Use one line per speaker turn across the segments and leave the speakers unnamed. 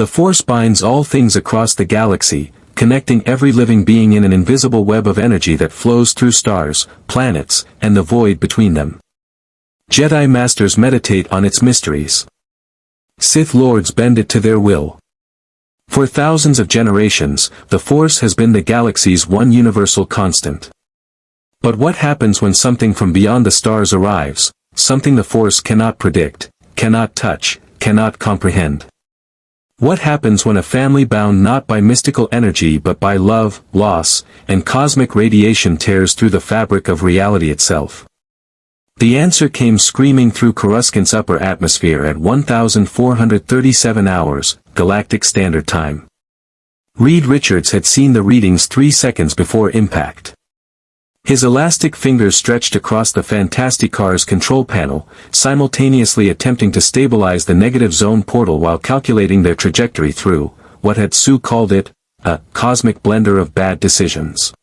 The Force binds all things across the galaxy, connecting every living being in an invisible web of energy that flows through stars, planets, and the void between them. Jedi Masters meditate on its mysteries. Sith Lords bend it to their will. For thousands of generations, the Force has been the galaxy's one universal constant. But what happens when something from beyond the stars arrives, something the Force cannot predict, cannot touch, cannot comprehend? What happens when a family bound not by mystical energy but by love, loss, and cosmic radiation tears through the fabric of reality itself? The answer came screaming through Coruscant's upper atmosphere at 1437 hours, Galactic Standard Time. Reed Richards had seen the readings 3 seconds before impact. His elastic fingers stretched across the Fantasticar's control panel, simultaneously attempting to stabilize the negative zone portal while calculating their trajectory through, what had Sue called it, a cosmic blender of bad decisions.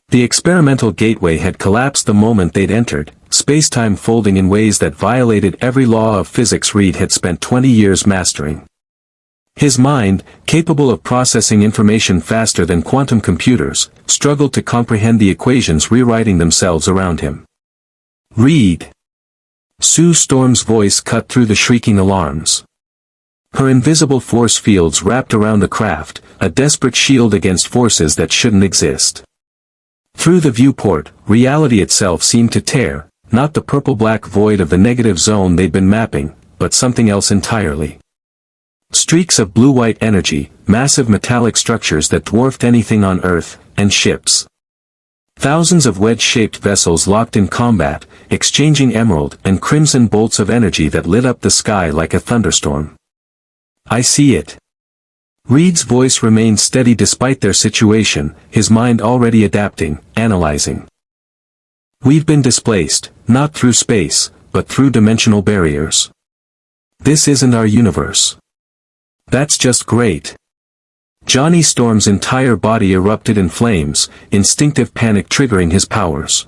The experimental gateway had collapsed the moment they'd entered, space-time folding in ways that violated every law of physics Reed had spent 20 years mastering. His mind, capable of processing information faster than quantum computers, struggled to comprehend the equations rewriting themselves around him. "Reed!" Sue Storm's voice cut through the shrieking alarms. Her invisible force fields wrapped around the craft, a desperate shield against forces that shouldn't exist. Through the viewport, reality itself seemed to tear, not the purple-black void of the negative zone they'd been mapping, but something else entirely. Streaks of blue-white energy, massive metallic structures that dwarfed anything on Earth, and ships. Thousands of wedge-shaped vessels locked in combat, exchanging emerald and crimson bolts of energy that lit up the sky like a thunderstorm. "I see it." Reed's voice remained steady despite their situation, his mind already adapting, analyzing. "We've been displaced, not through space, but through dimensional barriers. This isn't our universe." "That's just great." Johnny Storm's entire body erupted in flames, instinctive panic triggering his powers.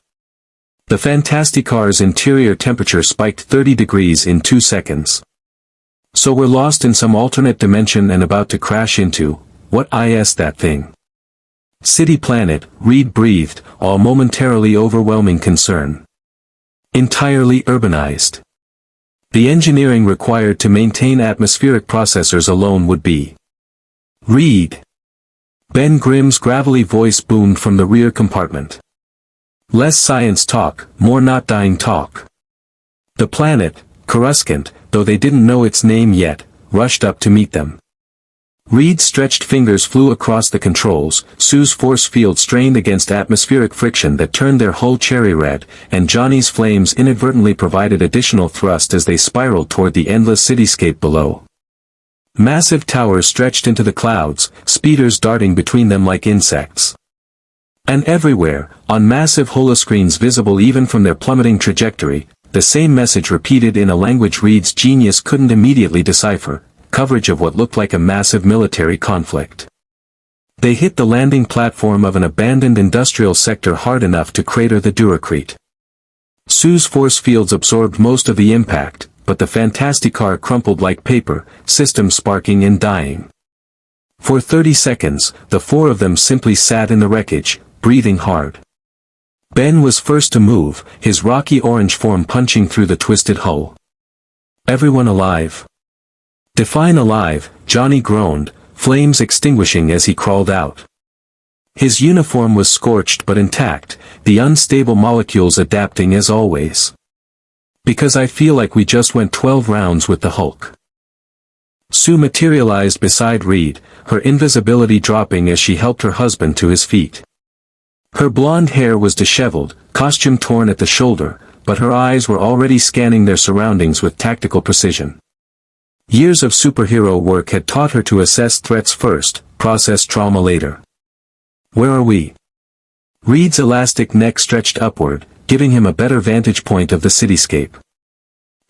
The Fantasticar's interior temperature spiked 30 degrees in 2 seconds. "So we're lost in some alternate dimension and about to crash into, what is that thing?" "City planet," Reed breathed, all momentarily overwhelming concern. "Entirely urbanized. The engineering required to maintain atmospheric processors alone would be." "Reed!" Ben Grimm's gravelly voice boomed from the rear compartment. "Less science talk, more not dying talk." The planet, Coruscant, though they didn't know its name yet, rushed up to meet them. Reed's stretched fingers flew across the controls, Sue's force field strained against atmospheric friction that turned their hull cherry red, and Johnny's flames inadvertently provided additional thrust as they spiraled toward the endless cityscape below. Massive towers stretched into the clouds, speeders darting between them like insects. And everywhere, on massive holoscreens visible even from their plummeting trajectory, the same message repeated in a language Reed's genius couldn't immediately decipher. Coverage of what looked like a massive military conflict. They hit the landing platform of an abandoned industrial sector hard enough to crater the Duracrete. Sue's force fields absorbed most of the impact, but the Fantasticar crumpled like paper, systems sparking and dying. For 30 seconds, the four of them simply sat in the wreckage, breathing hard. Ben was first to move, his rocky orange form punching through the twisted hull. "Everyone alive?" "Define alive," Johnny groaned, flames extinguishing as he crawled out. His uniform was scorched but intact, the unstable molecules adapting as always. "Because I feel like we just went 12 rounds with the Hulk." Sue materialized beside Reed, her invisibility dropping as she helped her husband to his feet. Her blonde hair was disheveled, costume torn at the shoulder, but her eyes were already scanning their surroundings with tactical precision. Years of superhero work had taught her to assess threats first, process trauma later. "Where are we?" Reed's elastic neck stretched upward, giving him a better vantage point of the cityscape.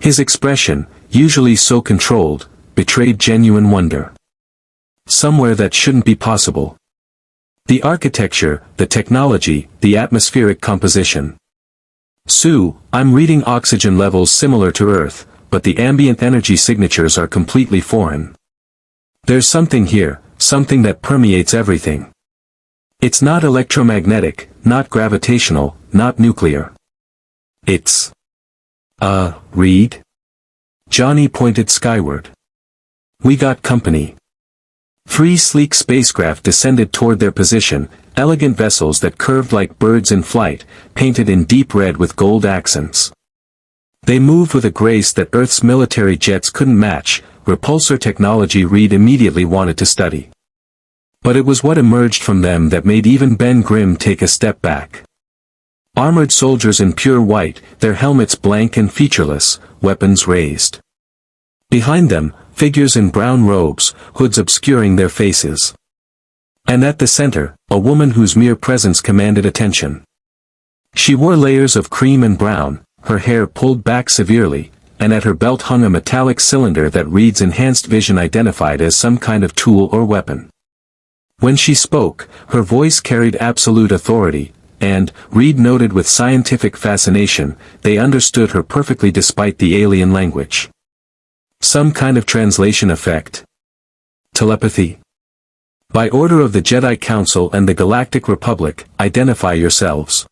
His expression, usually so controlled, betrayed genuine wonder. "Somewhere that shouldn't be possible. The architecture, the technology, the atmospheric composition." "Sue, I'm reading oxygen levels similar to Earth, but the ambient energy signatures are completely foreign." There's something here, something that permeates everything. It's not electromagnetic, not gravitational, not nuclear. It's... Reed? Johnny pointed skyward. We got company. 3 sleek spacecraft descended toward their position, elegant vessels that curved like birds in flight, painted in deep red with gold accents. They moved with a grace that Earth's military jets couldn't match, repulsor technology Reed immediately wanted to study. But it was what emerged from them that made even Ben Grimm take a step back. Armored soldiers in pure white, their helmets blank and featureless, weapons raised. Behind them, figures in brown robes, hoods obscuring their faces. And at the center, a woman whose mere presence commanded attention. She wore layers of cream and brown, her hair pulled back severely, and at her belt hung a metallic cylinder that Reed's enhanced vision identified as some kind of tool or weapon. When she spoke, her voice carried absolute authority, and, Reed noted with scientific fascination, they understood her perfectly despite the alien language. Some kind of translation effect. Telepathy. By order of the Jedi Council and the Galactic Republic, identify yourselves.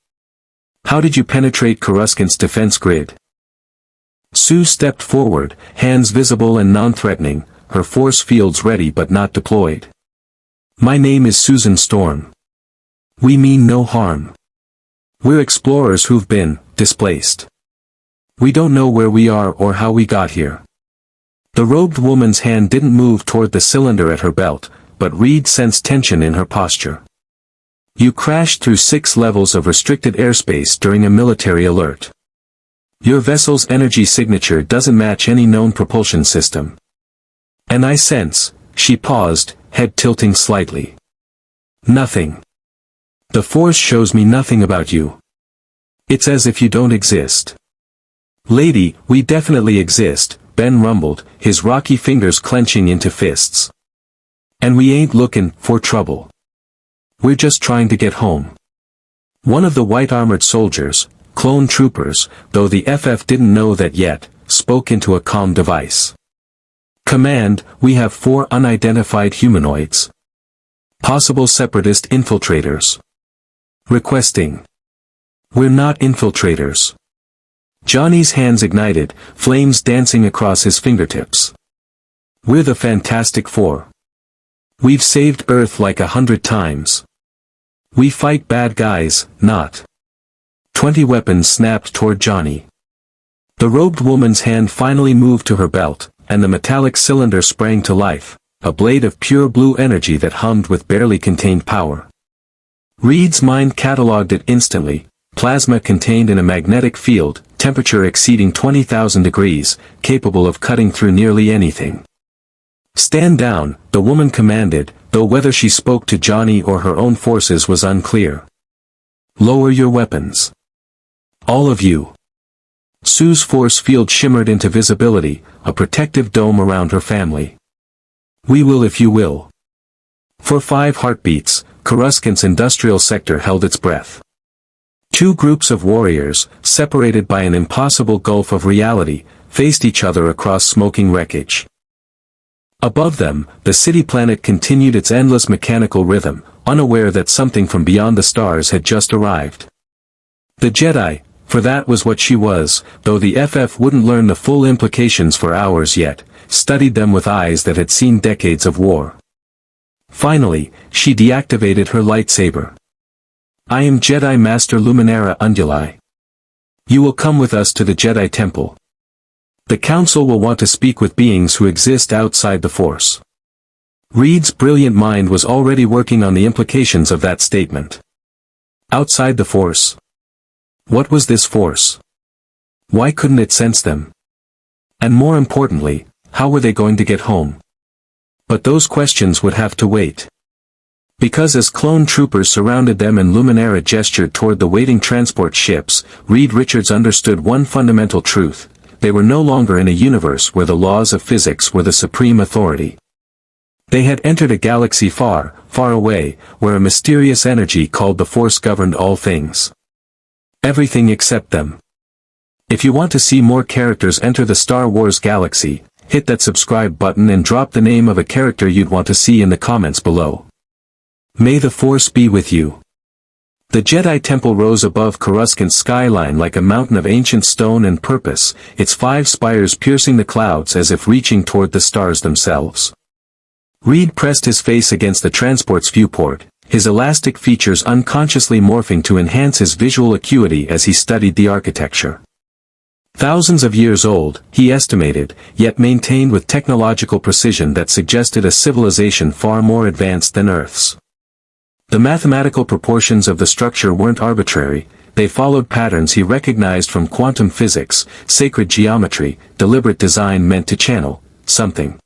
How did you penetrate Coruscant's defense grid? Sue stepped forward, hands visible and non-threatening, her force fields ready but not deployed. My name is Susan Storm. We mean no harm. We're explorers who've been displaced. We don't know where we are or how we got here. The robed woman's hand didn't move toward the cylinder at her belt, but Reed sensed tension in her posture. You crashed through 6 levels of restricted airspace during a military alert. Your vessel's energy signature doesn't match any known propulsion system. And I sense, she paused, head tilting slightly. Nothing. The Force shows me nothing about you. It's as if you don't exist. Lady, we definitely exist, Ben rumbled, his rocky fingers clenching into fists. And we ain't looking for trouble. We're just trying to get home. One of the white armored soldiers, clone troopers, though the FF didn't know that yet, spoke into a comm device. Command, we have 4 unidentified humanoids. Possible separatist infiltrators. Requesting. We're not infiltrators. Johnny's hands ignited, flames dancing across his fingertips. We're the Fantastic Four. We've saved Earth like 100 times. We fight bad guys, not. 20 weapons snapped toward Johnny. The robed woman's hand finally moved to her belt, and the metallic cylinder sprang to life, a blade of pure blue energy that hummed with barely contained power. Reed's mind catalogued it instantly, plasma contained in a magnetic field, temperature exceeding 20,000 degrees, capable of cutting through nearly anything. Stand down, the woman commanded, though whether she spoke to Johnny or her own forces was unclear. Lower your weapons. All of you. Sue's force field shimmered into visibility, a protective dome around her family. We will if you will. For 5 heartbeats, Coruscant's industrial sector held its breath. 2 groups of warriors, separated by an impossible gulf of reality, faced each other across smoking wreckage. Above them, the city planet continued its endless mechanical rhythm, unaware that something from beyond the stars had just arrived. The Jedi, for that was what she was, though the FF wouldn't learn the full implications for hours yet, studied them with eyes that had seen decades of war. Finally, she deactivated her lightsaber. I am Jedi Master Luminara Unduli. You will come with us to the Jedi Temple. The Council will want to speak with beings who exist outside the Force. Reed's brilliant mind was already working on the implications of that statement. Outside the Force. What was this Force? Why couldn't it sense them? And more importantly, how were they going to get home? But those questions would have to wait. Because as clone troopers surrounded them and Luminara gestured toward the waiting transport ships, Reed Richards understood one fundamental truth: they were no longer in a universe where the laws of physics were the supreme authority. They had entered a galaxy far, far away, where a mysterious energy called the Force governed all things. Everything except them. If you want to see more characters enter the Star Wars galaxy, hit that subscribe button and drop the name of a character you'd want to see in the comments below. May the Force be with you. The Jedi Temple rose above Coruscant's skyline like a mountain of ancient stone and purpose, its 5 spires piercing the clouds as if reaching toward the stars themselves. Reed pressed his face against the transport's viewport, his elastic features unconsciously morphing to enhance his visual acuity as he studied the architecture. Thousands of years old, he estimated, yet maintained with technological precision that suggested a civilization far more advanced than Earth's. The mathematical proportions of the structure weren't arbitrary, they followed patterns he recognized from quantum physics, sacred geometry, deliberate design meant to channel something.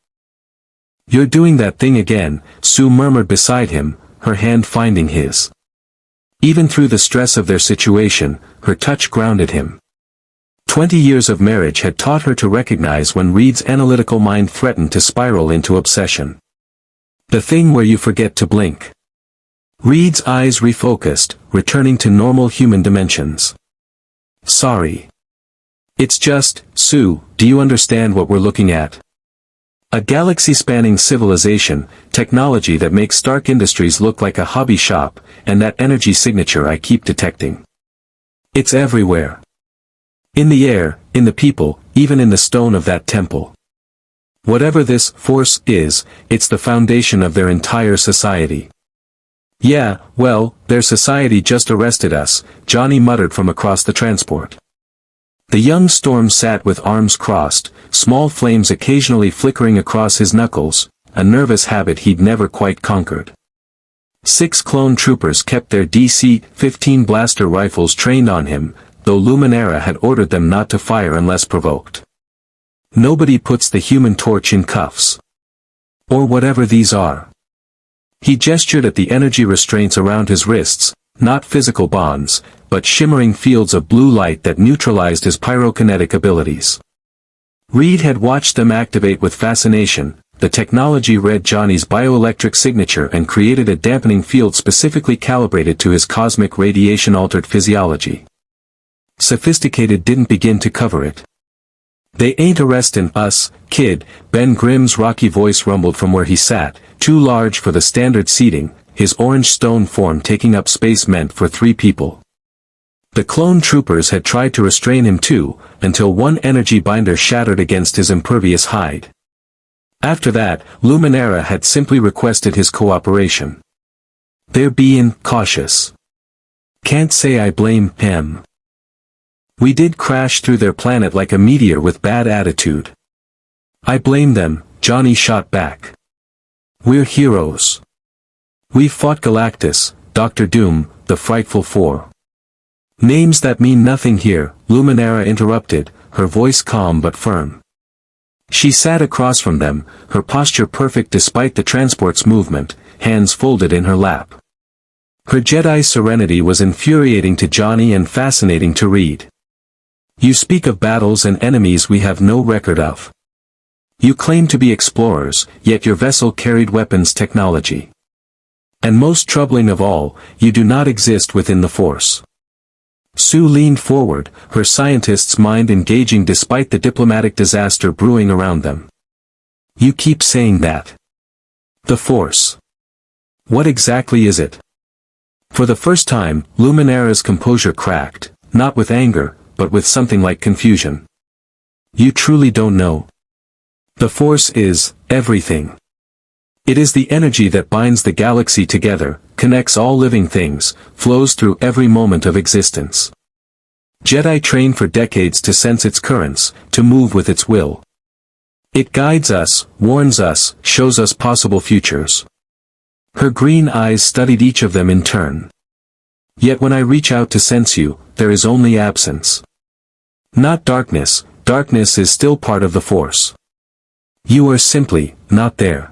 "You're doing that thing again," Sue murmured beside him, her hand finding his. Even through the stress of their situation, her touch grounded him. 20 years of marriage had taught her to recognize when Reed's analytical mind threatened to spiral into obsession. The thing where you forget to blink. Reed's eyes refocused, returning to normal human dimensions. "Sorry. It's just, Sue, do you understand what we're looking at? A galaxy-spanning civilization, technology that makes Stark Industries look like a hobby shop, and that energy signature I keep detecting. It's everywhere. In the air, in the people, even in the stone of that temple. Whatever this force is, it's the foundation of their entire society." "Yeah, well, their society just arrested us," Johnny muttered from across the transport. The young Storm sat with arms crossed, small flames occasionally flickering across his knuckles, a nervous habit he'd never quite conquered. 6 clone troopers kept their DC-15 blaster rifles trained on him, though Luminara had ordered them not to fire unless provoked. Nobody puts the Human Torch in cuffs. Or whatever these are. He gestured at the energy restraints around his wrists, not physical bonds, but shimmering fields of blue light that neutralized his pyrokinetic abilities. Reed had watched them activate with fascination. The technology read Johnny's bioelectric signature and created a dampening field specifically calibrated to his cosmic radiation-altered physiology. Sophisticated didn't begin to cover it. "They ain't arrestin' us, kid," Ben Grimm's rocky voice rumbled from where he sat, too large for the standard seating, his orange stone form taking up space meant for 3 people. The clone troopers had tried to restrain him too, until one energy binder shattered against his impervious hide. After that, Luminara had simply requested his cooperation. "They're bein' cautious. Can't say I blame him. We did crash through their planet like a meteor with bad attitude. I blame them," Johnny shot back. "We're heroes. We've fought Galactus, Dr. Doom, the Frightful Four." "Names that mean nothing here," Luminara interrupted, her voice calm but firm. She sat across from them, her posture perfect despite the transport's movement, hands folded in her lap. Her Jedi serenity was infuriating to Johnny and fascinating to Reed. "You speak of battles and enemies we have no record of. You claim to be explorers, yet your vessel carried weapons technology. And most troubling of all, you do not exist within the Force." Sue leaned forward, her scientist's mind engaging despite the diplomatic disaster brewing around them. "You keep saying that. The Force. What exactly is it?" For the first time, Luminara's composure cracked, not with anger, but with something like confusion. "You truly don't know? The Force is everything. It is the energy that binds the galaxy together, connects all living things, flows through every moment of existence. Jedi train for decades to sense its currents, to move with its will. It guides us, warns us, shows us possible futures." Her green eyes studied each of them in turn. "Yet when I reach out to sense you, there is only absence. Not darkness, darkness is still part of the Force. You are simply not there.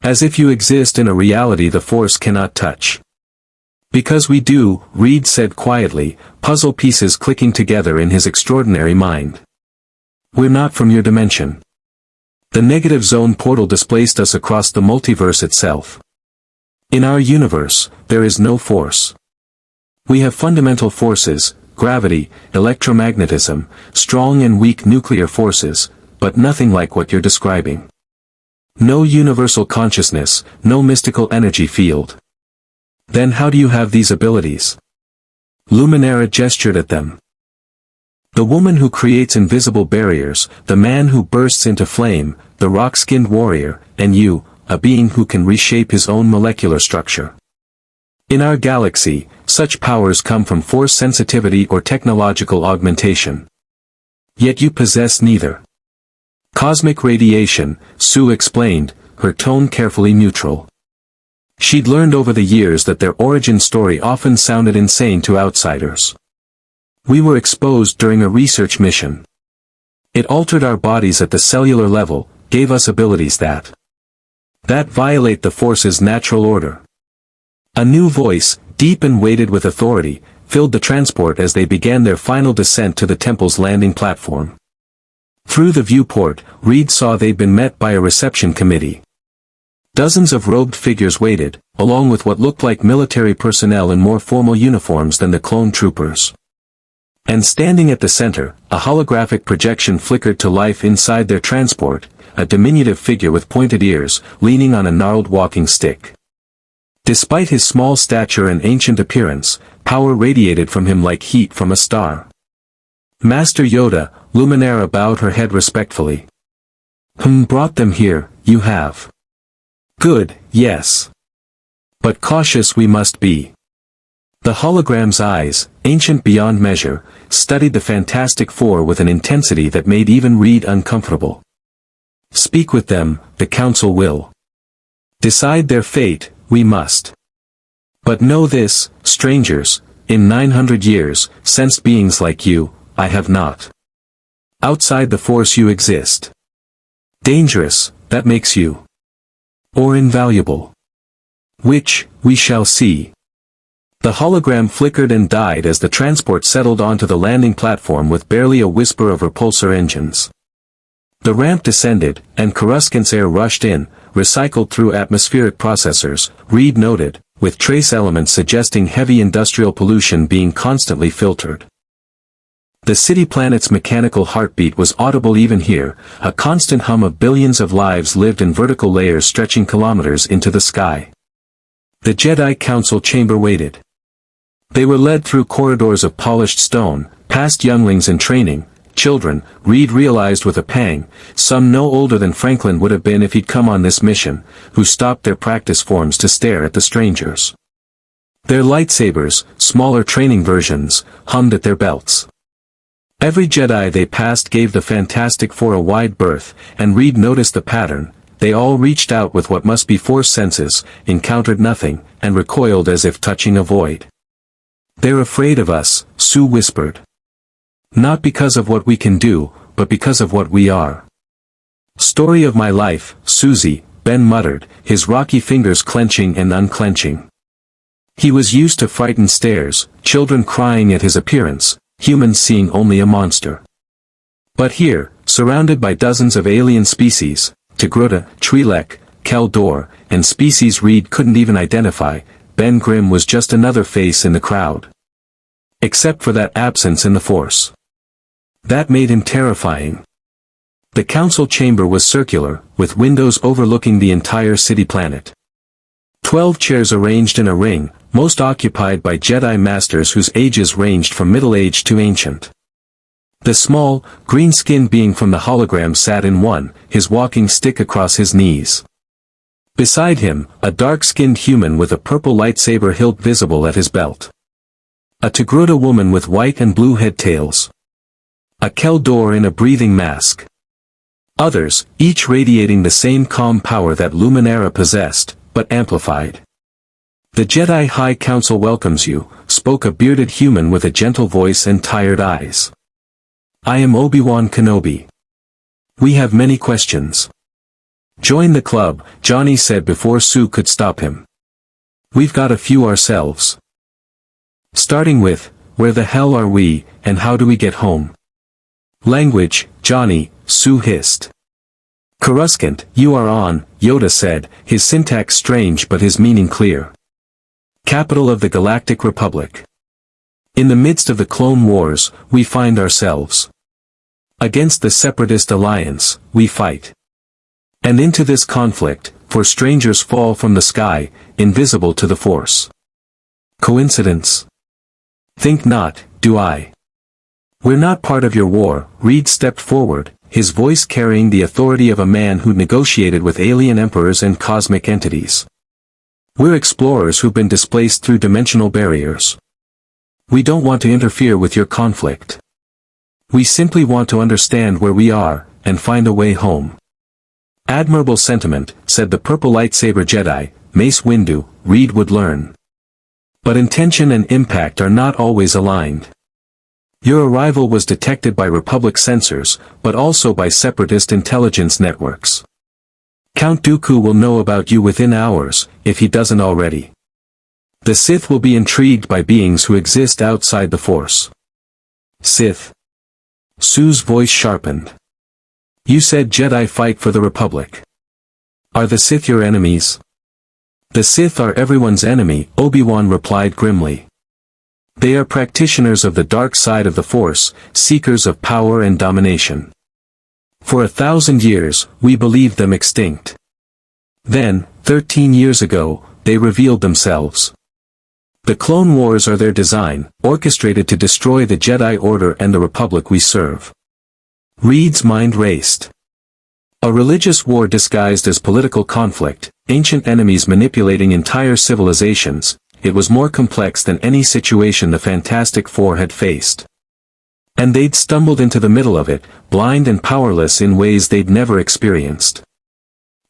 As if you exist in a reality the Force cannot touch." "Because we do," Reed said quietly, puzzle pieces clicking together in his extraordinary mind. "We're not from your dimension. The negative zone portal displaced us across the multiverse itself. In our universe, there is no Force. We have fundamental forces, gravity, electromagnetism, strong and weak nuclear forces, but nothing like what you're describing. No universal consciousness, no mystical energy field. Then how do you have these abilities? Luminara gestured at them. The woman who creates invisible barriers, the man who bursts into flame, the rock-skinned warrior, and you, a being who can reshape his own molecular structure. In our galaxy, such powers come from force sensitivity or technological augmentation. Yet you possess neither. Cosmic radiation, Sue explained, her tone carefully neutral. She'd learned over the years that their origin story often sounded insane to outsiders. We were exposed during a research mission. It altered our bodies at the cellular level, gave us abilities that violate the Force's natural order. A new voice, deep and weighted with authority, filled the transport as they began their final descent to the temple's landing platform. Through the viewport, Reed saw they'd been met by a reception committee. Dozens of robed figures waited, along with what looked like military personnel in more formal uniforms than the clone troopers. And standing at the center, a holographic projection flickered to life inside their transport, a diminutive figure with pointed ears, leaning on a gnarled walking stick. Despite his small stature and ancient appearance, power radiated from him like heat from a star. Master Yoda, Luminara bowed her head respectfully. Brought them here, you have. Good, yes. But cautious we must be. The hologram's eyes, ancient beyond measure, studied the Fantastic Four with an intensity that made even Reed uncomfortable. Speak with them, the Council will. Decide their fate, we must. But know this, strangers, in 900 years, sensed beings like you, I have not. Outside the Force you exist. Dangerous, that makes you. Or invaluable. Which, we shall see. The hologram flickered and died as the transport settled onto the landing platform with barely a whisper of repulsor engines. The ramp descended, and Coruscant's air rushed in, recycled through atmospheric processors, Reed noted, with trace elements suggesting heavy industrial pollution being constantly filtered. The city planet's mechanical heartbeat was audible even here, a constant hum of billions of lives lived in vertical layers stretching kilometers into the sky. The Jedi Council chamber waited. They were led through corridors of polished stone, past younglings in training, children, Reed realized with a pang, some no older than Franklin would have been if he'd come on this mission, who stopped their practice forms to stare at the strangers. Their lightsabers, smaller training versions, hummed at their belts. Every Jedi they passed gave the Fantastic Four a wide berth, and Reed noticed the pattern. They all reached out with what must be Force senses, encountered nothing, and recoiled as if touching a void. They're afraid of us, Sue whispered. Not because of what we can do, but because of what we are. Story of my life, Susie, Ben muttered, his rocky fingers clenching and unclenching. He was used to frightened stares, children crying at his appearance, humans seeing only a monster. But here, surrounded by dozens of alien species, Tigrota, Twi'lek, Kel-Dor, and species Reed couldn't even identify, Ben Grimm was just another face in the crowd. Except for that absence in the Force. That made him terrifying. The council chamber was circular, with windows overlooking the entire city planet. 12 chairs arranged in a ring, most occupied by Jedi Masters whose ages ranged from middle-aged to ancient. The small, green-skinned being from the hologram sat in one, his walking stick across his knees. Beside him, a dark-skinned human with a purple lightsaber hilt visible at his belt. A Tigrota woman with white and blue head tails. A Kel-Dor in a breathing mask. Others, each radiating the same calm power that Luminara possessed, but amplified. The Jedi High Council welcomes you, spoke a bearded human with a gentle voice and tired eyes. I am Obi-Wan Kenobi. We have many questions. Join the club, Johnny said before Sue could stop him. We've got a few ourselves. Starting with, where the hell are we, and how do we get home? Language, Johnny, Sue hissed. Coruscant, you are on, Yoda said, his syntax strange but his meaning clear. Capital of the Galactic Republic. In the midst of the Clone Wars, we find ourselves. Against the Separatist alliance, we fight. And into this conflict, for strangers fall from the sky, invisible to the Force. Coincidence? Think not, do I. We're not part of your war. Reed stepped forward, his voice carrying the authority of a man who negotiated with alien emperors and cosmic entities. We're explorers who've been displaced through dimensional barriers. We don't want to interfere with your conflict. We simply want to understand where we are, and find a way home. Admirable sentiment, said the purple lightsaber Jedi, Mace Windu. Reed would learn. But intention and impact are not always aligned. Your arrival was detected by Republic sensors, but also by Separatist intelligence networks. Count Dooku will know about you within hours, if he doesn't already. The Sith will be intrigued by beings who exist outside the Force. Sith. Sue's voice sharpened. You said Jedi fight for the Republic. Are the Sith your enemies? The Sith are everyone's enemy, Obi-Wan replied grimly. They are practitioners of the dark side of the Force, seekers of power and domination. For 1,000 years, we believed them extinct. Then, 13 years ago, they revealed themselves. The Clone Wars are their design, orchestrated to destroy the Jedi Order and the Republic we serve. Reed's mind raced. A religious war disguised as political conflict, ancient enemies manipulating entire civilizations. It was more complex than any situation the Fantastic Four had faced. And they'd stumbled into the middle of it, blind and powerless in ways they'd never experienced.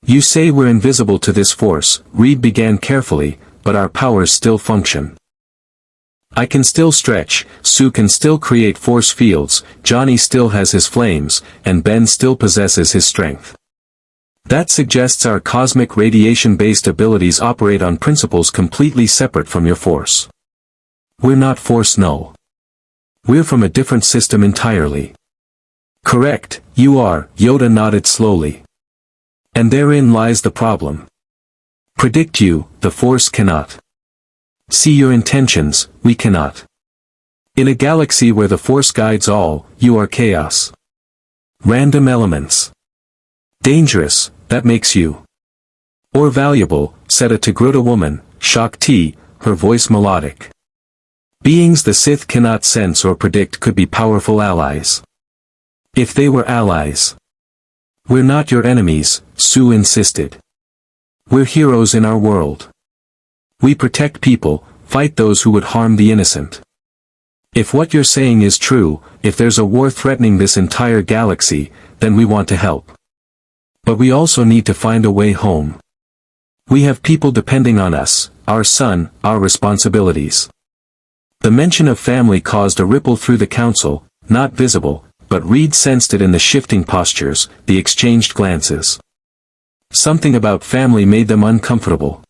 You say we're invisible to this Force, Reed began carefully, but our powers still function. I can still stretch, Sue can still create force fields, Johnny still has his flames, and Ben still possesses his strength. That suggests our cosmic radiation-based abilities operate on principles completely separate from your Force. We're not Force, no. We're from a different system entirely. Correct, you are, Yoda nodded slowly. And therein lies the problem. Predict you, the Force cannot. See your intentions, we cannot. In a galaxy where the Force guides all, you are chaos. Random elements. Dangerous, that makes you. Or valuable, said a Togruta woman, Shakti, her voice melodic. Beings the Sith cannot sense or predict could be powerful allies. If they were allies. We're not your enemies, Sue insisted. We're heroes in our world. We protect people, fight those who would harm the innocent. If what you're saying is true, if there's a war threatening this entire galaxy, then we want to help. But we also need to find a way home. We have people depending on us, our son, our responsibilities. The mention of family caused a ripple through the council, not visible, but Reed sensed it in the shifting postures, the exchanged glances. Something about family made them uncomfortable.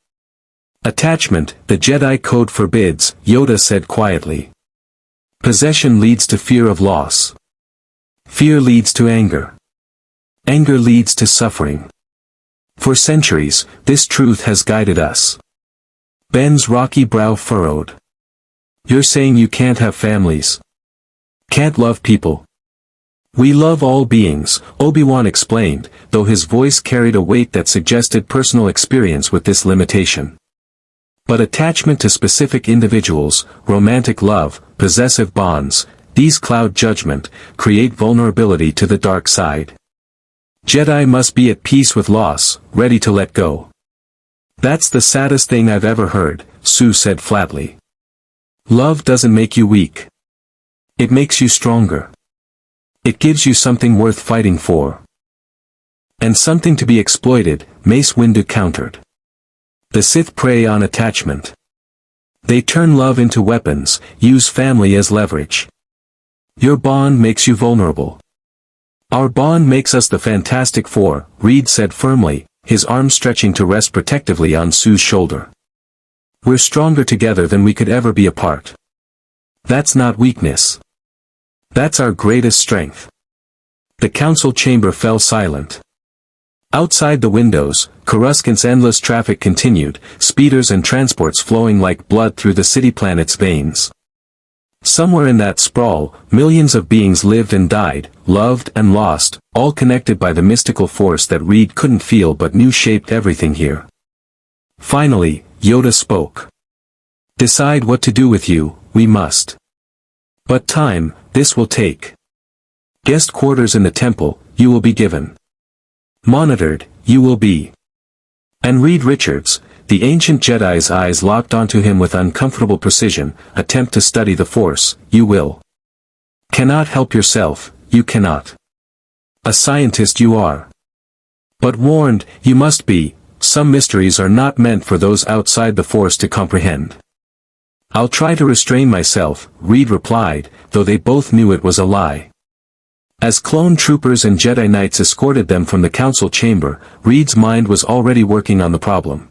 Attachment, the Jedi code forbids, Yoda said quietly. Possession leads to fear of loss. Fear leads to anger. Anger leads to suffering. For centuries, this truth has guided us. Ben's rocky brow furrowed. You're saying you can't have families? Can't love people? We love all beings, Obi-Wan explained, though his voice carried a weight that suggested personal experience with this limitation. But attachment to specific individuals, romantic love, possessive bonds, these cloud judgment, create vulnerability to the dark side. Jedi must be at peace with loss, ready to let go. That's the saddest thing I've ever heard, Sue said flatly. Love doesn't make you weak. It makes you stronger. It gives you something worth fighting for. And something to be exploited, Mace Windu countered. The Sith prey on attachment. They turn love into weapons, use family as leverage. Your bond makes you vulnerable. Our bond makes us the Fantastic Four, Reed said firmly, his arm stretching to rest protectively on Sue's shoulder. We're stronger together than we could ever be apart. That's not weakness. That's our greatest strength. The council chamber fell silent. Outside the windows, Coruscant's endless traffic continued, speeders and transports flowing like blood through the city planet's veins. Somewhere in that sprawl, millions of beings lived and died, loved and lost, all connected by the mystical force that Reed couldn't feel but knew shaped everything here. Finally, Yoda spoke. Decide what to do with you, we must. But time, this will take. Guest quarters in the temple, you will be given. Monitored, you will be. And Reed Richards, the ancient Jedi's eyes locked onto him with uncomfortable precision, attempt to study the Force, you will. Cannot help yourself, you cannot. A scientist you are. But warned, you must be, some mysteries are not meant for those outside the Force to comprehend. I'll try to restrain myself, Reed replied, though they both knew it was a lie. As clone troopers and Jedi Knights escorted them from the council chamber, Reed's mind was already working on the problem.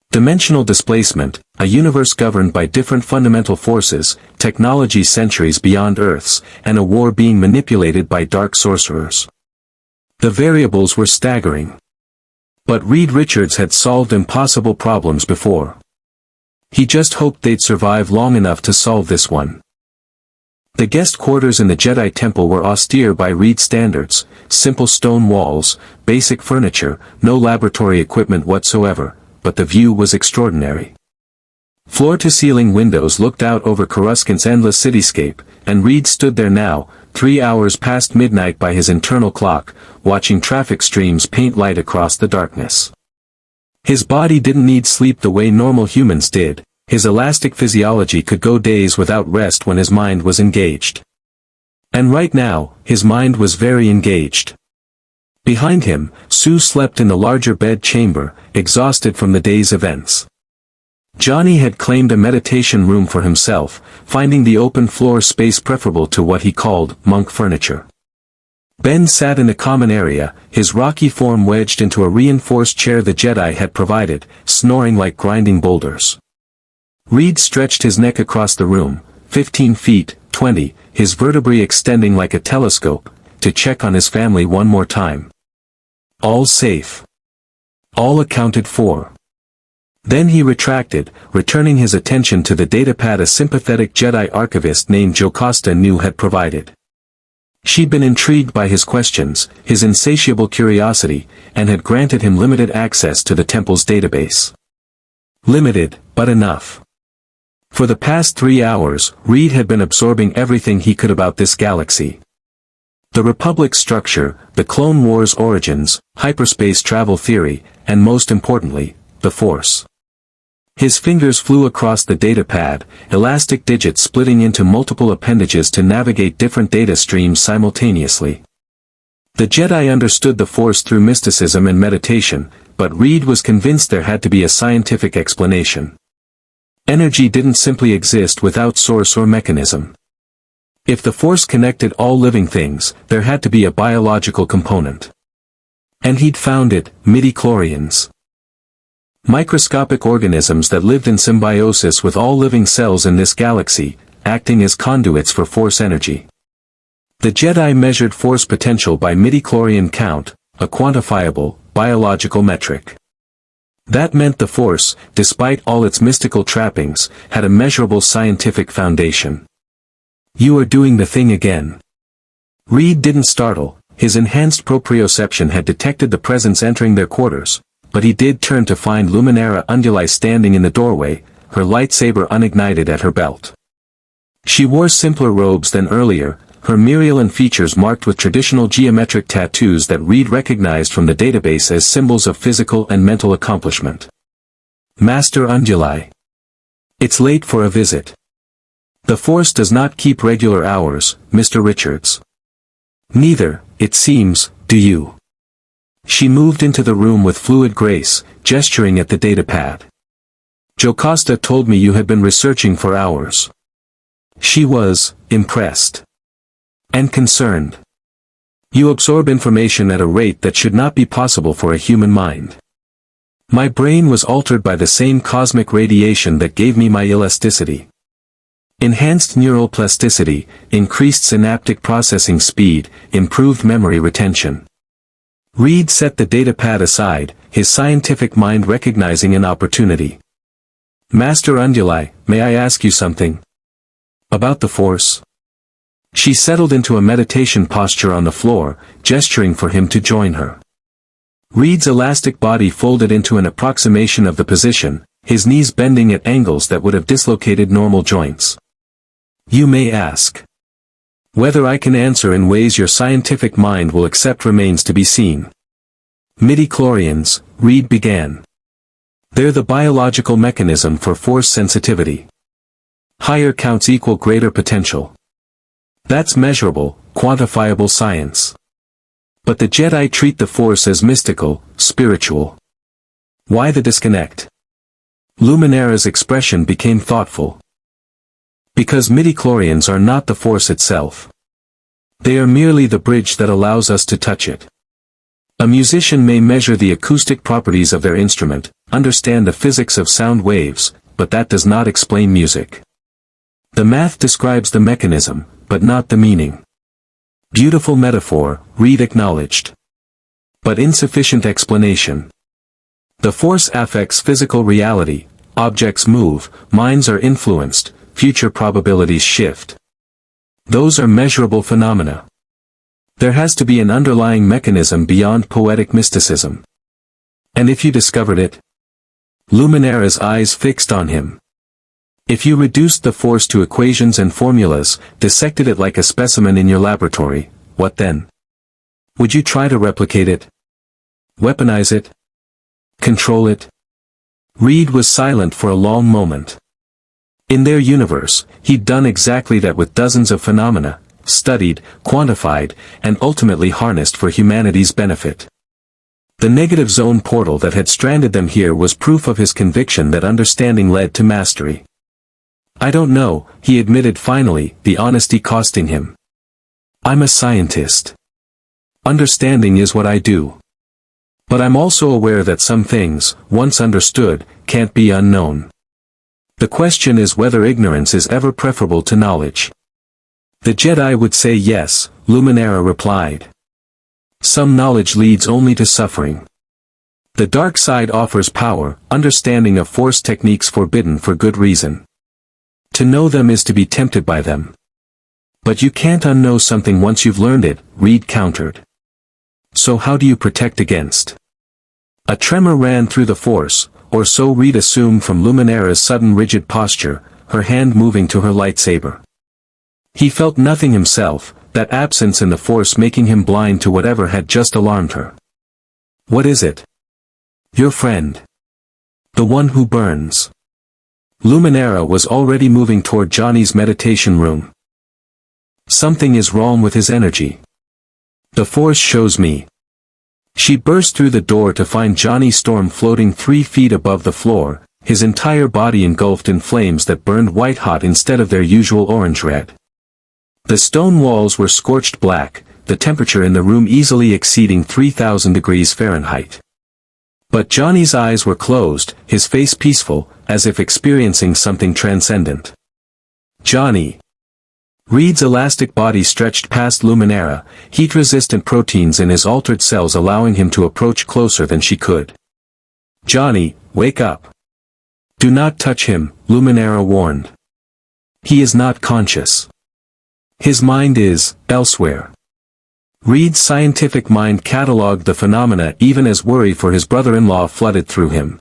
Dimensional displacement, a universe governed by different fundamental forces, technology centuries beyond Earth's, and a war being manipulated by dark sorcerers. The variables were staggering. But Reed Richards had solved impossible problems before. He just hoped they'd survive long enough to solve this one. The guest quarters in the Jedi Temple were austere by Reed standards, simple stone walls, basic furniture, no laboratory equipment whatsoever, but the view was extraordinary. Floor-to-ceiling windows looked out over Coruscant's endless cityscape, and Reed stood there now, 3 hours past midnight by his internal clock, watching traffic streams paint light across the darkness. His body didn't need sleep the way normal humans did. His elastic physiology could go days without rest when his mind was engaged. And right now, his mind was very engaged. Behind him, Sue slept in the larger bed chamber, exhausted from the day's events. Johnny had claimed a meditation room for himself, finding the open floor space preferable to what he called monk furniture. Ben sat in the common area, his rocky form wedged into a reinforced chair the Jedi had provided, snoring like grinding boulders. Reed stretched his neck across the room, 15 feet, 20, his vertebrae extending like a telescope, to check on his family one more time. All safe. All accounted for. Then he retracted, returning his attention to the datapad a sympathetic Jedi archivist named Jocasta knew had provided. She'd been intrigued by his questions, his insatiable curiosity, and had granted him limited access to the temple's database. Limited, but enough. For the past 3 hours, Reed had been absorbing everything he could about this galaxy. The Republic's structure, the Clone Wars' origins, hyperspace travel theory, and most importantly, the Force. His fingers flew across the datapad, elastic digits splitting into multiple appendages to navigate different data streams simultaneously. The Jedi understood the Force through mysticism and meditation, but Reed was convinced there had to be a scientific explanation. Energy didn't simply exist without source or mechanism. If the Force connected all living things, there had to be a biological component. And he'd found it, midichlorians. Microscopic organisms that lived in symbiosis with all living cells in this galaxy, acting as conduits for Force energy. The Jedi measured Force potential by midichlorian count, a quantifiable, biological metric. That meant the Force, despite all its mystical trappings, had a measurable scientific foundation. You are doing the thing again. Reed didn't startle, his enhanced proprioception had detected the presence entering their quarters, but he did turn to find Luminara Unduli standing in the doorway, her lightsaber unignited at her belt. She wore simpler robes than earlier, her Mirialan features marked with traditional geometric tattoos that Reed recognized from the database as symbols of physical and mental accomplishment. Master Unduli. It's late for a visit. The Force does not keep regular hours, Mr. Richards. Neither, it seems, do you. She moved into the room with fluid grace, gesturing at the datapad. Jocasta told me you had been researching for hours. She was impressed. And concerned. You absorb information at a rate that should not be possible for a human mind. My brain was altered by the same cosmic radiation that gave me my elasticity. Enhanced neural plasticity, increased synaptic processing speed, improved memory retention. Reed set the datapad aside, his scientific mind recognizing an opportunity. Master Unduli, may I ask you something? About the Force? She settled into a meditation posture on the floor, gesturing for him to join her. Reed's elastic body folded into an approximation of the position, his knees bending at angles that would have dislocated normal joints. You may ask. Whether I can answer in ways your scientific mind will accept remains to be seen. Midichlorians, Reed began. They're the biological mechanism for Force sensitivity. Higher counts equal greater potential. That's measurable, quantifiable science. But the Jedi treat the Force as mystical, spiritual. Why the disconnect? Luminara's expression became thoughtful. Because midichlorians are not the Force itself. They are merely the bridge that allows us to touch it. A musician may measure the acoustic properties of their instrument, understand the physics of sound waves, but that does not explain music. The math describes the mechanism, but not the meaning. Beautiful metaphor, Reed acknowledged. But insufficient explanation. The Force affects physical reality, objects move, minds are influenced, future probabilities shift. Those are measurable phenomena. There has to be an underlying mechanism beyond poetic mysticism. And if you discovered it? Luminara's eyes fixed on him. If you reduced the Force to equations and formulas, dissected it like a specimen in your laboratory, what then? Would you try to replicate it? Weaponize it? Control it? Reed was silent for a long moment. In their universe, he'd done exactly that with dozens of phenomena, studied, quantified, and ultimately harnessed for humanity's benefit. The negative zone portal that had stranded them here was proof of his conviction that understanding led to mastery. I don't know, he admitted finally, the honesty costing him. I'm a scientist. Understanding is what I do. But I'm also aware that some things, once understood, can't be unknown. The question is whether ignorance is ever preferable to knowledge. The Jedi would say yes, Luminara replied. Some knowledge leads only to suffering. The dark side offers power, understanding of Force techniques forbidden for good reason. To know them is to be tempted by them. But you can't unknow something once you've learned it, Reed countered. So how do you protect against? A tremor ran through the Force, or so Reed assumed from Luminara's sudden rigid posture, her hand moving to her lightsaber. He felt nothing himself, that absence in the Force making him blind to whatever had just alarmed her. What is it? Your friend. The one who burns. Luminara was already moving toward Johnny's meditation room. Something is wrong with his energy. The Force shows me. She burst through the door to find Johnny Storm floating 3 feet above the floor, his entire body engulfed in flames that burned white-hot instead of their usual orange-red. The stone walls were scorched black, the temperature in the room easily exceeding 3,000 degrees Fahrenheit. But Johnny's eyes were closed, his face peaceful, as if experiencing something transcendent. Johnny. Reed's elastic body stretched past Luminara, heat-resistant proteins in his altered cells allowing him to approach closer than she could. Johnny, wake up. Do not touch him, Luminara warned. He is not conscious. His mind is, elsewhere. Reed's scientific mind catalogued the phenomena even as worry for his brother-in-law flooded through him.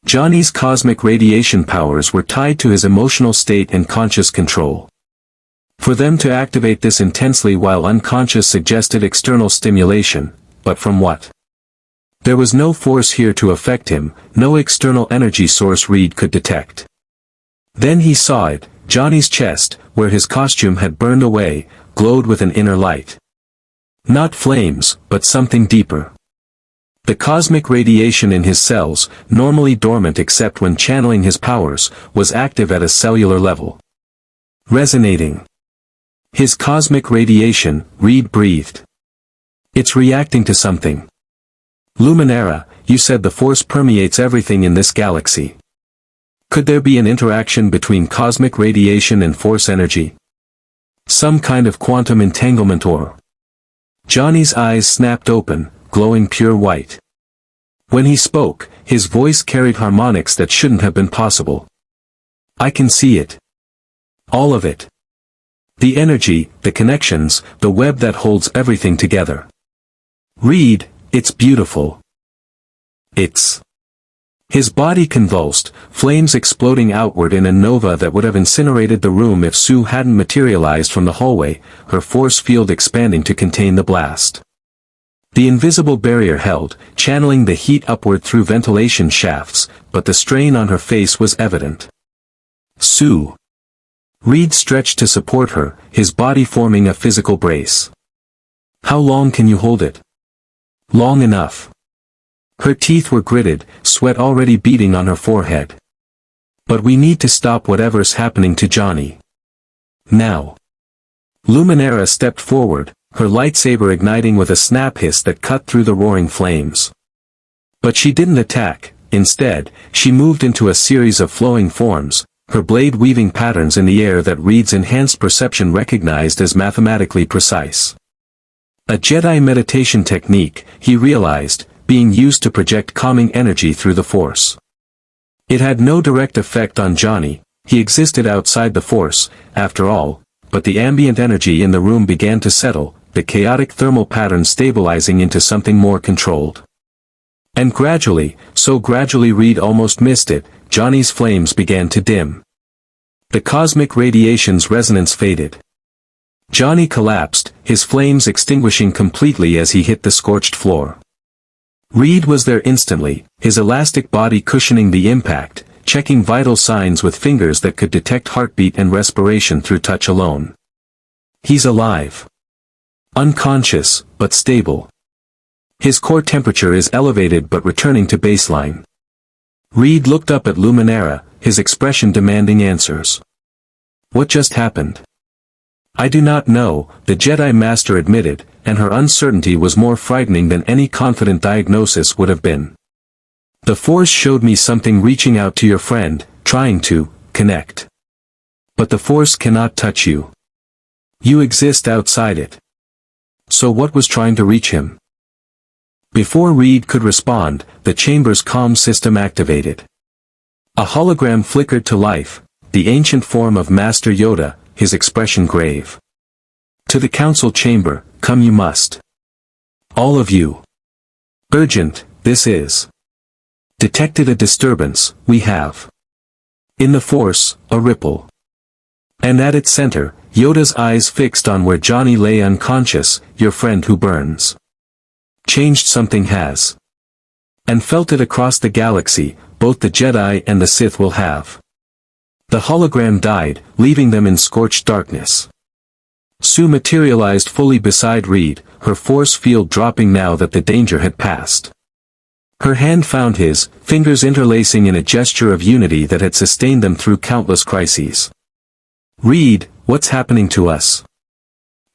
Johnny's cosmic radiation powers were tied to his emotional state and conscious control. For them to activate this intensely while unconscious suggested external stimulation, but from what? There was no force here to affect him, no external energy source Reed could detect. Then he saw it, Johnny's chest, where his costume had burned away, glowed with an inner light. Not flames, but something deeper. The cosmic radiation in his cells, normally dormant except when channeling his powers, was active at a cellular level. Resonating. His cosmic radiation, Reed breathed. It's reacting to something. Luminara, you said the Force permeates everything in this galaxy. Could there be an interaction between cosmic radiation and Force energy? Some kind of quantum entanglement or... Johnny's eyes snapped open, glowing pure white. When he spoke, his voice carried harmonics that shouldn't have been possible. I can see it. All of it. The energy, the connections, the web that holds everything together. Read, it's beautiful. It's... His body convulsed, flames exploding outward in a nova that would have incinerated the room if Sue hadn't materialized from the hallway, her force field expanding to contain the blast. The invisible barrier held, channeling the heat upward through ventilation shafts, but the strain on her face was evident. Sue. Reed stretched to support her, his body forming a physical brace. How long can you hold it? Long enough. Her teeth were gritted, sweat already beading on her forehead. But we need to stop whatever's happening to Johnny. Now. Luminara stepped forward, her lightsaber igniting with a snap hiss that cut through the roaring flames. But she didn't attack, instead, she moved into a series of flowing forms, her blade weaving patterns in the air that Reed's enhanced perception recognized as mathematically precise. A Jedi meditation technique, he realized, being used to project calming energy through the Force. It had no direct effect on Johnny, he existed outside the Force, after all, but the ambient energy in the room began to settle, the chaotic thermal pattern stabilizing into something more controlled. And gradually, so gradually Reed almost missed it, Johnny's flames began to dim. The cosmic radiation's resonance faded. Johnny collapsed, his flames extinguishing completely as he hit the scorched floor. Reed was there instantly, his elastic body cushioning the impact, checking vital signs with fingers that could detect heartbeat and respiration through touch alone. He's alive. Unconscious, but stable. His core temperature is elevated but returning to baseline. Reed looked up at Luminara, his expression demanding answers. What just happened? I do not know, the Jedi Master admitted, and her uncertainty was more frightening than any confident diagnosis would have been. The Force showed me something reaching out to your friend, trying to connect. But the Force cannot touch you. You exist outside it. So what was trying to reach him? Before Reed could respond, the chamber's comm system activated. A hologram flickered to life, the ancient form of Master Yoda, his expression grave. To the council chamber, come you must. All of you. Urgent, this is. Detected a disturbance, we have. In the Force, a ripple. And at its center, Yoda's eyes fixed on where Johnny lay unconscious, your friend who burns. Changed something has. And felt it across the galaxy, both the Jedi and the Sith will have. The hologram died, leaving them in scorched darkness. Sue materialized fully beside Reed, her force field dropping now that the danger had passed. Her hand found his, fingers interlacing in a gesture of unity that had sustained them through countless crises. Reed, what's happening to us?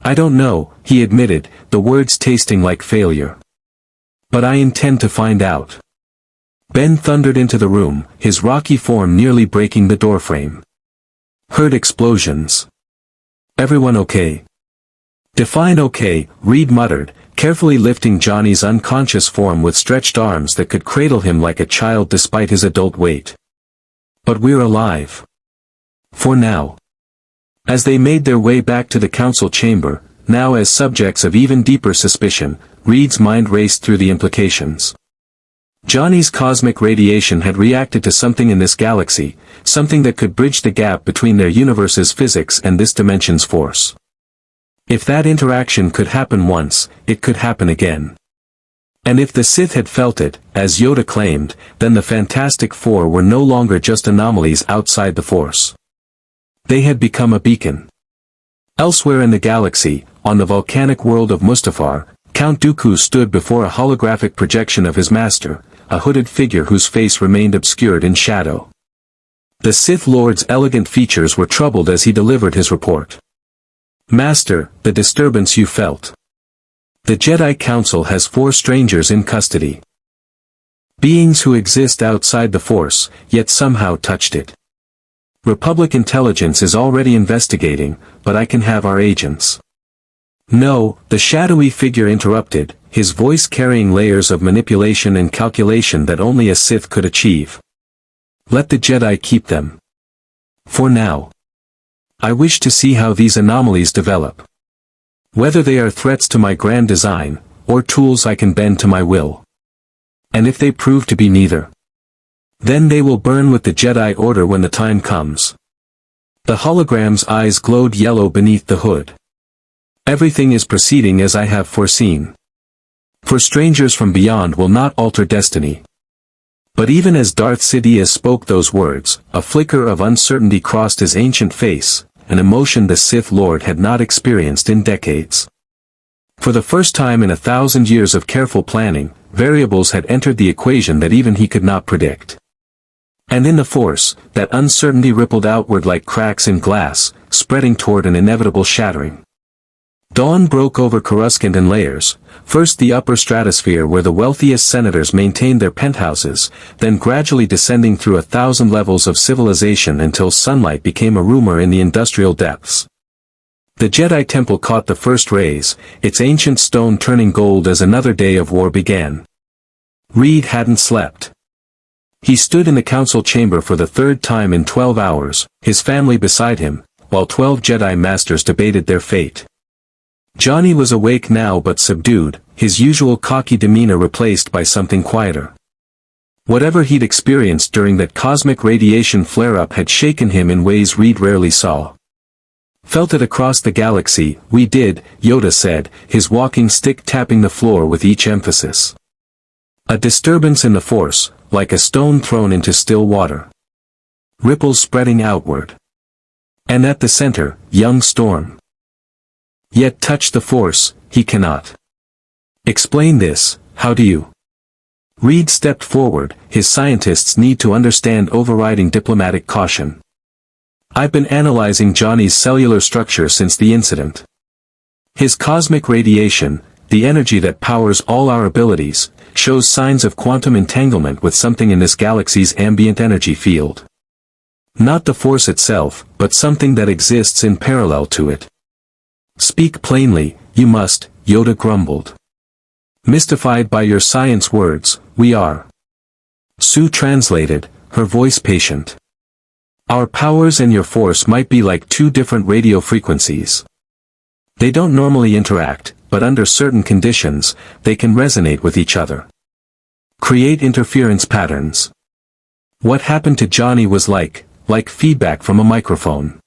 I don't know, he admitted, the words tasting like failure. But I intend to find out. Ben thundered into the room, his rocky form nearly breaking the doorframe. Heard explosions. Everyone okay? Define okay, Reed muttered, carefully lifting Johnny's unconscious form with stretched arms that could cradle him like a child despite his adult weight. But we're alive. For now. As they made their way back to the council chamber, now as subjects of even deeper suspicion, Reed's mind raced through the implications. Johnny's cosmic radiation had reacted to something in this galaxy, something that could bridge the gap between their universe's physics and this dimension's force. If that interaction could happen once, it could happen again. And if the Sith had felt it, as Yoda claimed, then the Fantastic Four were no longer just anomalies outside the Force. They had become a beacon. Elsewhere in the galaxy, on the volcanic world of Mustafar, Count Dooku stood before a holographic projection of his master, a hooded figure whose face remained obscured in shadow. The Sith Lord's elegant features were troubled as he delivered his report. Master, the disturbance you felt. The Jedi Council has 4 strangers in custody. Beings who exist outside the Force, yet somehow touched it. Republic intelligence is already investigating, but I can have our agents. No, the shadowy figure interrupted, his voice carrying layers of manipulation and calculation that only a Sith could achieve. Let the Jedi keep them. For now. I wish to see how these anomalies develop. Whether they are threats to my grand design, or tools I can bend to my will. And if they prove to be neither, then they will burn with the Jedi Order when the time comes. The hologram's eyes glowed yellow beneath the hood. Everything is proceeding as I have foreseen. For strangers from beyond will not alter destiny. But even as Darth Sidious spoke those words, a flicker of uncertainty crossed his ancient face, an emotion the Sith Lord had not experienced in decades. For the first time in 1,000 years of careful planning, variables had entered the equation that even he could not predict. And in the Force, that uncertainty rippled outward like cracks in glass, spreading toward an inevitable shattering. Dawn broke over Coruscant in layers, first the upper stratosphere where the wealthiest senators maintained their penthouses, then gradually descending through 1,000 levels of civilization until sunlight became a rumor in the industrial depths. The Jedi Temple caught the first rays, its ancient stone turning gold as another day of war began. Reed hadn't slept. He stood in the council chamber for the third time in 12 hours, his family beside him, while 12 Jedi Masters debated their fate. Johnny was awake now but subdued, his usual cocky demeanor replaced by something quieter. Whatever he'd experienced during that cosmic radiation flare-up had shaken him in ways Reed rarely saw. Felt it across the galaxy, we did, Yoda said, his walking stick tapping the floor with each emphasis. A disturbance in the Force, like a stone thrown into still water. Ripples spreading outward. And at the center, young Storm. Yet touch the Force, he cannot. Explain this, how do you? Reed stepped forward, his scientists need to understand overriding diplomatic caution. I've been analyzing Johnny's cellular structure since the incident. His cosmic radiation, the energy that powers all our abilities, shows signs of quantum entanglement with something in this galaxy's ambient energy field. Not the Force itself, but something that exists in parallel to it. Speak plainly, you must, Yoda grumbled. Mystified by your science words, we are. Sue translated, her voice patient. Our powers and your Force might be like two different radio frequencies. They don't normally interact, but under certain conditions, they can resonate with each other. Create interference patterns. What happened to Johnny was like feedback from a microphone.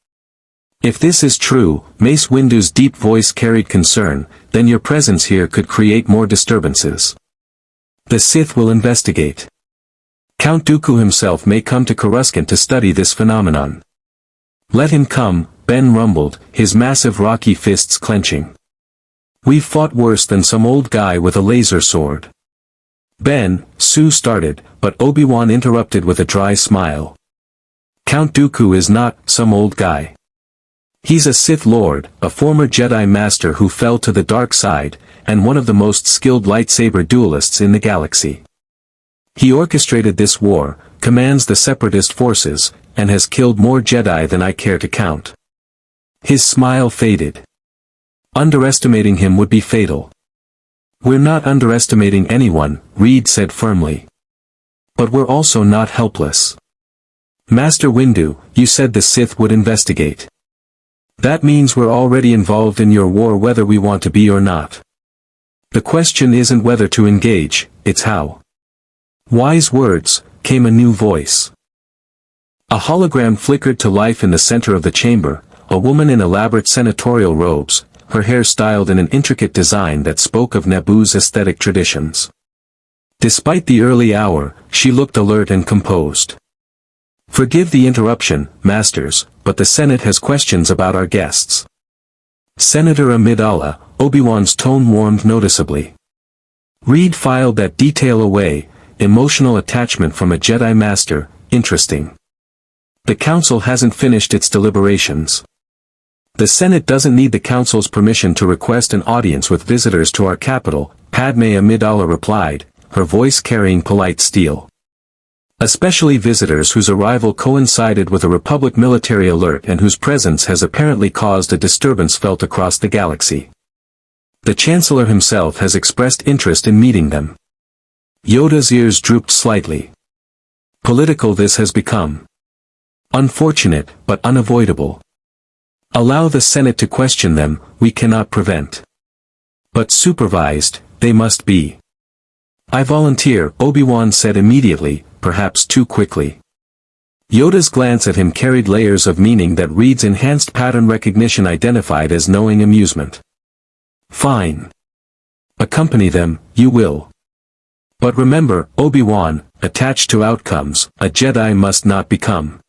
If this is true, Mace Windu's deep voice carried concern, then your presence here could create more disturbances. The Sith will investigate. Count Dooku himself may come to Coruscant to study this phenomenon. Let him come, Ben rumbled, his massive rocky fists clenching. We've fought worse than some old guy with a laser sword. Ben, Sue started, but Obi-Wan interrupted with a dry smile. Count Dooku is not some old guy. He's a Sith Lord, a former Jedi Master who fell to the dark side, and one of the most skilled lightsaber duelists in the galaxy. He orchestrated this war, commands the Separatist forces, and has killed more Jedi than I care to count. His smile faded. Underestimating him would be fatal. We're not underestimating anyone, Reed said firmly. But we're also not helpless. Master Windu, you said the Sith would investigate. That means we're already involved in your war whether we want to be or not. The question isn't whether to engage, it's how. Wise words, came a new voice. A hologram flickered to life in the center of the chamber, a woman in elaborate senatorial robes, her hair styled in an intricate design that spoke of Naboo's aesthetic traditions. Despite the early hour, she looked alert and composed. Forgive the interruption, Masters, but the Senate has questions about our guests. Senator Amidala, Obi-Wan's tone warmed noticeably. Reed filed that detail away, emotional attachment from a Jedi Master, interesting. The Council hasn't finished its deliberations. The Senate doesn't need the Council's permission to request an audience with visitors to our capital, Padme Amidala replied, her voice carrying polite steel. Especially visitors whose arrival coincided with a Republic military alert and whose presence has apparently caused a disturbance felt across the galaxy. The Chancellor himself has expressed interest in meeting them. Yoda's ears drooped slightly. Political this has become. Unfortunate, but unavoidable. Allow the Senate to question them, we cannot prevent. But supervised, they must be. I volunteer, Obi-Wan said immediately, perhaps too quickly. Yoda's glance at him carried layers of meaning that Reed's enhanced pattern recognition identified as knowing amusement. Fine. Accompany them, you will. But remember, Obi-Wan, attached to outcomes, a Jedi must not become.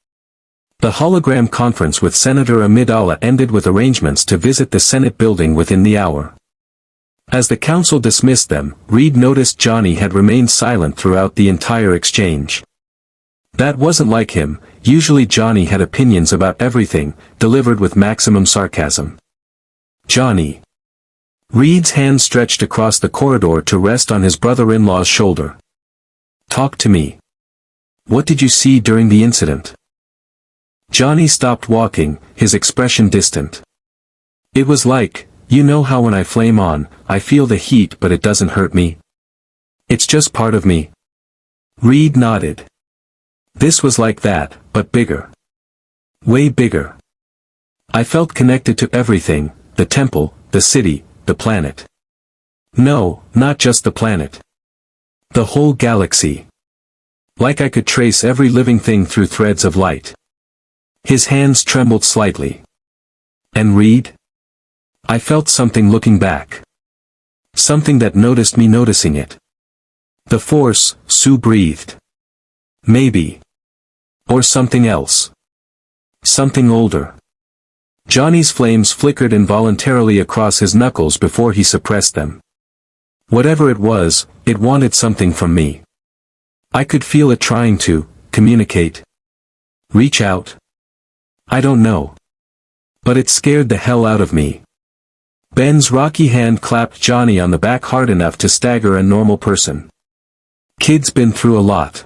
The hologram conference with Senator Amidala ended with arrangements to visit the Senate building within the hour. As the council dismissed them, Reed noticed Johnny had remained silent throughout the entire exchange. That wasn't like him. Usually Johnny had opinions about everything, delivered with maximum sarcasm. Johnny. Reed's hand stretched across the corridor to rest on his brother-in-law's shoulder. Talk to me. What did you see during the incident? Johnny stopped walking, his expression distant. It was like, you know how when I flame on, I feel the heat but it doesn't hurt me. It's just part of me. Reed nodded. This was like that, but bigger. Way bigger. I felt connected to everything, the temple, the city, the planet. No, not just the planet. The whole galaxy. Like I could trace every living thing through threads of light. His hands trembled slightly. And Reed? I felt something looking back. Something that noticed me noticing it. The Force, Sue breathed. Maybe. Or something else. Something older. Johnny's flames flickered involuntarily across his knuckles before he suppressed them. Whatever it was, it wanted something from me. I could feel it trying to communicate. Reach out. I don't know. But it scared the hell out of me. Ben's rocky hand clapped Johnny on the back hard enough to stagger a normal person. Kid's been through a lot.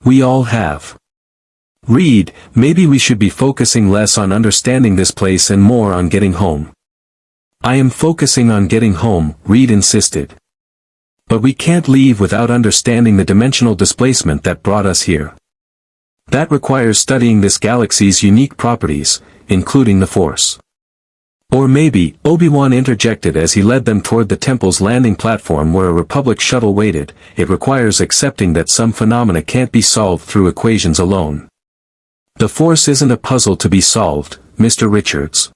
We all have. Reed, maybe we should be focusing less on understanding this place and more on getting home. I am focusing on getting home, Reed insisted. But we can't leave without understanding the dimensional displacement that brought us here. That requires studying this galaxy's unique properties, including the Force. Or maybe, Obi-Wan interjected as he led them toward the temple's landing platform where a Republic shuttle waited, it requires accepting that some phenomena can't be solved through equations alone. The Force isn't a puzzle to be solved, Mr. Richards.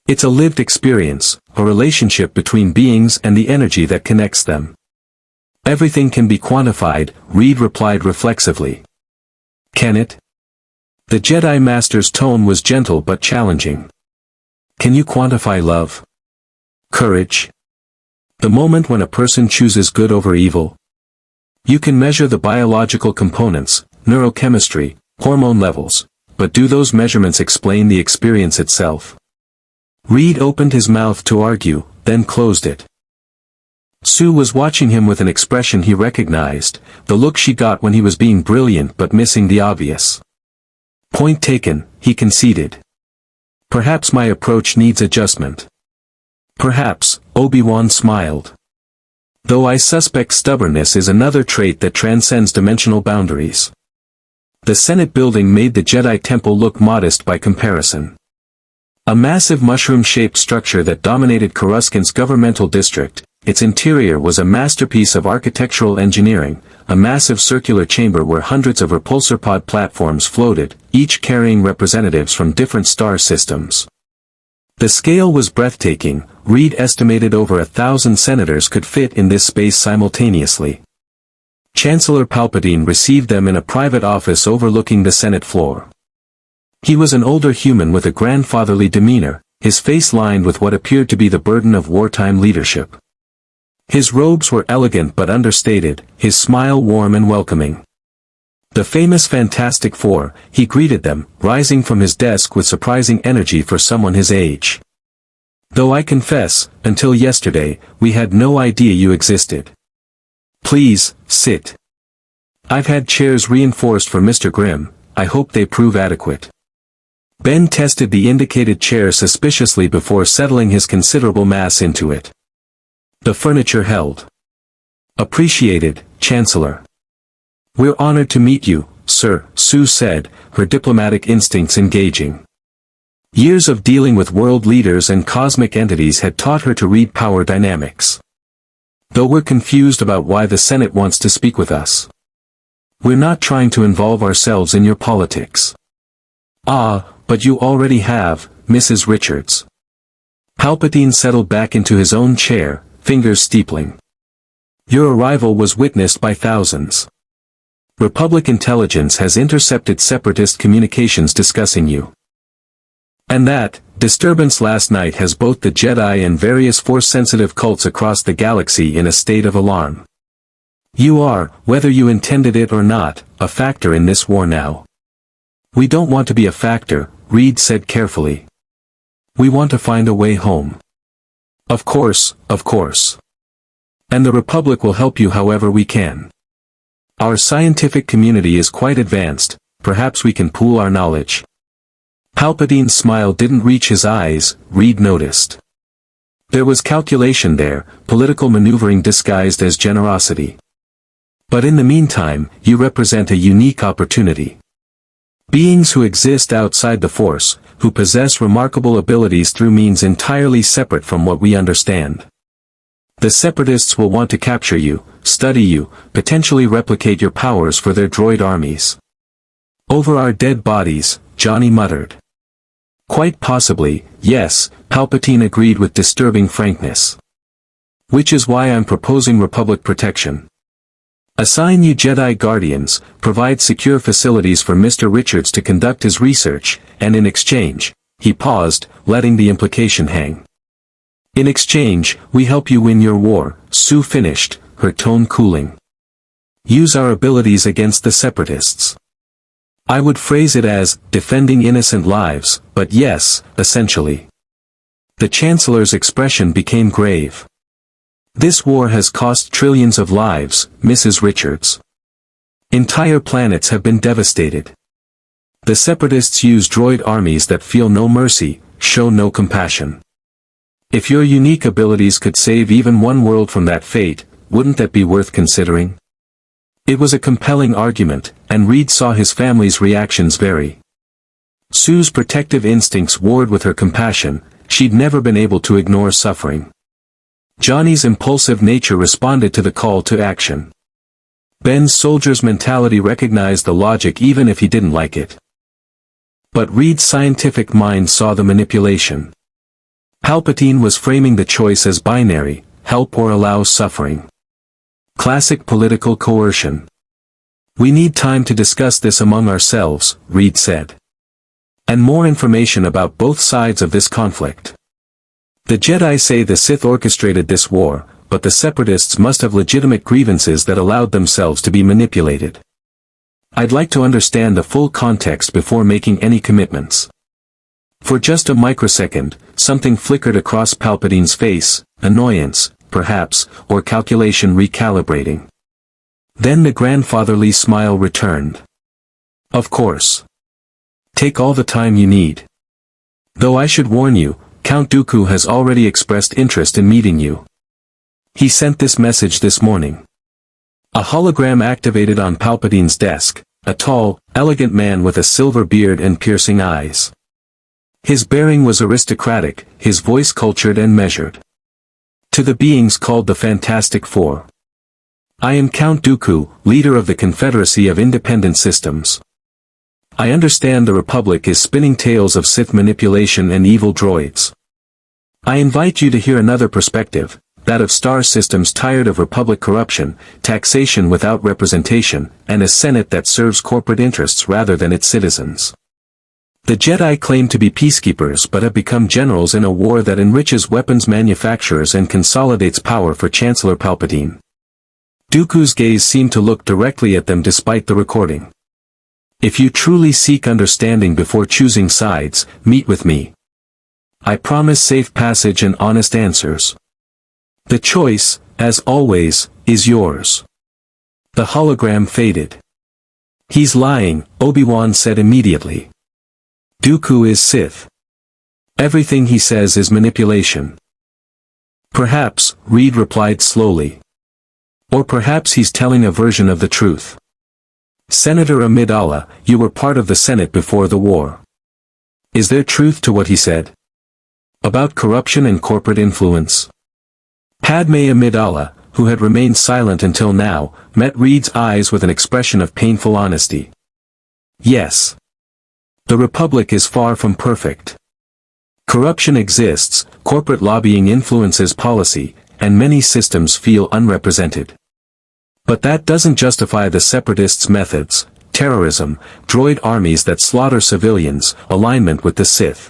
It's a lived experience, a relationship between beings and the energy that connects them. Everything can be quantified, Reed replied reflexively. Can it? The Jedi Master's tone was gentle but challenging. Can you quantify love? Courage? The moment when a person chooses good over evil? You can measure the biological components, neurochemistry, hormone levels, but do those measurements explain the experience itself? Reed opened his mouth to argue, then closed it. Sue was watching him with an expression he recognized, the look she got when he was being brilliant but missing the obvious. Point taken, he conceded. Perhaps my approach needs adjustment. Perhaps, Obi-Wan smiled. Though I suspect stubbornness is another trait that transcends dimensional boundaries. The Senate building made the Jedi Temple look modest by comparison. A massive mushroom-shaped structure that dominated Coruscant's governmental district, its interior was a masterpiece of architectural engineering, a massive circular chamber where hundreds of repulsor pod platforms floated, each carrying representatives from different star systems. The scale was breathtaking. Reed estimated over 1,000 senators could fit in this space simultaneously. Chancellor Palpatine received them in a private office overlooking the Senate floor. He was an older human with a grandfatherly demeanor, his face lined with what appeared to be the burden of wartime leadership. His robes were elegant but understated, his smile warm and welcoming. The famous Fantastic Four, he greeted them, rising from his desk with surprising energy for someone his age. Though I confess, until yesterday, we had no idea you existed. Please, sit. I've had chairs reinforced for Mr. Grimm, I hope they prove adequate. Ben tested the indicated chair suspiciously before settling his considerable mass into it. The furniture held. Appreciated, Chancellor. We're honored to meet you, sir, Sue said, her diplomatic instincts engaging. Years of dealing with world leaders and cosmic entities had taught her to read power dynamics. Though we're confused about why the Senate wants to speak with us. We're not trying to involve ourselves in your politics. Ah, but you already have, Mrs. Richards. Palpatine settled back into his own chair, fingers steepling. Your arrival was witnessed by thousands. Republic intelligence has intercepted separatist communications discussing you. And that disturbance last night has both the Jedi and various Force-sensitive cults across the galaxy in a state of alarm. You are, whether you intended it or not, a factor in this war now. We don't want to be a factor, Reed said carefully. We want to find a way home. Of course, of course. And the Republic will help you however we can. Our scientific community is quite advanced, perhaps we can pool our knowledge. Palpatine's smile didn't reach his eyes, Reed noticed. There was calculation there, political maneuvering disguised as generosity. But in the meantime, you represent a unique opportunity. Beings who exist outside the Force, who possess remarkable abilities through means entirely separate from what we understand. The Separatists will want to capture you, study you, potentially replicate your powers for their droid armies. Over our dead bodies, Johnny muttered. Quite possibly, yes, Palpatine agreed with disturbing frankness. Which is why I'm proposing Republic protection. Assign you Jedi Guardians, provide secure facilities for Mr. Richards to conduct his research, and in exchange, he paused, letting the implication hang. In exchange, we help you win your war, Sue finished, her tone cooling. Use our abilities against the Separatists. I would phrase it as, defending innocent lives, but yes, essentially. The Chancellor's expression became grave. This war has cost trillions of lives, Mrs. Richards. Entire planets have been devastated. The Separatists use droid armies that feel no mercy, show no compassion. If your unique abilities could save even one world from that fate, wouldn't that be worth considering? It was a compelling argument, and Reed saw his family's reactions vary. Sue's protective instincts warred with her compassion, she'd never been able to ignore suffering. Johnny's impulsive nature responded to the call to action. Ben's soldier's mentality recognized the logic even if he didn't like it. But Reed's scientific mind saw the manipulation. Palpatine was framing the choice as binary, help or allow suffering. Classic political coercion. We need time to discuss this among ourselves, Reed said. And more information about both sides of this conflict. The Jedi say the Sith orchestrated this war, but the Separatists must have legitimate grievances that allowed themselves to be manipulated. I'd like to understand the full context before making any commitments. For just a microsecond, something flickered across Palpatine's face, annoyance, perhaps, or calculation recalibrating. Then the grandfatherly smile returned. Of course. Take all the time you need. Though I should warn you, Count Dooku has already expressed interest in meeting you. He sent this message this morning. A hologram activated on Palpatine's desk, a tall, elegant man with a silver beard and piercing eyes. His bearing was aristocratic, his voice cultured and measured. To the beings called the Fantastic Four. I am Count Dooku, leader of the Confederacy of Independent Systems. I understand the Republic is spinning tales of Sith manipulation and evil droids. I invite you to hear another perspective, that of star systems tired of Republic corruption, taxation without representation, and a Senate that serves corporate interests rather than its citizens. The Jedi claim to be peacekeepers but have become generals in a war that enriches weapons manufacturers and consolidates power for Chancellor Palpatine. Dooku's gaze seemed to look directly at them despite the recording. If you truly seek understanding before choosing sides, meet with me. I promise safe passage and honest answers. The choice, as always, is yours. The hologram faded. He's lying, Obi-Wan said immediately. Dooku is Sith. Everything he says is manipulation. Perhaps, Reed replied slowly. Or perhaps he's telling a version of the truth. Senator Amidala, you were part of the Senate before the war. Is there truth to what he said? About corruption and corporate influence? Padme Amidala, who had remained silent until now, met Reed's eyes with an expression of painful honesty. Yes. The Republic is far from perfect. Corruption exists, corporate lobbying influences policy, and many systems feel unrepresented. But that doesn't justify the separatists' methods, terrorism, droid armies that slaughter civilians, alignment with the Sith.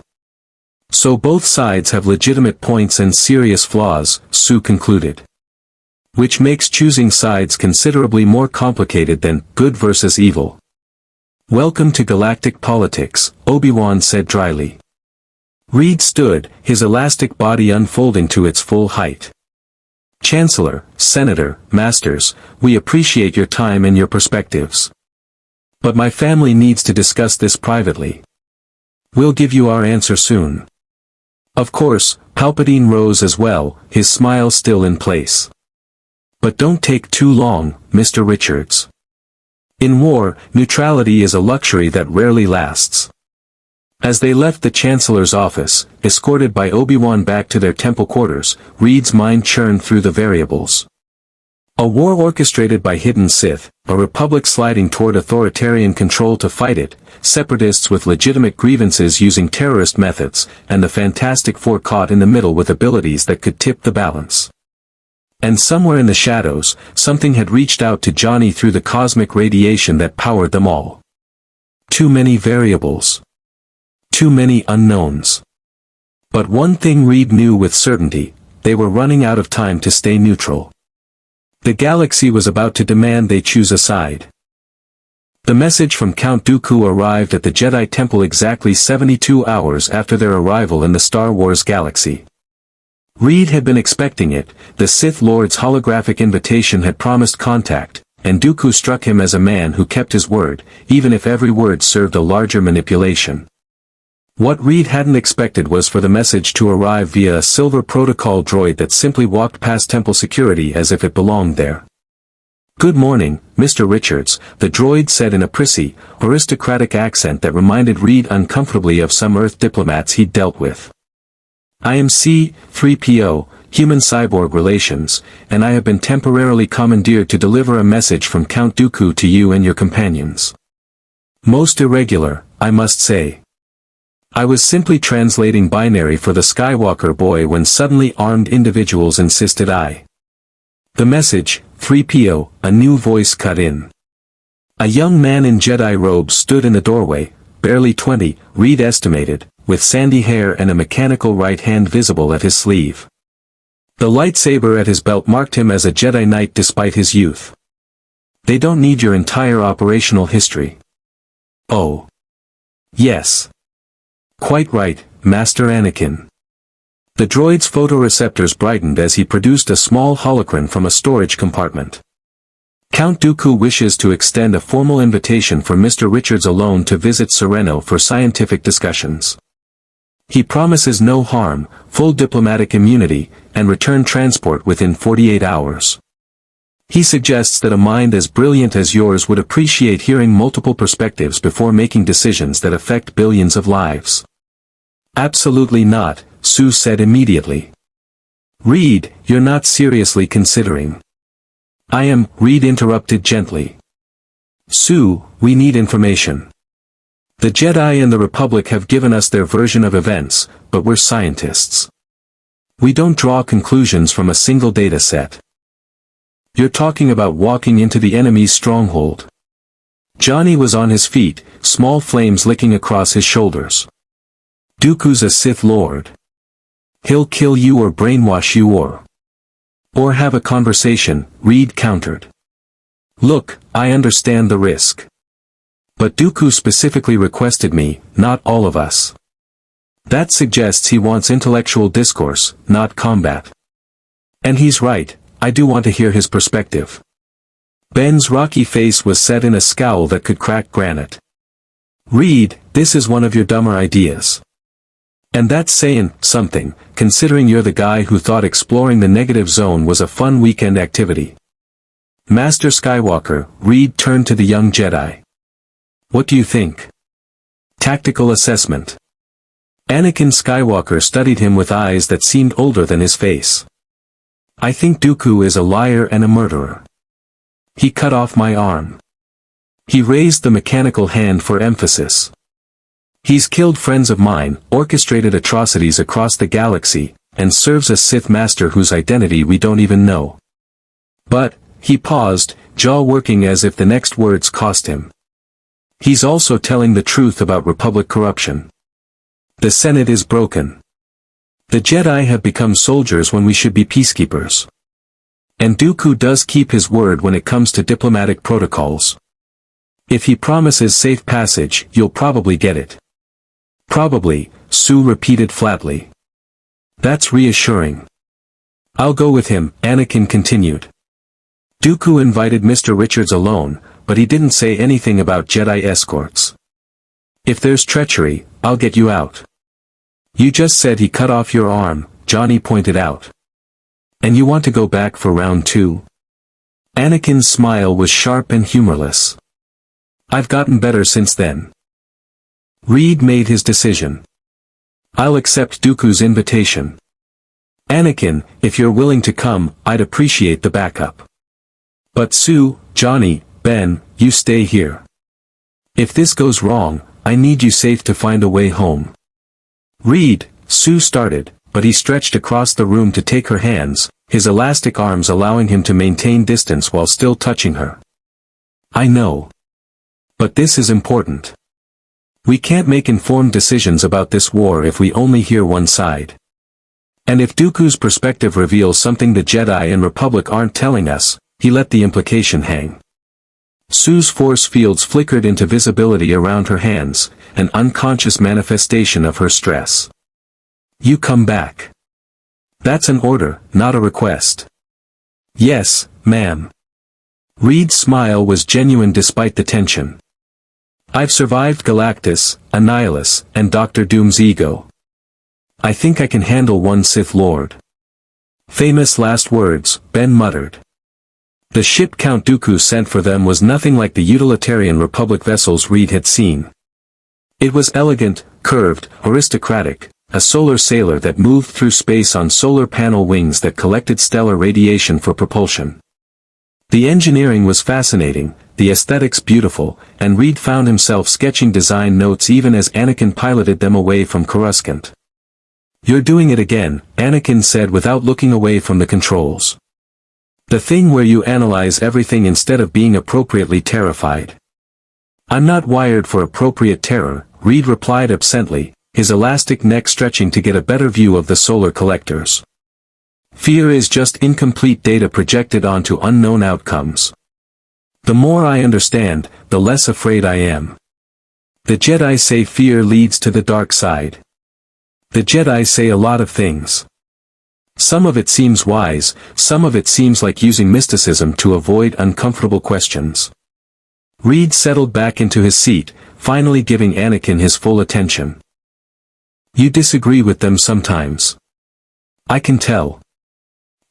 So both sides have legitimate points and serious flaws, Sue concluded. Which makes choosing sides considerably more complicated than good versus evil. Welcome to galactic politics, Obi-Wan said dryly. Reed stood, his elastic body unfolding to its full height. Chancellor, Senator, Masters, we appreciate your time and your perspectives. But my family needs to discuss this privately. We'll give you our answer soon. Of course, Palpatine rose as well, his smile still in place. But don't take too long, Mr. Richards. In war, neutrality is a luxury that rarely lasts. As they left the Chancellor's office, escorted by Obi-Wan back to their temple quarters, Reed's mind churned through the variables. A war orchestrated by hidden Sith, a republic sliding toward authoritarian control to fight it, separatists with legitimate grievances using terrorist methods, and the Fantastic Four caught in the middle with abilities that could tip the balance. And somewhere in the shadows, something had reached out to Johnny through the cosmic radiation that powered them all. Too many variables. Too many unknowns. But one thing Reed knew with certainty, they were running out of time to stay neutral. The galaxy was about to demand they choose a side. The message from Count Dooku arrived at the Jedi Temple exactly 72 hours after their arrival in the Star Wars galaxy. Reed had been expecting it, the Sith Lord's holographic invitation had promised contact, and Dooku struck him as a man who kept his word, even if every word served a larger manipulation. What Reed hadn't expected was for the message to arrive via a silver protocol droid that simply walked past temple security as if it belonged there. "Good morning, Mr. Richards," the droid said in a prissy, aristocratic accent that reminded Reed uncomfortably of some Earth diplomats he'd dealt with. "I am C-3PO, Human-Cyborg Relations, and I have been temporarily commandeered to deliver a message from Count Dooku to you and your companions. Most irregular, I must say. I was simply translating binary for the Skywalker boy when suddenly armed individuals insisted I. The message, 3PO, a new voice cut in. A young man in Jedi robes stood in the doorway, barely 20, Reed estimated, with sandy hair and a mechanical right hand visible at his sleeve. The lightsaber at his belt marked him as a Jedi Knight despite his youth. "They don't need your entire operational history." "Oh. Yes. Quite right, Master Anakin." The droid's photoreceptors brightened as he produced a small holocron from a storage compartment. "Count Dooku wishes to extend a formal invitation for Mr. Richards alone to visit Sereno for scientific discussions. He promises no harm, full diplomatic immunity, and return transport within 48 hours. He suggests that a mind as brilliant as yours would appreciate hearing multiple perspectives before making decisions that affect billions of lives." "Absolutely not," Sue said immediately. "Reed, you're not seriously considering." "I am," Reed interrupted gently. "Sue, we need information. The Jedi and the Republic have given us their version of events, but we're scientists. We don't draw conclusions from a single data set. You're talking about walking into the enemy's stronghold." Johnny was on his feet, small flames licking across his shoulders. "Dooku's a Sith Lord. He'll kill you or brainwash you or have a conversation," Reed countered. "Look, I understand the risk. But Dooku specifically requested me, not all of us. That suggests he wants intellectual discourse, not combat. And he's right, I do want to hear his perspective." Ben's rocky face was set in a scowl that could crack granite. "Reed, this is one of your dumber ideas. And that's saying something, considering you're the guy who thought exploring the negative zone was a fun weekend activity." "Master Skywalker," Reed turned to the young Jedi. "What do you think?" "Tactical assessment. Anakin Skywalker studied him with eyes that seemed older than his face. I think Dooku is a liar and a murderer. He cut off my arm. He raised the mechanical hand for emphasis. He's killed friends of mine, orchestrated atrocities across the galaxy, and serves a Sith master whose identity we don't even know. But, he paused, jaw working as if the next words cost him. He's also telling the truth about Republic corruption. The Senate is broken. The Jedi have become soldiers when we should be peacekeepers. And Dooku does keep his word when it comes to diplomatic protocols. If he promises safe passage, you'll probably get it. Probably, Sue repeated flatly. That's reassuring. I'll go with him, Anakin continued. Dooku invited Mr. Richards alone, but he didn't say anything about Jedi escorts. If there's treachery, I'll get you out. You just said he cut off your arm, Johnny pointed out. And you want to go back for round 2? Anakin's smile was sharp and humorless. I've gotten better since then. Reed made his decision. I'll accept Dooku's invitation. Anakin, if you're willing to come, I'd appreciate the backup. But Sue, Johnny, Ben, you stay here. If this goes wrong, I need you safe to find a way home. Reed, Sue started, but he stretched across the room to take her hands, his elastic arms allowing him to maintain distance while still touching her. I know. But this is important. We can't make informed decisions about this war if we only hear one side. And if Dooku's perspective reveals something the Jedi and Republic aren't telling us, he let the implication hang. Sue's force fields flickered into visibility around her hands, an unconscious manifestation of her stress. You come back. That's an order, not a request. Yes, ma'am. Reed's smile was genuine despite the tension. I've survived Galactus, Annihilus, and Dr. Doom's ego. I think I can handle one Sith Lord. Famous last words, Ben muttered. The ship Count Dooku sent for them was nothing like the utilitarian Republic vessels Reed had seen. It was elegant, curved, aristocratic, a solar sailor that moved through space on solar panel wings that collected stellar radiation for propulsion. The engineering was fascinating, the aesthetics beautiful, and Reed found himself sketching design notes even as Anakin piloted them away from Coruscant. You're doing it again, Anakin said without looking away from the controls. The thing where you analyze everything instead of being appropriately terrified. I'm not wired for appropriate terror, Reed replied absently, his elastic neck stretching to get a better view of the solar collectors. Fear is just incomplete data projected onto unknown outcomes. The more I understand, the less afraid I am. The Jedi say fear leads to the dark side. The Jedi say a lot of things. Some of it seems wise, some of it seems like using mysticism to avoid uncomfortable questions. Reed settled back into his seat, finally giving Anakin his full attention. You disagree with them sometimes. I can tell.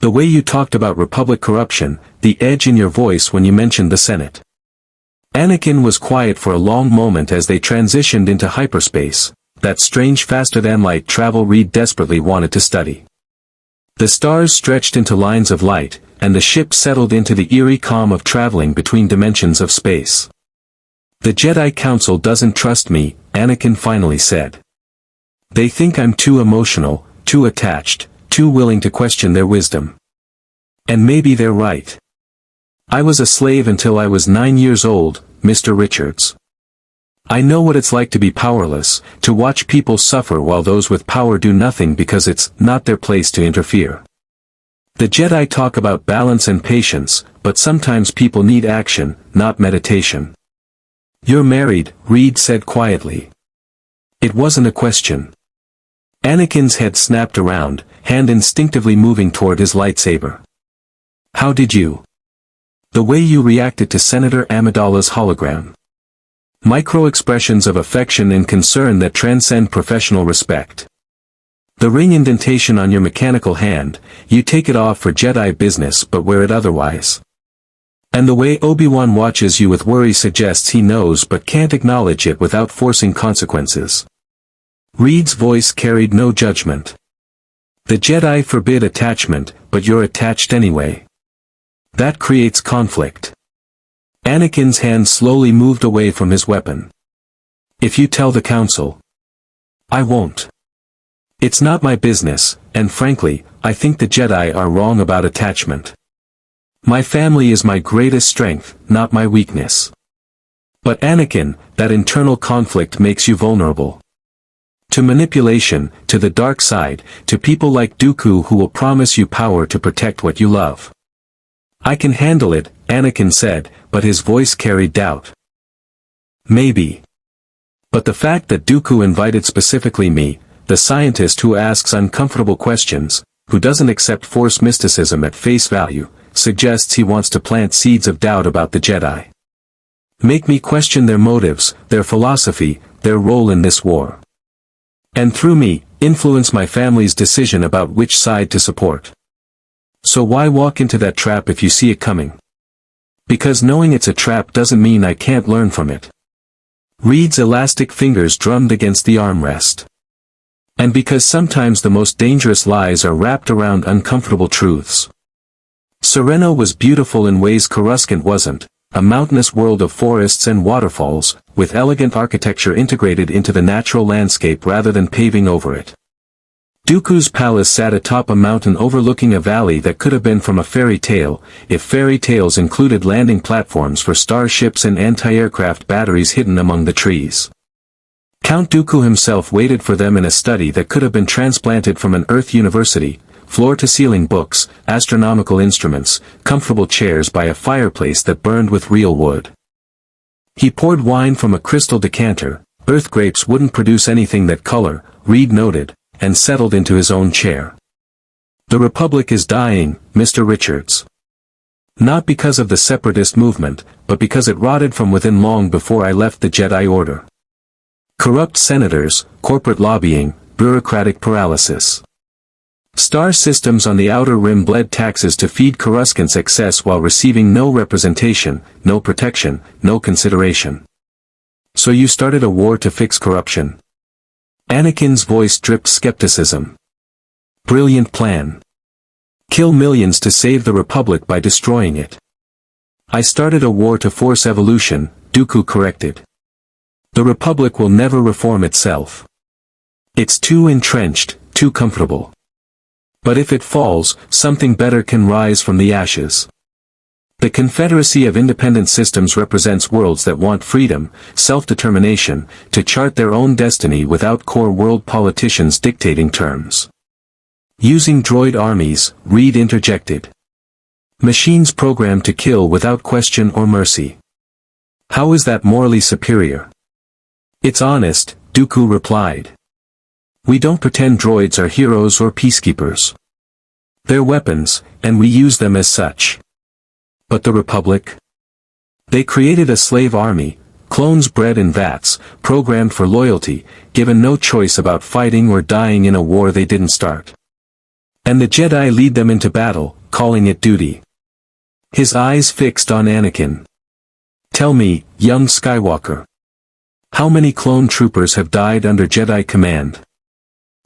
The way you talked about Republic corruption, the edge in your voice when you mentioned the Senate. Anakin was quiet for a long moment as they transitioned into hyperspace, that strange faster-than-light travel Reed desperately wanted to study. The stars stretched into lines of light, and the ship settled into the eerie calm of traveling between dimensions of space. The Jedi Council doesn't trust me, Anakin finally said. They think I'm too emotional, too attached, too willing to question their wisdom. And maybe they're right. I was a slave until I was 9 years old, Mr. Richards. I know what it's like to be powerless, to watch people suffer while those with power do nothing because it's not their place to interfere. The Jedi talk about balance and patience, but sometimes people need action, not meditation. You're married, Reed said quietly. It wasn't a question. Anakin's head snapped around, hand instinctively moving toward his lightsaber. How did you? The way you reacted to Senator Amidala's hologram. Micro-expressions of affection and concern that transcend professional respect. The ring indentation on your mechanical hand, you take it off for Jedi business but wear it otherwise. And the way Obi-Wan watches you with worry suggests he knows but can't acknowledge it without forcing consequences. Reed's voice carried no judgment. The Jedi forbid attachment, but you're attached anyway. That creates conflict. Anakin's hand slowly moved away from his weapon. If you tell the Council. I won't. It's not my business, and frankly, I think the Jedi are wrong about attachment. My family is my greatest strength, not my weakness. But Anakin, that internal conflict makes you vulnerable. To manipulation, to the dark side, to people like Dooku who will promise you power to protect what you love. I can handle it, Anakin said, but his voice carried doubt. Maybe. But the fact that Dooku invited specifically me, the scientist who asks uncomfortable questions, who doesn't accept Force mysticism at face value, suggests he wants to plant seeds of doubt about the Jedi. Make me question their motives, their philosophy, their role in this war. And through me, influence my family's decision about which side to support. So why walk into that trap if you see it coming? Because knowing it's a trap doesn't mean I can't learn from it. Reed's elastic fingers drummed against the armrest. And because sometimes the most dangerous lies are wrapped around uncomfortable truths. Sereno was beautiful in ways Coruscant wasn't, a mountainous world of forests and waterfalls, with elegant architecture integrated into the natural landscape rather than paving over it. Dooku's palace sat atop a mountain overlooking a valley that could have been from a fairy tale, if fairy tales included landing platforms for starships and anti-aircraft batteries hidden among the trees. Count Dooku himself waited for them in a study that could have been transplanted from an Earth university, floor-to-ceiling books, astronomical instruments, comfortable chairs by a fireplace that burned with real wood. He poured wine from a crystal decanter. Earth grapes wouldn't produce anything that color, Reed noted, and settled into his own chair. The Republic is dying, Mr. Richards. Not because of the separatist movement, but because it rotted from within long before I left the Jedi Order. Corrupt senators, corporate lobbying, bureaucratic paralysis. Star systems on the outer rim bled taxes to feed Coruscant's excess while receiving no representation, no protection, no consideration. So you started a war to fix corruption? Anakin's voice dripped skepticism. Brilliant plan. Kill millions to save the Republic by destroying it. I started a war to force evolution, Dooku corrected. The Republic will never reform itself. It's too entrenched, too comfortable. But if it falls, something better can rise from the ashes. The Confederacy of Independent Systems represents worlds that want freedom, self-determination, to chart their own destiny without core world politicians dictating terms. Using droid armies, Reed interjected. Machines programmed to kill without question or mercy. How is that morally superior? It's honest, Dooku replied. We don't pretend droids are heroes or peacekeepers. They're weapons, and we use them as such. But the Republic? They created a slave army, clones bred in vats, programmed for loyalty, given no choice about fighting or dying in a war they didn't start. And the Jedi lead them into battle, calling it duty. His eyes fixed on Anakin. Tell me, young Skywalker. How many clone troopers have died under Jedi command?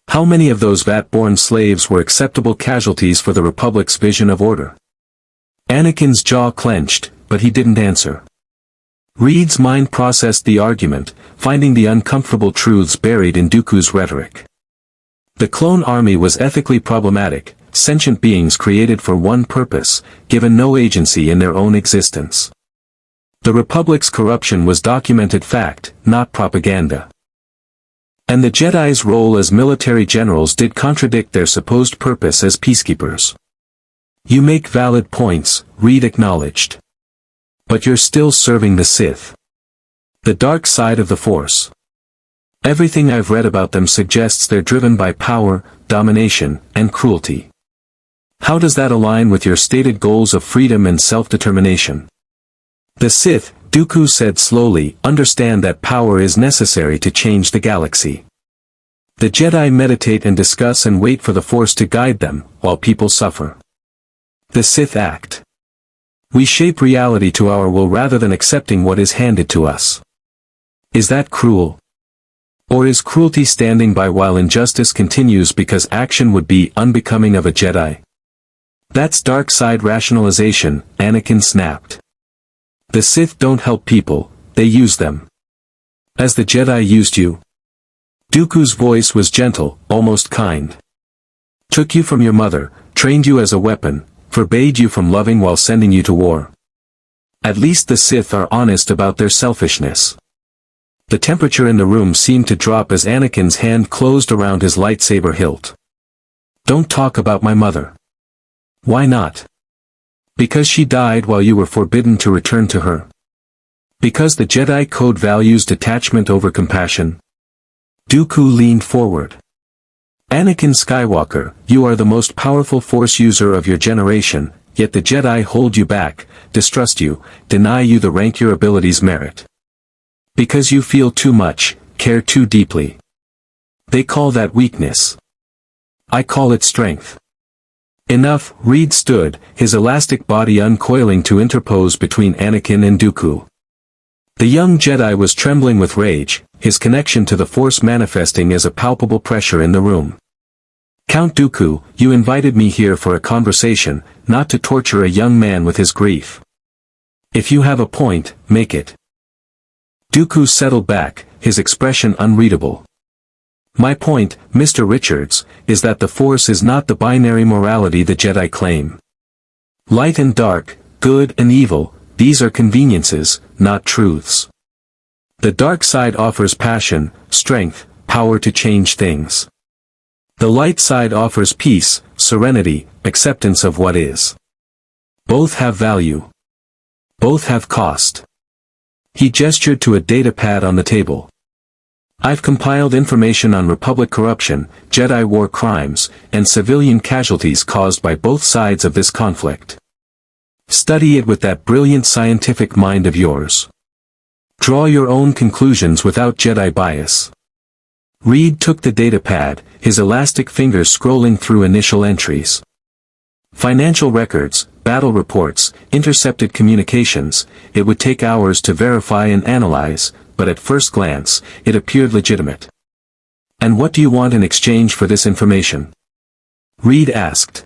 How many of those vat-born slaves were acceptable casualties for the Republic's vision of order? Anakin's jaw clenched, but he didn't answer. Reed's mind processed the argument, finding the uncomfortable truths buried in Dooku's rhetoric. The clone army was ethically problematic, sentient beings created for one purpose, given no agency in their own existence. The Republic's corruption was documented fact, not propaganda. And the Jedi's role as military generals did contradict their supposed purpose as peacekeepers. You make valid points, Reed acknowledged. But you're still serving the Sith. The dark side of the Force. Everything I've read about them suggests they're driven by power, domination, and cruelty. How does that align with your stated goals of freedom and self-determination? The Sith, Dooku said slowly, understand that power is necessary to change the galaxy. The Jedi meditate and discuss and wait for the Force to guide them, while people suffer. The Sith act. We shape reality to our will rather than accepting what is handed to us. Is that cruel? Or is cruelty standing by while injustice continues because action would be unbecoming of a Jedi? That's dark side rationalization, Anakin snapped. The Sith don't help people, they use them. As the Jedi used you? Dooku's voice was gentle, almost kind. Took you from your mother, trained you as a weapon, forbade you from loving while sending you to war. At least the Sith are honest about their selfishness. The temperature in the room seemed to drop as Anakin's hand closed around his lightsaber hilt. Don't talk about my mother. Why not? Because she died while you were forbidden to return to her. Because the Jedi Code values detachment over compassion. Dooku leaned forward. Anakin Skywalker, you are the most powerful Force user of your generation, yet the Jedi hold you back, distrust you, deny you the rank your abilities merit. Because you feel too much, care too deeply. They call that weakness. I call it strength. Enough, Reed stood, his elastic body uncoiling to interpose between Anakin and Dooku. The young Jedi was trembling with rage, his connection to the Force manifesting as a palpable pressure in the room. Count Dooku, you invited me here for a conversation, not to torture a young man with his grief. If you have a point, make it. Dooku settled back, his expression unreadable. My point, Mr. Richards, is that the Force is not the binary morality the Jedi claim. Light and dark, good and evil, these are conveniences, not truths. The dark side offers passion, strength, power to change things. The light side offers peace, serenity, acceptance of what is. Both have value. Both have cost. He gestured to a data pad on the table. I've compiled information on Republic corruption, Jedi war crimes, and civilian casualties caused by both sides of this conflict. Study it with that brilliant scientific mind of yours. Draw your own conclusions without Jedi bias. Reed took the data pad, his elastic fingers scrolling through initial entries. Financial records, battle reports, intercepted communications, it would take hours to verify and analyze, but at first glance, it appeared legitimate. And what do you want in exchange for this information? Reed asked.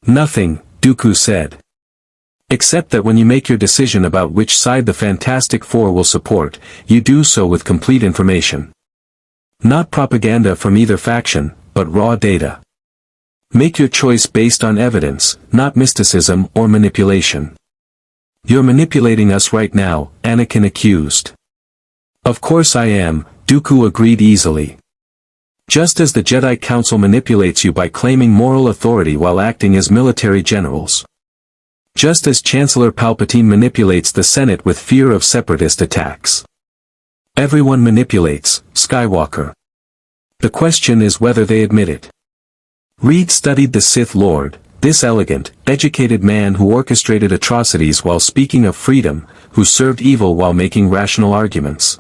Nothing, Dooku said. Except that when you make your decision about which side the Fantastic Four will support, you do so with complete information. Not propaganda from either faction, but raw data. Make your choice based on evidence, not mysticism or manipulation. You're manipulating us right now, Anakin accused. Of course I am, Dooku agreed easily. Just as the Jedi Council manipulates you by claiming moral authority while acting as military generals. Just as Chancellor Palpatine manipulates the Senate with fear of separatist attacks. Everyone manipulates, Skywalker. The question is whether they admit it. Reed studied the Sith Lord, this elegant, educated man who orchestrated atrocities while speaking of freedom, who served evil while making rational arguments.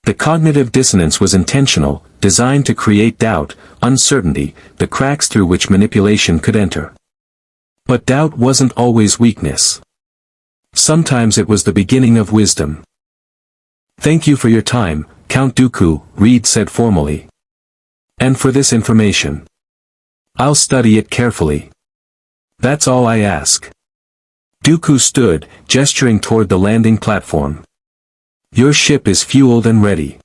The cognitive dissonance was intentional, designed to create doubt, uncertainty, the cracks through which manipulation could enter. But doubt wasn't always weakness. Sometimes it was the beginning of wisdom. Thank you for your time, Count Dooku, Reed said formally. And for this information. I'll study it carefully. That's all I ask. Dooku stood, gesturing toward the landing platform. Your ship is fueled and ready.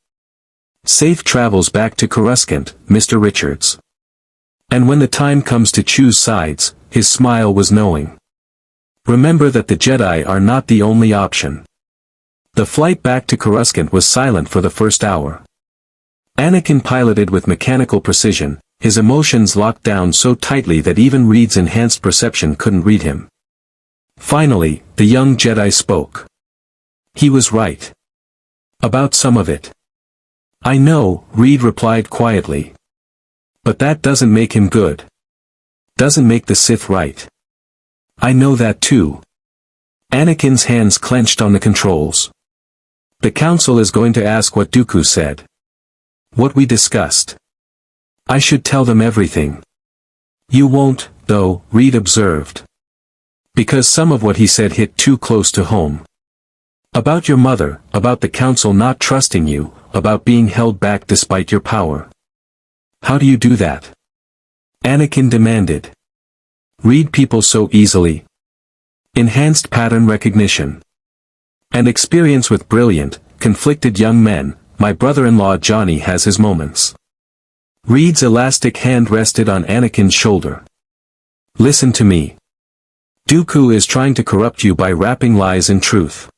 Safe travels back to Coruscant, Mr. Richards. And when the time comes to choose sides, his smile was knowing. Remember that the Jedi are not the only option. The flight back to Coruscant was silent for the first hour. Anakin piloted with mechanical precision, his emotions locked down so tightly that even Reed's enhanced perception couldn't read him. Finally, the young Jedi spoke. He was right. About some of it. I know, Reed replied quietly. But that doesn't make him good. Doesn't make the Sith right. I know that too. Anakin's hands clenched on the controls. The Council is going to ask what Dooku said. What we discussed. I should tell them everything. You won't, though, Reed observed. Because some of what he said hit too close to home. About your mother, about the Council not trusting you, about being held back despite your power. How do you do that? Anakin demanded. Read people so easily. Enhanced pattern recognition. And experience with brilliant, conflicted young men. My brother-in-law Johnny has his moments. Reed's elastic hand rested on Anakin's shoulder. Listen to me. Dooku is trying to corrupt you by wrapping lies in truth.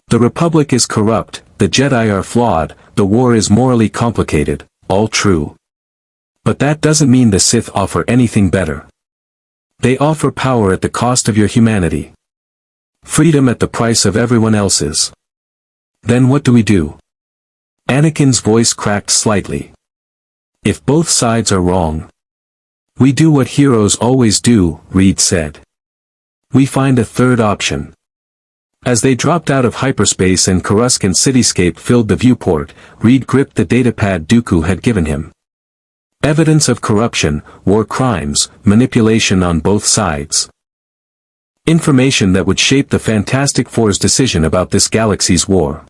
The Republic is corrupt, the Jedi are flawed, the war is morally complicated, all true. But that doesn't mean the Sith offer anything better. They offer power at the cost of your humanity. Freedom at the price of everyone else's. Then what do we do? Anakin's voice cracked slightly. If both sides are wrong, we do what heroes always do, Reed said. We find a third option. As they dropped out of hyperspace and Coruscant cityscape filled the viewport, Reed gripped the datapad Dooku had given him. Evidence of corruption, war crimes, manipulation on both sides. Information that would shape the Fantastic Four's decision about this galaxy's war.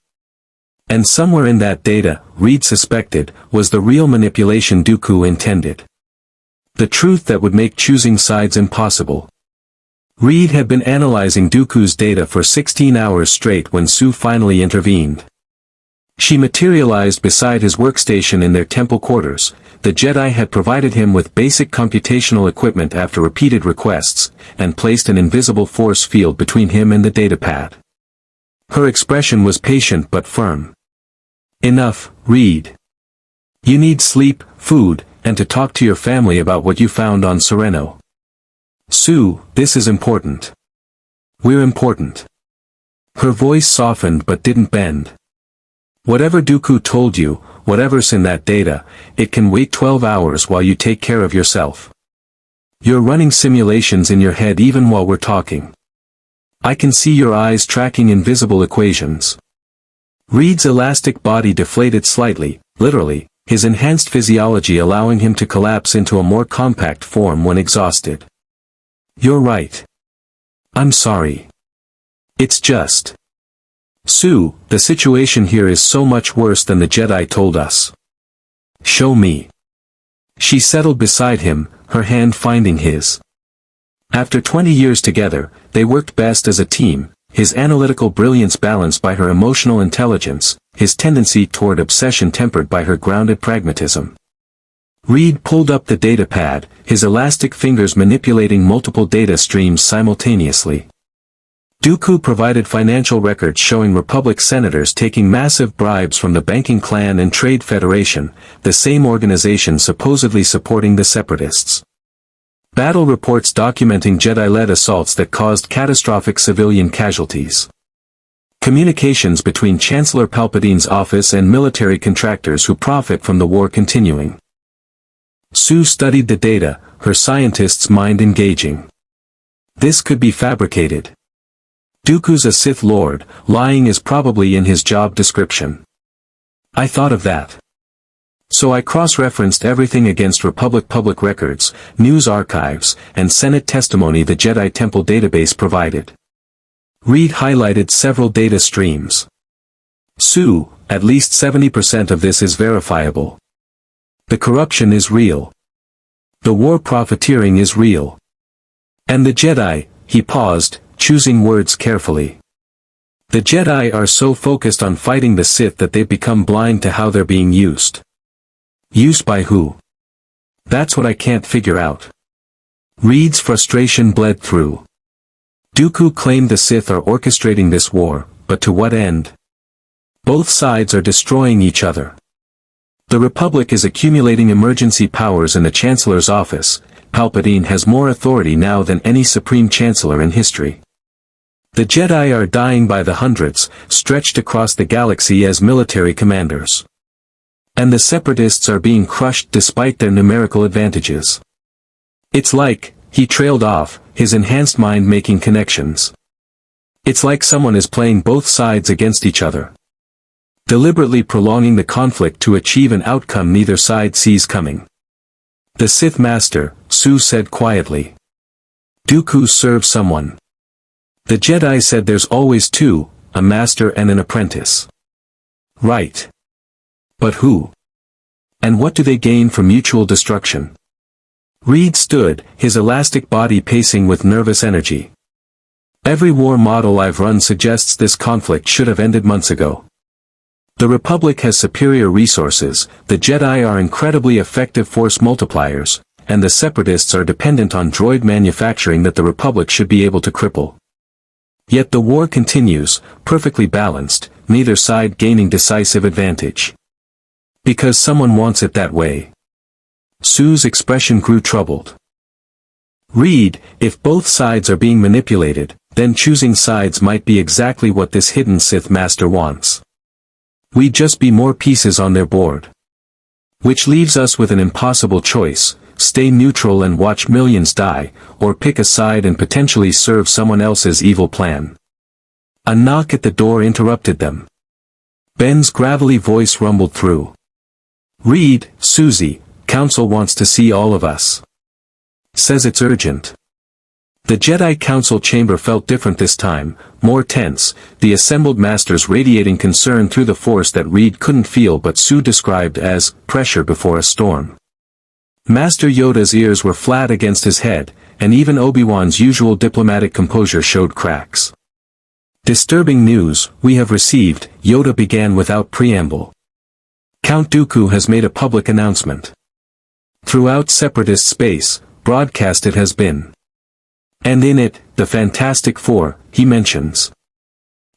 And somewhere in that data, Reed suspected, was the real manipulation Dooku intended. The truth that would make choosing sides impossible. Reed had been analyzing Dooku's data for 16 hours straight when Sue finally intervened. She materialized beside his workstation in their temple quarters. The Jedi had provided him with basic computational equipment after repeated requests, and placed an invisible force field between him and the datapad. Her expression was patient but firm. Enough, Reed. You need sleep, food, and to talk to your family about what you found on Sereno. Sue, this is important. We're important. Her voice softened but didn't bend. Whatever Dooku told you, whatever's in that data, it can wait 12 hours while you take care of yourself. You're running simulations in your head even while we're talking. I can see your eyes tracking invisible equations. Reed's elastic body deflated slightly, literally, his enhanced physiology allowing him to collapse into a more compact form when exhausted. You're right. I'm sorry. It's just. Sue, the situation here is so much worse than the Jedi told us. Show me. She settled beside him, her hand finding his. After 20 years together, they worked best as a team, his analytical brilliance balanced by her emotional intelligence, his tendency toward obsession tempered by her grounded pragmatism. Reed pulled up the datapad, his elastic fingers manipulating multiple data streams simultaneously. Dooku provided financial records showing Republic senators taking massive bribes from the banking clan and Trade Federation, the same organization supposedly supporting the Separatists. Battle reports documenting Jedi-led assaults that caused catastrophic civilian casualties. Communications between Chancellor Palpatine's office and military contractors who profit from the war continuing. Sue studied the data, her scientist's mind engaging. This could be fabricated. Dooku's a Sith Lord, lying is probably in his job description. I thought of that. So I cross-referenced everything against Republic public records, news archives, and Senate testimony the Jedi Temple database provided. Reed highlighted several data streams. Sue, at least 70% of this is verifiable. The corruption is real. The war profiteering is real. And the Jedi, he paused, choosing words carefully. The Jedi are so focused on fighting the Sith that they've become blind to how they're being used. Used by who? That's what I can't figure out. Reed's frustration bled through. Dooku claimed the Sith are orchestrating this war, but to what end? Both sides are destroying each other. The Republic is accumulating emergency powers in the Chancellor's office. Palpatine has more authority now than any Supreme Chancellor in history. The Jedi are dying by the hundreds, stretched across the galaxy as military commanders. And the Separatists are being crushed despite their numerical advantages. It's like, he trailed off, his enhanced mind making connections. It's like someone is playing both sides against each other. Deliberately prolonging the conflict to achieve an outcome neither side sees coming. The Sith Master, Sue said quietly. Dooku serves someone. The Jedi said there's always two, a master and an apprentice. Right. But who? And what do they gain from mutual destruction? Reed stood, his elastic body pacing with nervous energy. Every war model I've run suggests this conflict should have ended months ago. The Republic has superior resources, the Jedi are incredibly effective force multipliers, and the Separatists are dependent on droid manufacturing that the Republic should be able to cripple. Yet the war continues, perfectly balanced, neither side gaining decisive advantage. Because someone wants it that way. Sue's expression grew troubled. Reed, if both sides are being manipulated, then choosing sides might be exactly what this hidden Sith master wants. We'd just be more pieces on their board. Which leaves us with an impossible choice: stay neutral and watch millions die, or pick a side and potentially serve someone else's evil plan. A knock at the door interrupted them. Ben's gravelly voice rumbled through. Reed, Susie, Council wants to see all of us. Says it's urgent. The Jedi Council chamber felt different this time, more tense, the assembled masters radiating concern through the force that Reed couldn't feel but Sue described as pressure before a storm. Master Yoda's ears were flat against his head, and even Obi-Wan's usual diplomatic composure showed cracks. Disturbing news we have received, Yoda began without preamble. Count Dooku has made a public announcement. Throughout Separatist space, broadcast it has been. And in it, the Fantastic Four, he mentions.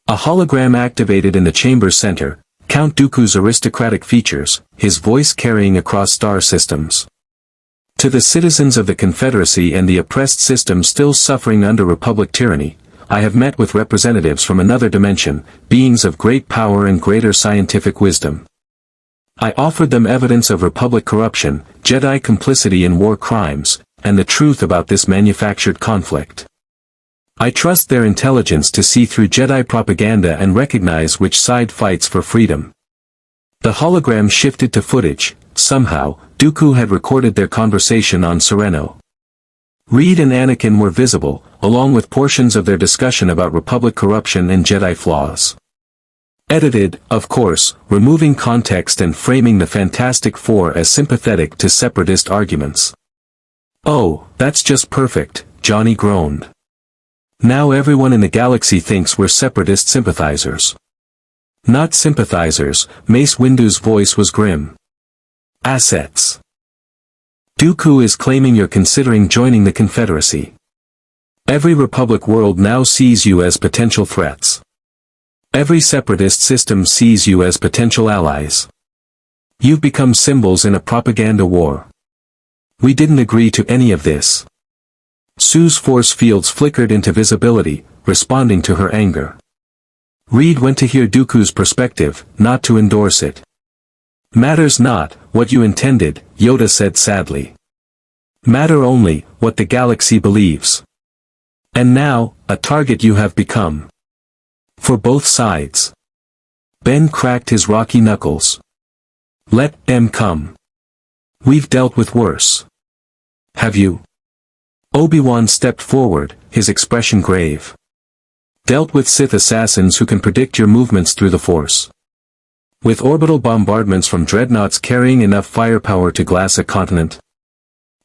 A hologram activated in the chamber's center, Count Dooku's aristocratic features, his voice carrying across star systems. To the citizens of the Confederacy and the oppressed system still suffering under Republic tyranny, I have met with representatives from another dimension, beings of great power and greater scientific wisdom. I offered them evidence of Republic corruption, Jedi complicity in war crimes, and the truth about this manufactured conflict. I trust their intelligence to see through Jedi propaganda and recognize which side fights for freedom. The hologram shifted to footage. Somehow, Dooku had recorded their conversation on Sereno. Reed and Anakin were visible, along with portions of their discussion about Republic corruption and Jedi flaws. Edited, of course, removing context and framing the Fantastic Four as sympathetic to separatist arguments. Oh, that's just perfect, Johnny groaned. Now everyone in the galaxy thinks we're separatist sympathizers. Not sympathizers, Mace Windu's voice was grim. Assets. Dooku is claiming you're considering joining the Confederacy. Every Republic world now sees you as potential threats. Every separatist system sees you as potential allies. You've become symbols in a propaganda war. We didn't agree to any of this. Sue's force fields flickered into visibility, responding to her anger. Reed went to hear Dooku's perspective, not to endorse it. Matters not what you intended, Yoda said sadly. Matter only what the galaxy believes. And now, a target you have become. For both sides. Ben cracked his rocky knuckles. Let them come. We've dealt with worse. Have you? Obi-Wan stepped forward, his expression grave. Dealt with Sith assassins who can predict your movements through the Force. With orbital bombardments from dreadnoughts carrying enough firepower to glass a continent.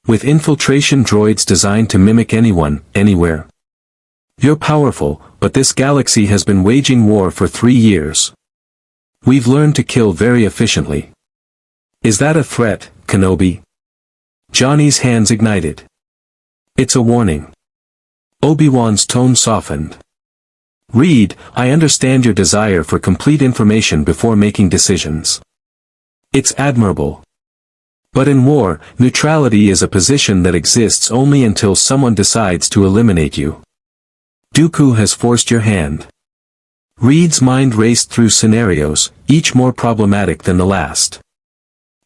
With infiltration droids designed to mimic anyone, anywhere. You're powerful, but this galaxy has been waging war for 3 years. We've learned to kill very efficiently. Is that a threat, Kenobi? Johnny's hands ignited. It's a warning. Obi-Wan's tone softened. Reed, I understand your desire for complete information before making decisions. It's admirable. But in war, neutrality is a position that exists only until someone decides to eliminate you. Dooku has forced your hand. Reed's mind raced through scenarios, each more problematic than the last.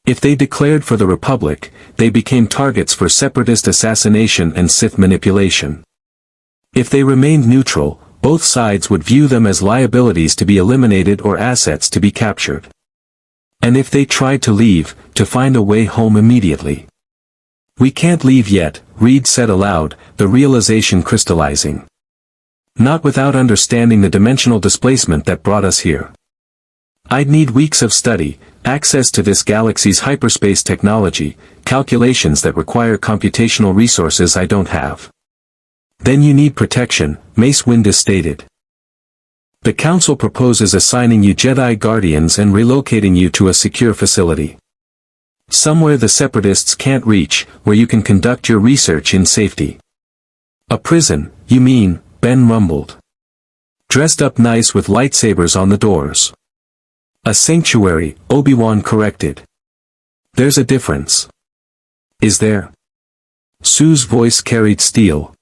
If they declared for the Republic, they became targets for separatist assassination and Sith manipulation. If they remained neutral, both sides would view them as liabilities to be eliminated or assets to be captured. And if they tried to leave, to find a way home immediately. We can't leave yet, Reed said aloud, the realization crystallizing. Not without understanding the dimensional displacement that brought us here. I'd need weeks of study, access to this galaxy's hyperspace technology, calculations that require computational resources I don't have. Then you need protection, Mace Windu stated. The Council proposes assigning you Jedi Guardians and relocating you to a secure facility. Somewhere the Separatists can't reach, where you can conduct your research in safety. A prison, you mean, Ben rumbled. Dressed up nice with lightsabers on the doors. A sanctuary, Obi-Wan corrected. There's a difference. Is there? Sue's voice carried steel.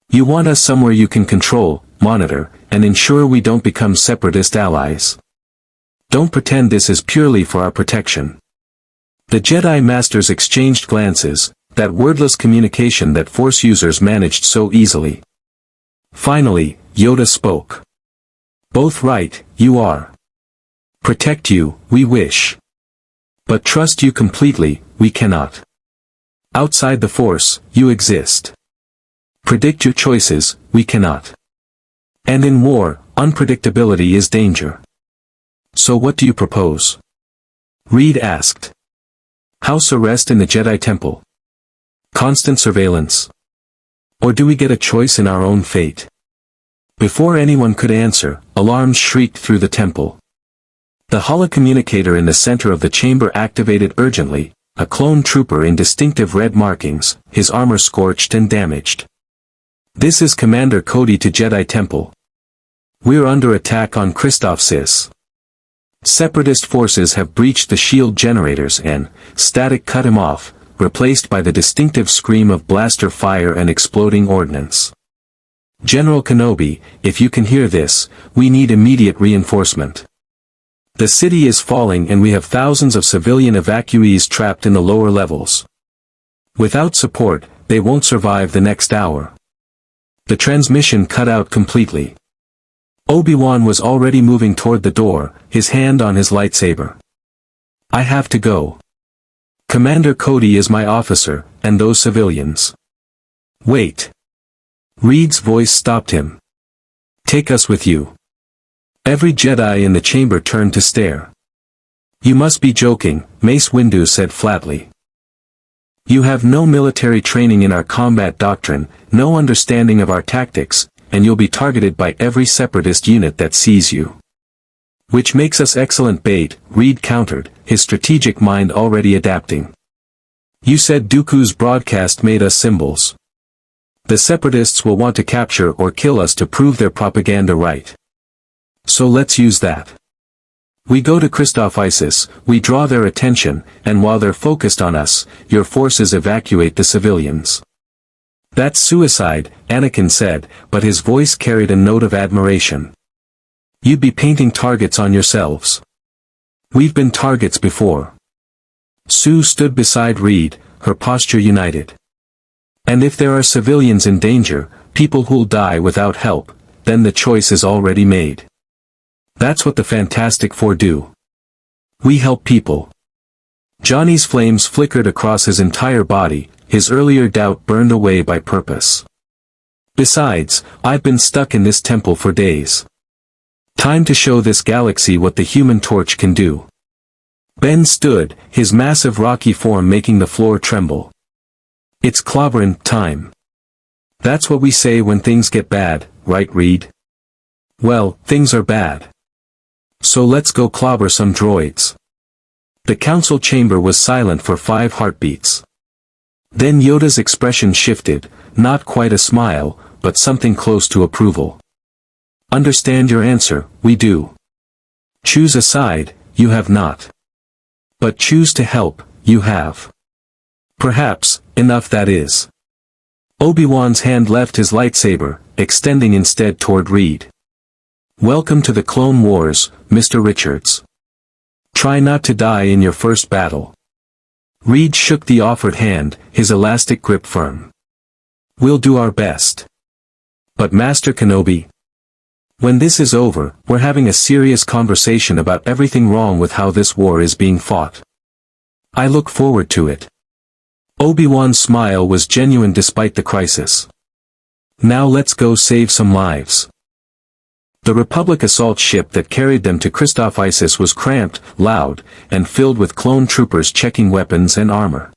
You want us somewhere you can control, monitor, and ensure we don't become Separatist allies. Don't pretend this is purely for our protection. The Jedi Masters exchanged glances, that wordless communication that Force users managed so easily. Finally, Yoda spoke. Both right, you are. Protect you, we wish. But trust you completely, we cannot. Outside the Force, you exist. Predict your choices, we cannot. And in war, unpredictability is danger. So what do you propose? Reed asked. House arrest in the Jedi Temple. Constant surveillance. Or do we get a choice in our own fate? Before anyone could answer, alarms shrieked through the temple. The holocommunicator in the center of the chamber activated urgently, a clone trooper in distinctive red markings, his armor scorched and damaged. This is Commander Cody to Jedi Temple. We're under attack on Christoph Sis. Separatist forces have breached the shield generators and, static cut him off, replaced by the distinctive scream of blaster fire and exploding ordnance. General Kenobi, if you can hear this, we need immediate reinforcement. The city is falling and we have thousands of civilian evacuees trapped in the lower levels. Without support, they won't survive the next hour. The transmission cut out completely. Obi-Wan was already moving toward the door, his hand on his lightsaber. I have to go. Commander Cody is my officer, and those civilians. Wait. Reed's voice stopped him. Take us with you. Every Jedi in the chamber turned to stare. You must be joking, Mace Windu said flatly. You have no military training in our combat doctrine, no understanding of our tactics, and you'll be targeted by every Separatist unit that sees you. Which makes us excellent bait, Reed countered, his strategic mind already adapting. You said Dooku's broadcast made us symbols. The Separatists will want to capture or kill us to prove their propaganda right. So let's use that. We go to Christoph Isis, we draw their attention, and while they're focused on us, your forces evacuate the civilians. That's suicide, Anakin said, but his voice carried a note of admiration. You'd be painting targets on yourselves. We've been targets before. Sue stood beside Reed, her posture united. And if there are civilians in danger, people who'll die without help, then the choice is already made. That's what the Fantastic Four do. We help people. Johnny's flames flickered across his entire body, his earlier doubt burned away by purpose. Besides, I've been stuck in this temple for days. Time to show this galaxy what the Human Torch can do. Ben stood, his massive rocky form making the floor tremble. It's clobbering time. That's what we say when things get bad, right, Reed? Well, things are bad. So let's go clobber some droids. The council chamber was silent for 5 heartbeats. Then Yoda's expression shifted, not quite a smile, but something close to approval. Understand your answer, we do. Choose a side, you have not. But choose to help, you have. Perhaps, enough that is. Obi-Wan's hand left his lightsaber, extending instead toward Reed. Welcome to the Clone Wars, Mr. Richards. Try not to die in your first battle. Reed shook the offered hand, his elastic grip firm. We'll do our best. But Master Kenobi, when this is over, we're having a serious conversation about everything wrong with how this war is being fought. I look forward to it. Obi-Wan's smile was genuine despite the crisis. Now let's go save some lives. The Republic assault ship that carried them to Christoph Isis was cramped, loud, and filled with clone troopers checking weapons and armor.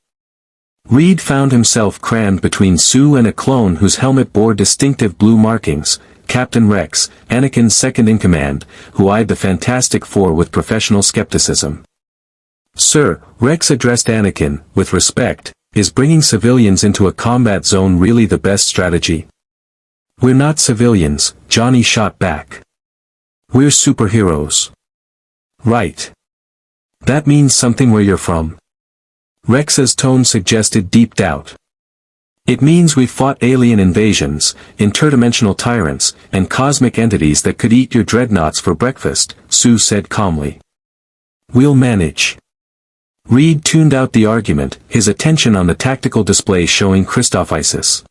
Reed found himself crammed between Sue and a clone whose helmet bore distinctive blue markings, Captain Rex, Anakin's second-in-command, who eyed the Fantastic Four with professional skepticism. "Sir," Rex addressed Anakin, with respect, "is bringing civilians into a combat zone really the best strategy?" "We're not civilians," Johnny shot back. "We're superheroes." "Right. That means something where you're from." Rex's tone suggested deep doubt. "It means we've fought alien invasions, interdimensional tyrants, and cosmic entities that could eat your dreadnoughts for breakfast," Sue said calmly. "We'll manage." Reed tuned out the argument, his attention on the tactical display showing Christoph Isis.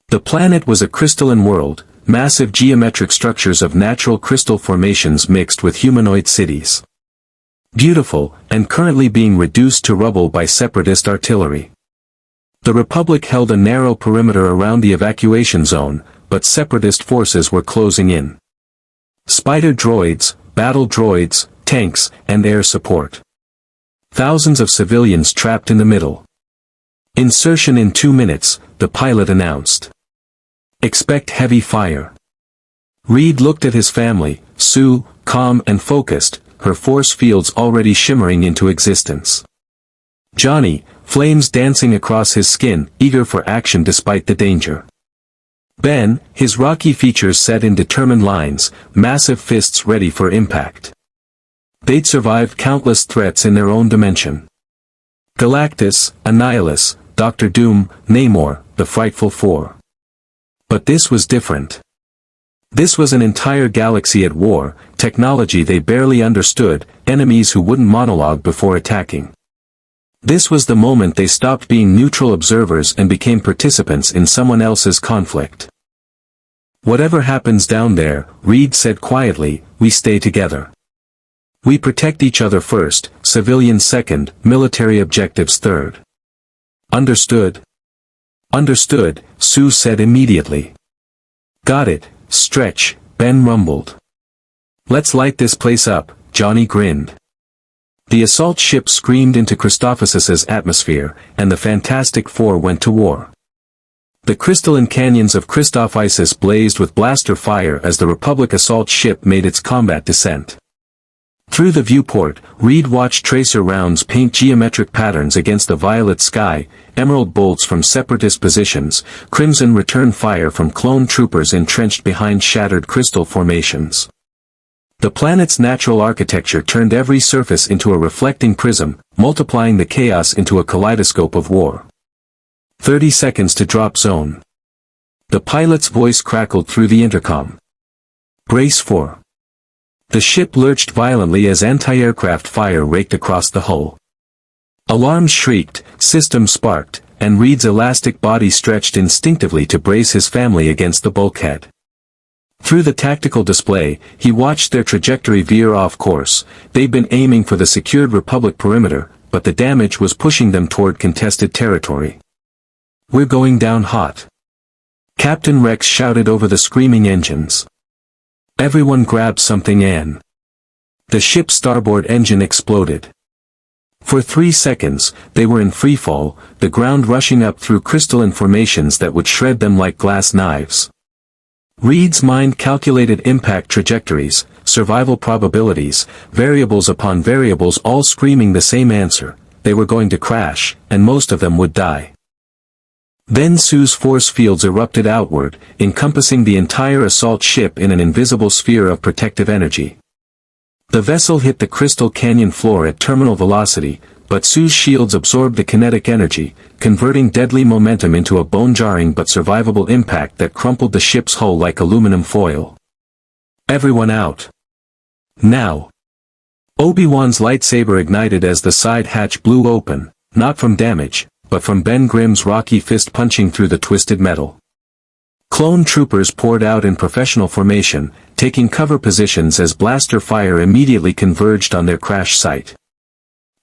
The planet was a crystalline world, massive geometric structures of natural crystal formations mixed with humanoid cities. Beautiful, and currently being reduced to rubble by separatist artillery. The Republic held a narrow perimeter around the evacuation zone, but separatist forces were closing in. Spider droids, battle droids, tanks, and air support. Thousands of civilians trapped in the middle. "Insertion in 2 minutes," the pilot announced. "Expect heavy fire." Reed looked at his family, Sue, calm and focused, her force fields already shimmering into existence. Johnny, flames dancing across his skin, eager for action despite the danger. Ben, his rocky features set in determined lines, massive fists ready for impact. They'd survived countless threats in their own dimension. Galactus, Annihilus, Dr. Doom, Namor, the Frightful Four. But this was different. This was an entire galaxy at war, technology they barely understood, enemies who wouldn't monologue before attacking. This was the moment they stopped being neutral observers and became participants in someone else's conflict. "Whatever happens down there," Reed said quietly, "we stay together. We protect each other first, civilians second, military objectives third." "Understood?" "Understood," Sue said immediately. "Got it, Stretch," Ben rumbled. "Let's light this place up," Johnny grinned. The assault ship screamed into Christophasis's atmosphere, and the Fantastic Four went to war. The crystalline canyons of Christoph Isis blazed with blaster fire as the Republic assault ship made its combat descent. Through the viewport, Reed watched tracer rounds paint geometric patterns against the violet sky, emerald bolts from separatist positions, crimson return fire from clone troopers entrenched behind shattered crystal formations. The planet's natural architecture turned every surface into a reflecting prism, multiplying the chaos into a kaleidoscope of war. 30 seconds to drop zone. The pilot's voice crackled through the intercom. "Brace for." The ship lurched violently as anti-aircraft fire raked across the hull. Alarms shrieked, systems sparked, and Reed's elastic body stretched instinctively to brace his family against the bulkhead. Through the tactical display, he watched their trajectory veer off course. They'd been aiming for the secured Republic perimeter, but the damage was pushing them toward contested territory. "We're going down hot," Captain Rex shouted over the screaming engines. Everyone grabbed something and the ship's starboard engine exploded. For 3 seconds, they were in freefall, the ground rushing up through crystalline formations that would shred them like glass knives. Reed's mind calculated impact trajectories, survival probabilities, variables upon variables all screaming the same answer: they were going to crash, and most of them would die. Then Sue's force fields erupted outward, encompassing the entire assault ship in an invisible sphere of protective energy. The vessel hit the crystal canyon floor at terminal velocity, but Sue's shields absorbed the kinetic energy, converting deadly momentum into a bone-jarring but survivable impact that crumpled the ship's hull like aluminum foil. "Everyone out. Now." Obi-Wan's lightsaber ignited as the side hatch blew open, not from damage, but from Ben Grimm's rocky fist punching through the twisted metal. Clone troopers poured out in professional formation, taking cover positions as blaster fire immediately converged on their crash site.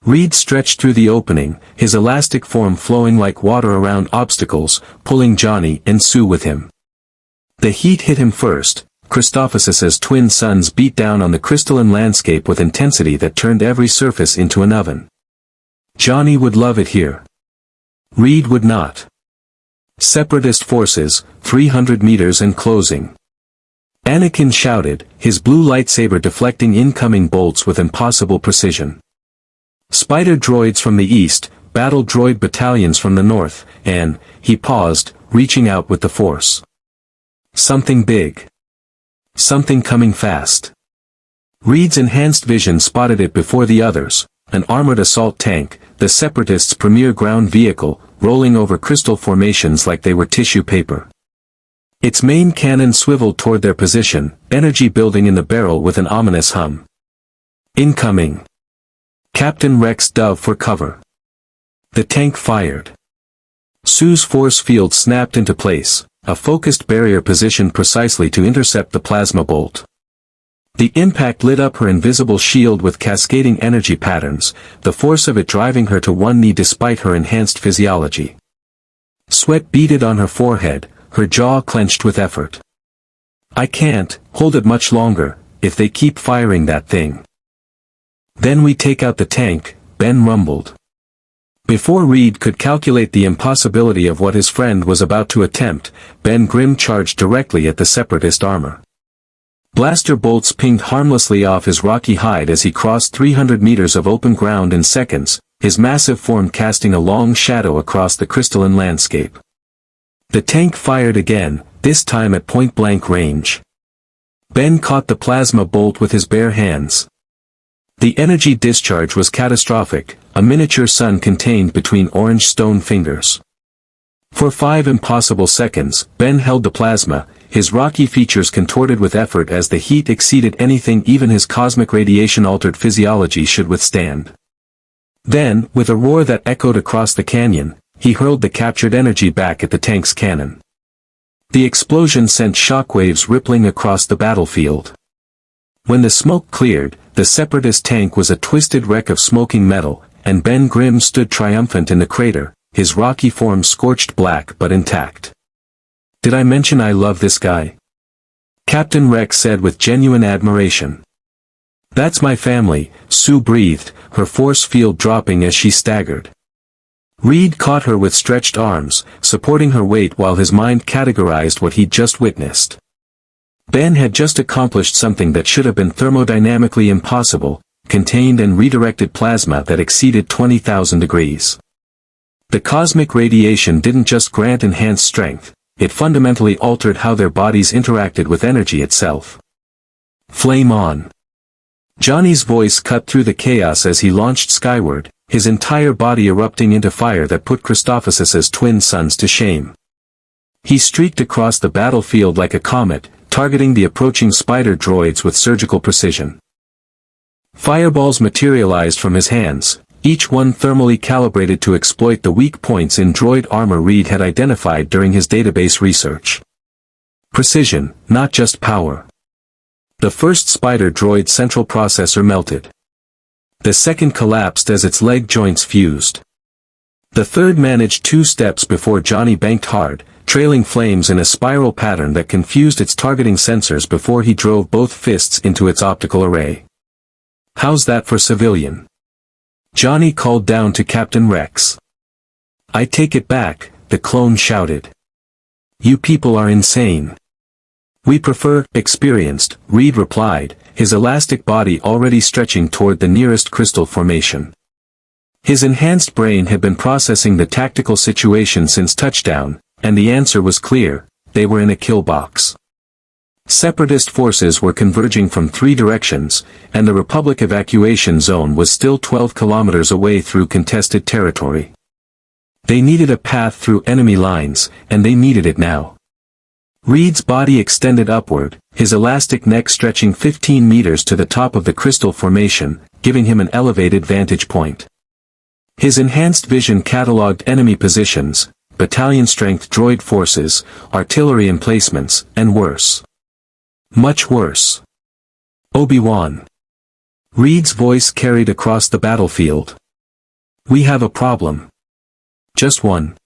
Reed stretched through the opening, his elastic form flowing like water around obstacles, pulling Johnny and Sue with him. The heat hit him first, Christophasis's twin suns beat down on the crystalline landscape with intensity that turned every surface into an oven. Johnny would love it here. Reed would not. Separatist forces, 300 meters and closing. Anakin shouted, his blue lightsaber deflecting incoming bolts with impossible precision. Spider droids from the east, battle droid battalions from the north, and, he paused, reaching out with the force. Something big. Something coming fast. Reed's enhanced vision spotted it before the others, an armored assault tank, the Separatists' premier ground vehicle, rolling over crystal formations like they were tissue paper. Its main cannon swiveled toward their position, energy building in the barrel with an ominous hum. Incoming. Captain Rex dove for cover. The tank fired. Sue's force field snapped into place, a focused barrier positioned precisely to intercept the plasma bolt. The impact lit up her invisible shield with cascading energy patterns, the force of it driving her to one knee despite her enhanced physiology. Sweat beaded on her forehead, her jaw clenched with effort. I can't hold it much longer, if they keep firing that thing. Then we take out the tank, Ben rumbled. Before Reed could calculate the impossibility of what his friend was about to attempt, Ben Grimm charged directly at the Separatist armor. Blaster bolts pinged harmlessly off his rocky hide as he crossed 300 meters of open ground in seconds, his massive form casting a long shadow across the crystalline landscape. The tank fired again, this time at point-blank range. Ben caught the plasma bolt with his bare hands. The energy discharge was catastrophic, a miniature sun contained between orange stone fingers. For 5 impossible seconds, Ben held the plasma, his rocky features contorted with effort as the heat exceeded anything even his cosmic radiation-altered physiology should withstand. Then, with a roar that echoed across the canyon, he hurled the captured energy back at the tank's cannon. The explosion sent shockwaves rippling across the battlefield. When the smoke cleared, the Separatist tank was a twisted wreck of smoking metal, and Ben Grimm stood triumphant in the crater, his rocky form scorched black but intact. Did I mention I love this guy? Captain Rex said with genuine admiration. That's my family, Sue breathed, her force field dropping as she staggered. Reed caught her with stretched arms, supporting her weight while his mind categorized what he'd just witnessed. Ben had just accomplished something that should have been thermodynamically impossible, contained and redirected plasma that exceeded 20,000 degrees. The cosmic radiation didn't just grant enhanced strength, it fundamentally altered how their bodies interacted with energy itself. Flame on. Johnny's voice cut through the chaos as he launched skyward, his entire body erupting into fire that put Christophasis's twin suns to shame. He streaked across the battlefield like a comet, targeting the approaching spider droids with surgical precision. Fireballs materialized from his hands, each one thermally calibrated to exploit the weak points in droid armor Reed had identified during his database research. Precision, not just power. The first spider droid's central processor melted. The second collapsed as its leg joints fused. The third managed 2 steps before Johnny banked hard, trailing flames in a spiral pattern that confused its targeting sensors before he drove both fists into its optical array. How's that for civilian? Johnny called down to Captain Rex. I take it back, the clone shouted. You people are insane. We prefer experienced, Reed replied, his elastic body already stretching toward the nearest crystal formation. His enhanced brain had been processing the tactical situation since touchdown, and the answer was clear, they were in a kill box. Separatist forces were converging from 3 directions, and the Republic evacuation zone was still 12 kilometers away through contested territory. They needed a path through enemy lines, and they needed it now. Reed's body extended upward, his elastic neck stretching 15 meters to the top of the crystal formation, giving him an elevated vantage point. His enhanced vision cataloged enemy positions, battalion-strength droid forces, artillery emplacements, and worse. Much worse. Obi-Wan. Reed's voice carried across the battlefield. We have a problem. Just one.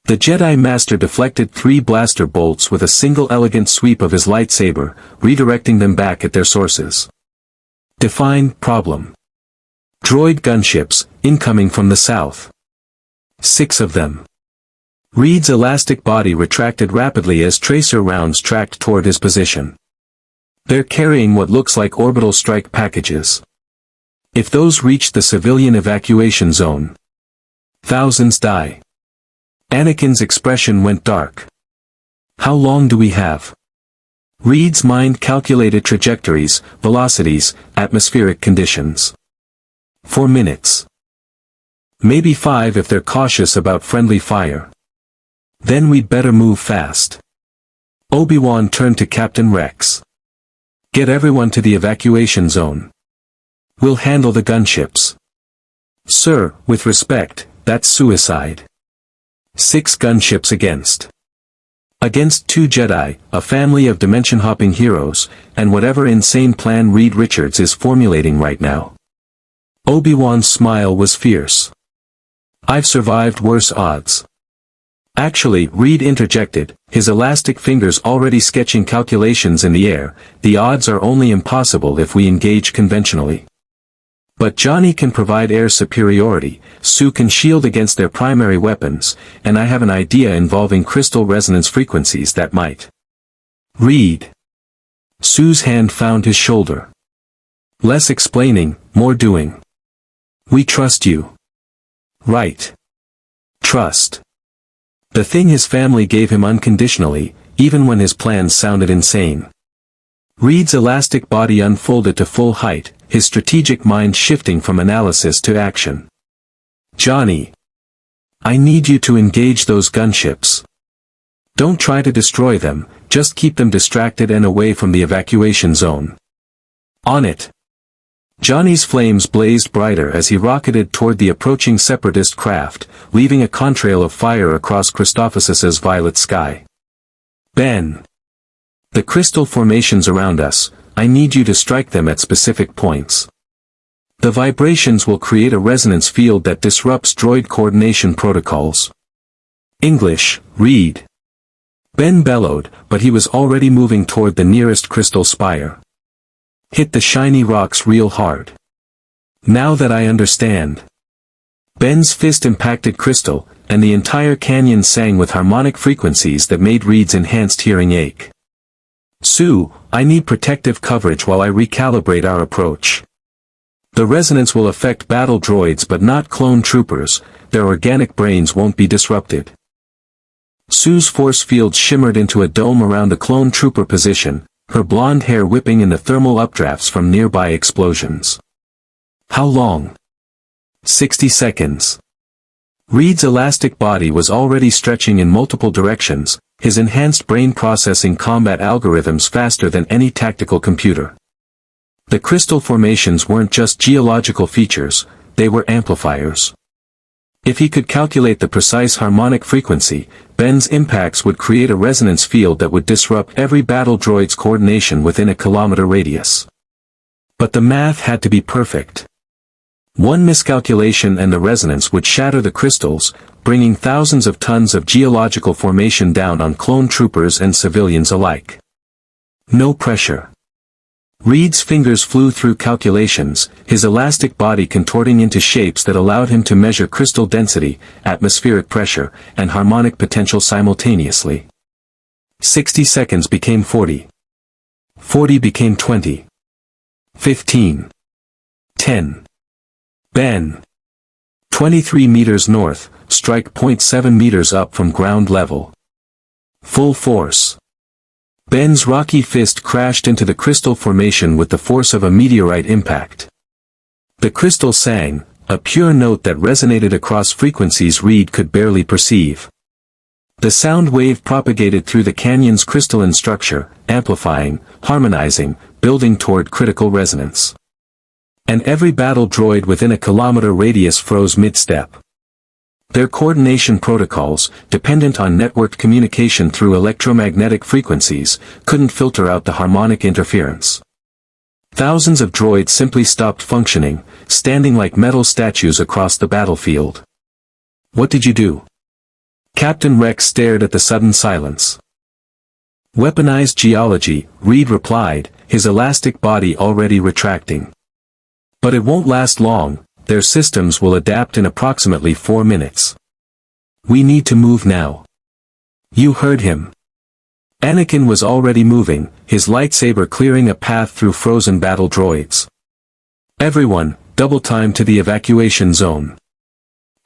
The Jedi Master deflected 3 blaster bolts with a single elegant sweep of his lightsaber, redirecting them back at their sources. Define problem. Droid gunships, incoming from the south. 6 of them. Reed's elastic body retracted rapidly as tracer rounds tracked toward his position. They're carrying what looks like orbital strike packages. If those reach the civilian evacuation zone, thousands die. Anakin's expression went dark. How long do we have? Reed's mind calculated trajectories, velocities, atmospheric conditions. 4 minutes. Maybe 5 if they're cautious about friendly fire. Then we'd better move fast. Obi-Wan turned to Captain Rex. Get everyone to the evacuation zone. We'll handle the gunships. Sir, with respect, that's suicide. 6 gunships against 2 Jedi, a family of dimension-hopping heroes, and whatever insane plan Reed Richards is formulating right now. Obi-Wan's smile was fierce. I've survived worse odds. Actually, Reed interjected, his elastic fingers already sketching calculations in the air, the odds are only impossible if we engage conventionally. But Johnny can provide air superiority, Sue can shield against their primary weapons, and I have an idea involving crystal resonance frequencies that might. Reed. Sue's hand found his shoulder. Less explaining, more doing. We trust you. Right. Trust. The thing his family gave him unconditionally, even when his plans sounded insane. Reed's elastic body unfolded to full height, his strategic mind shifting from analysis to action. Johnny. I need you to engage those gunships. Don't try to destroy them, just keep them distracted and away from the evacuation zone. On it. Johnny's flames blazed brighter as he rocketed toward the approaching separatist craft, leaving a contrail of fire across Christophasis's violet sky. Ben. The crystal formations around us, I need you to strike them at specific points. The vibrations will create a resonance field that disrupts droid coordination protocols. English, Reed. Ben bellowed, but he was already moving toward the nearest crystal spire. Hit the shiny rocks real hard. Now that I understand. Ben's fist impacted crystal, and the entire canyon sang with harmonic frequencies that made Reed's enhanced hearing ache. Sue, I need protective coverage while I recalibrate our approach. The resonance will affect battle droids but not clone troopers, their organic brains won't be disrupted. Sue's force field shimmered into a dome around the clone trooper position, her blonde hair whipping in the thermal updrafts from nearby explosions. How long? 60 seconds. Reed's elastic body was already stretching in multiple directions, his enhanced brain processing combat algorithms faster than any tactical computer. The crystal formations weren't just geological features, they were amplifiers. If he could calculate the precise harmonic frequency, Ben's impacts would create a resonance field that would disrupt every battle droid's coordination within a kilometer radius. But the math had to be perfect. One miscalculation and the resonance would shatter the crystals, bringing thousands of tons of geological formation down on clone troopers and civilians alike. No pressure. Reed's fingers flew through calculations, his elastic body contorting into shapes that allowed him to measure crystal density, atmospheric pressure, and harmonic potential simultaneously. 60 seconds became 40. 40 became 20. 15. 10. Ben. 23 meters north, strike 0.7 meters up from ground level. Full force. Ben's rocky fist crashed into the crystal formation with the force of a meteorite impact. The crystal sang, a pure note that resonated across frequencies Reed could barely perceive. The sound wave propagated through the canyon's crystalline structure, amplifying, harmonizing, building toward critical resonance. And every battle droid within a kilometer radius froze mid-step. Their coordination protocols, dependent on networked communication through electromagnetic frequencies, couldn't filter out the harmonic interference. Thousands of droids simply stopped functioning, standing like metal statues across the battlefield. What did you do? Captain Rex stared at the sudden silence. Weaponized geology, Reed replied, his elastic body already retracting. But it won't last long, their systems will adapt in approximately 4 minutes. We need to move now. You heard him. Anakin was already moving, his lightsaber clearing a path through frozen battle droids. Everyone, double time to the evacuation zone.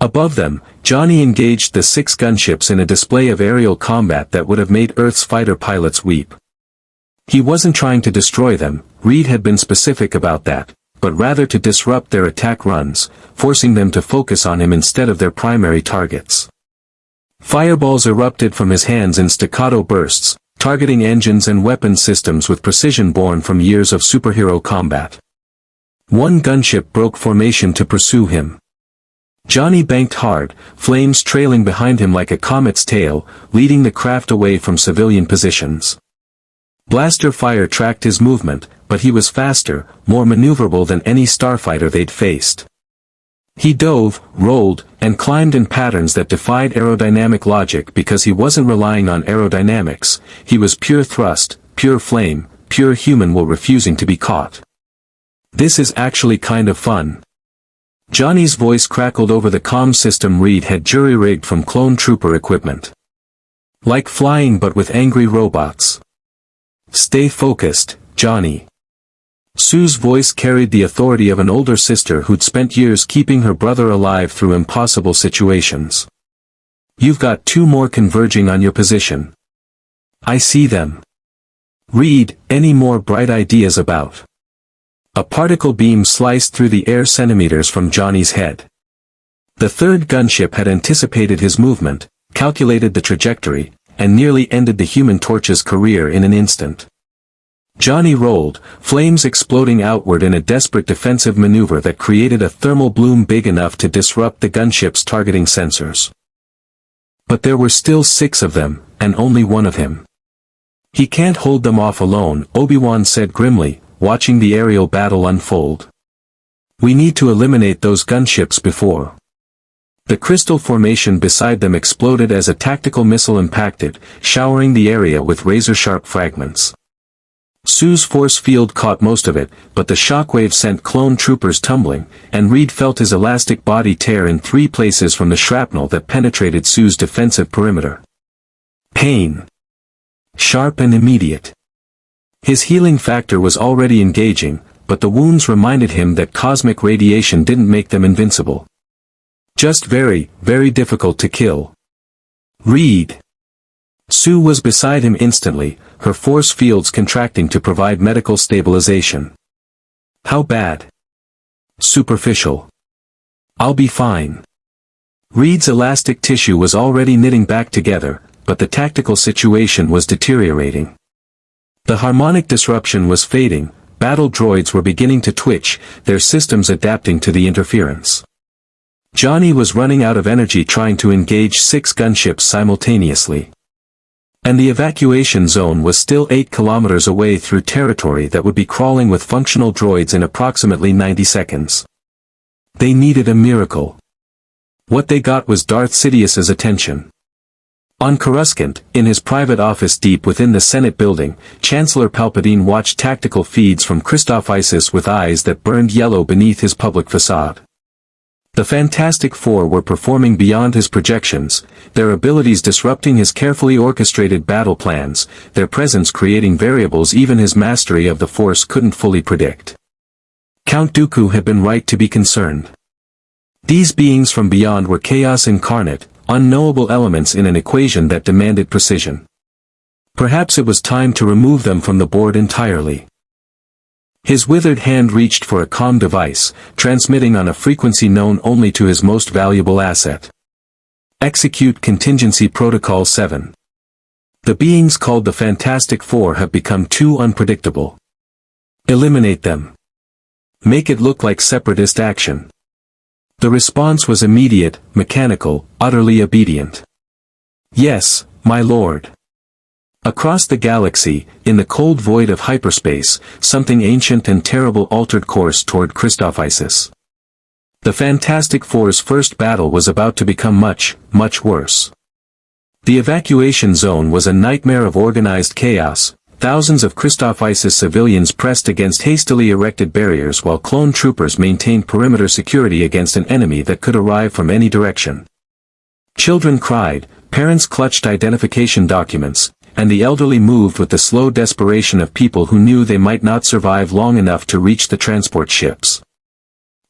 Above them, Johnny engaged the 6 gunships in a display of aerial combat that would have made Earth's fighter pilots weep. He wasn't trying to destroy them, Reed had been specific about that, but rather to disrupt their attack runs, forcing them to focus on him instead of their primary targets. Fireballs erupted from his hands in staccato bursts, targeting engines and weapon systems with precision born from years of superhero combat. One gunship broke formation to pursue him. Johnny banked hard, flames trailing behind him like a comet's tail, leading the craft away from civilian positions. Blaster fire tracked his movement, but he was faster, more maneuverable than any starfighter they'd faced. He dove, rolled, and climbed in patterns that defied aerodynamic logic because he wasn't relying on aerodynamics, he was pure thrust, pure flame, pure human will refusing to be caught. This is actually kind of fun. Johnny's voice crackled over the comm system Reed had jury-rigged from clone trooper equipment. Like flying but with angry robots. Stay focused, Johnny. Sue's voice carried the authority of an older sister who'd spent years keeping her brother alive through impossible situations. You've got 2 more converging on your position. I see them. Reed, any more bright ideas about? A particle beam sliced through the air centimeters from Johnny's head. The 3rd gunship had anticipated his movement, calculated the trajectory, and nearly ended the Human Torch's career in an instant. Johnny rolled, flames exploding outward in a desperate defensive maneuver that created a thermal bloom big enough to disrupt the gunship's targeting sensors. But there were still 6 of them, and only one of him. He can't hold them off alone, Obi-Wan said grimly, watching the aerial battle unfold. We need to eliminate those gunships before. The crystal formation beside them exploded as a tactical missile impacted, showering the area with razor-sharp fragments. Sue's force field caught most of it, but the shockwave sent clone troopers tumbling, and Reed felt his elastic body tear in 3 places from the shrapnel that penetrated Sue's defensive perimeter. Pain. Sharp and immediate. His healing factor was already engaging, but the wounds reminded him that cosmic radiation didn't make them invincible. Just very, very difficult to kill. Reed. Sue was beside him instantly, her force fields contracting to provide medical stabilization. How bad? Superficial. I'll be fine. Reed's elastic tissue was already knitting back together, but the tactical situation was deteriorating. The harmonic disruption was fading, battle droids were beginning to twitch, their systems adapting to the interference. Johnny was running out of energy trying to engage 6 gunships simultaneously. And the evacuation zone was still 8 kilometers away through territory that would be crawling with functional droids in approximately 90 seconds. They needed a miracle. What they got was Darth Sidious's attention. On Coruscant, in his private office deep within the Senate building, Chancellor Palpatine watched tactical feeds from Christoph Isis with eyes that burned yellow beneath his public facade. The Fantastic Four were performing beyond his projections, their abilities disrupting his carefully orchestrated battle plans, their presence creating variables even his mastery of the Force couldn't fully predict. Count Dooku had been right to be concerned. These beings from beyond were chaos incarnate, unknowable elements in an equation that demanded precision. Perhaps it was time to remove them from the board entirely. His withered hand reached for a comm device, transmitting on a frequency known only to his most valuable asset. Execute Contingency Protocol 7. The beings called the Fantastic Four have become too unpredictable. Eliminate them. Make it look like separatist action. The response was immediate, mechanical, utterly obedient. Yes, my lord. Across the galaxy, in the cold void of hyperspace, something ancient and terrible altered course toward Christoph Isis. The Fantastic Four's first battle was about to become much, much worse. The evacuation zone was a nightmare of organized chaos. Thousands of Christophsis civilians pressed against hastily erected barriers while clone troopers maintained perimeter security against an enemy that could arrive from any direction. Children cried, parents clutched identification documents, and the elderly moved with the slow desperation of people who knew they might not survive long enough to reach the transport ships.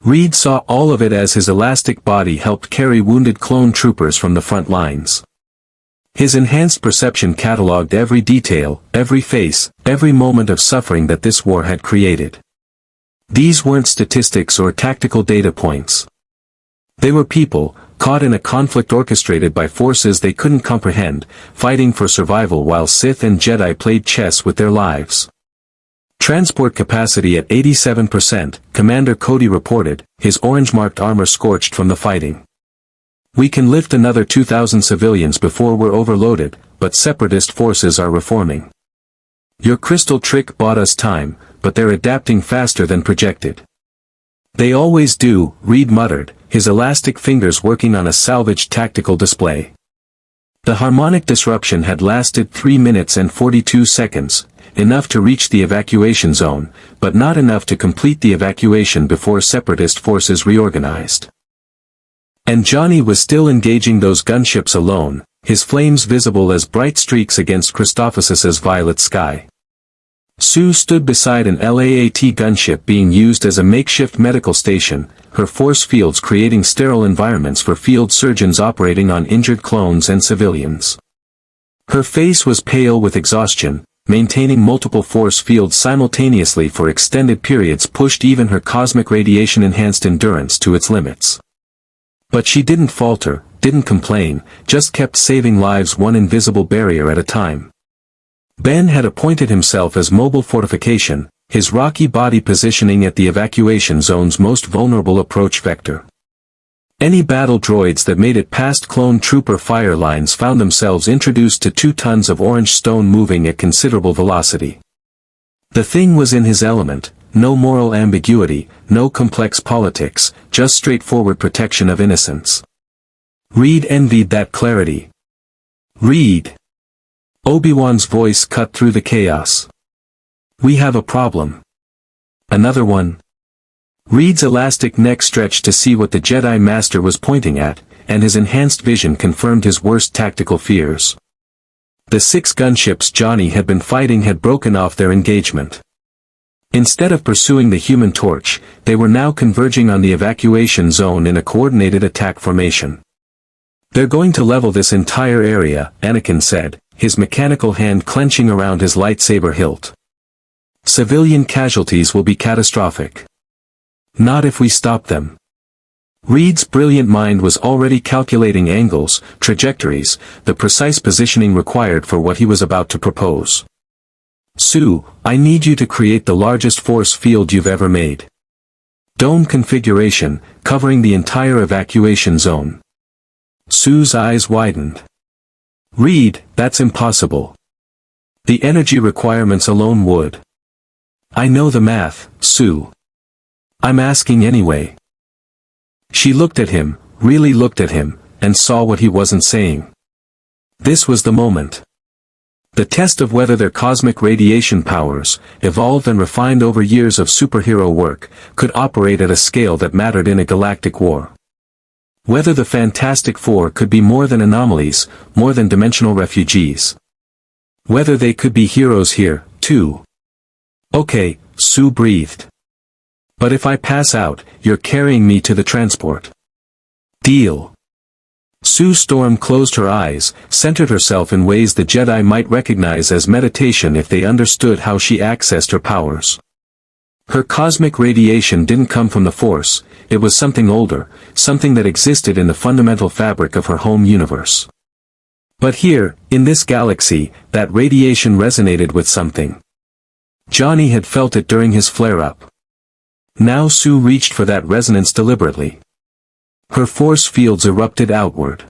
Reed saw all of it as his elastic body helped carry wounded clone troopers from the front lines. His enhanced perception catalogued every detail, every face, every moment of suffering that this war had created. These weren't statistics or tactical data points. They were people, caught in a conflict orchestrated by forces they couldn't comprehend, fighting for survival while Sith and Jedi played chess with their lives. Transport capacity at 87%, Commander Cody reported, his orange-marked armor scorched from the fighting. We can lift another 2,000 civilians before we're overloaded, but separatist forces are reforming. Your crystal trick bought us time, but they're adapting faster than projected. They always do, Reed muttered, his elastic fingers working on a salvaged tactical display. The harmonic disruption had lasted 3 minutes and 42 seconds, enough to reach the evacuation zone, but not enough to complete the evacuation before separatist forces reorganized. And Johnny was still engaging those gunships alone, his flames visible as bright streaks against Christophsis' violet sky. Sue stood beside an LAAT gunship being used as a makeshift medical station, her force fields creating sterile environments for field surgeons operating on injured clones and civilians. Her face was pale with exhaustion, maintaining multiple force fields simultaneously for extended periods pushed even her cosmic radiation-enhanced endurance to its limits. But she didn't falter, didn't complain, just kept saving lives one invisible barrier at a time. Ben had appointed himself as mobile fortification, his rocky body positioning at the evacuation zone's most vulnerable approach vector. Any battle droids that made it past clone trooper fire lines found themselves introduced to 2 tons of orange stone moving at considerable velocity. The thing was in his element, no moral ambiguity, no complex politics, just straightforward protection of innocence. Reed envied that clarity. Reed! Obi-Wan's voice cut through the chaos. We have a problem. Another one? Reed's elastic neck stretched to see what the Jedi Master was pointing at, and his enhanced vision confirmed his worst tactical fears. The 6 gunships Johnny had been fighting had broken off their engagement. Instead of pursuing the Human Torch, they were now converging on the evacuation zone in a coordinated attack formation. They're going to level this entire area, Anakin said, his mechanical hand clenching around his lightsaber hilt. Civilian casualties will be catastrophic. Not if we stop them. Reed's brilliant mind was already calculating angles, trajectories, the precise positioning required for what he was about to propose. Sue, I need you to create the largest force field you've ever made. Dome configuration, covering the entire evacuation zone. Sue's eyes widened. Reed, that's impossible. The energy requirements alone would. I know the math, Sue. I'm asking anyway. She looked at him, really looked at him, and saw what he wasn't saying. This was the moment. The test of whether their cosmic radiation powers, evolved and refined over years of superhero work, could operate at a scale that mattered in a galactic war. Whether the Fantastic Four could be more than anomalies, more than dimensional refugees. Whether they could be heroes here, too. Okay, Sue breathed. But if I pass out, you're carrying me to the transport. Deal. Sue Storm closed her eyes, centered herself in ways the Jedi might recognize as meditation if they understood how she accessed her powers. Her cosmic radiation didn't come from the Force, it was something older, something that existed in the fundamental fabric of her home universe. But here, in this galaxy, that radiation resonated with something. Johnny had felt it during his flare-up. Now Sue reached for that resonance deliberately. Her force fields erupted outward.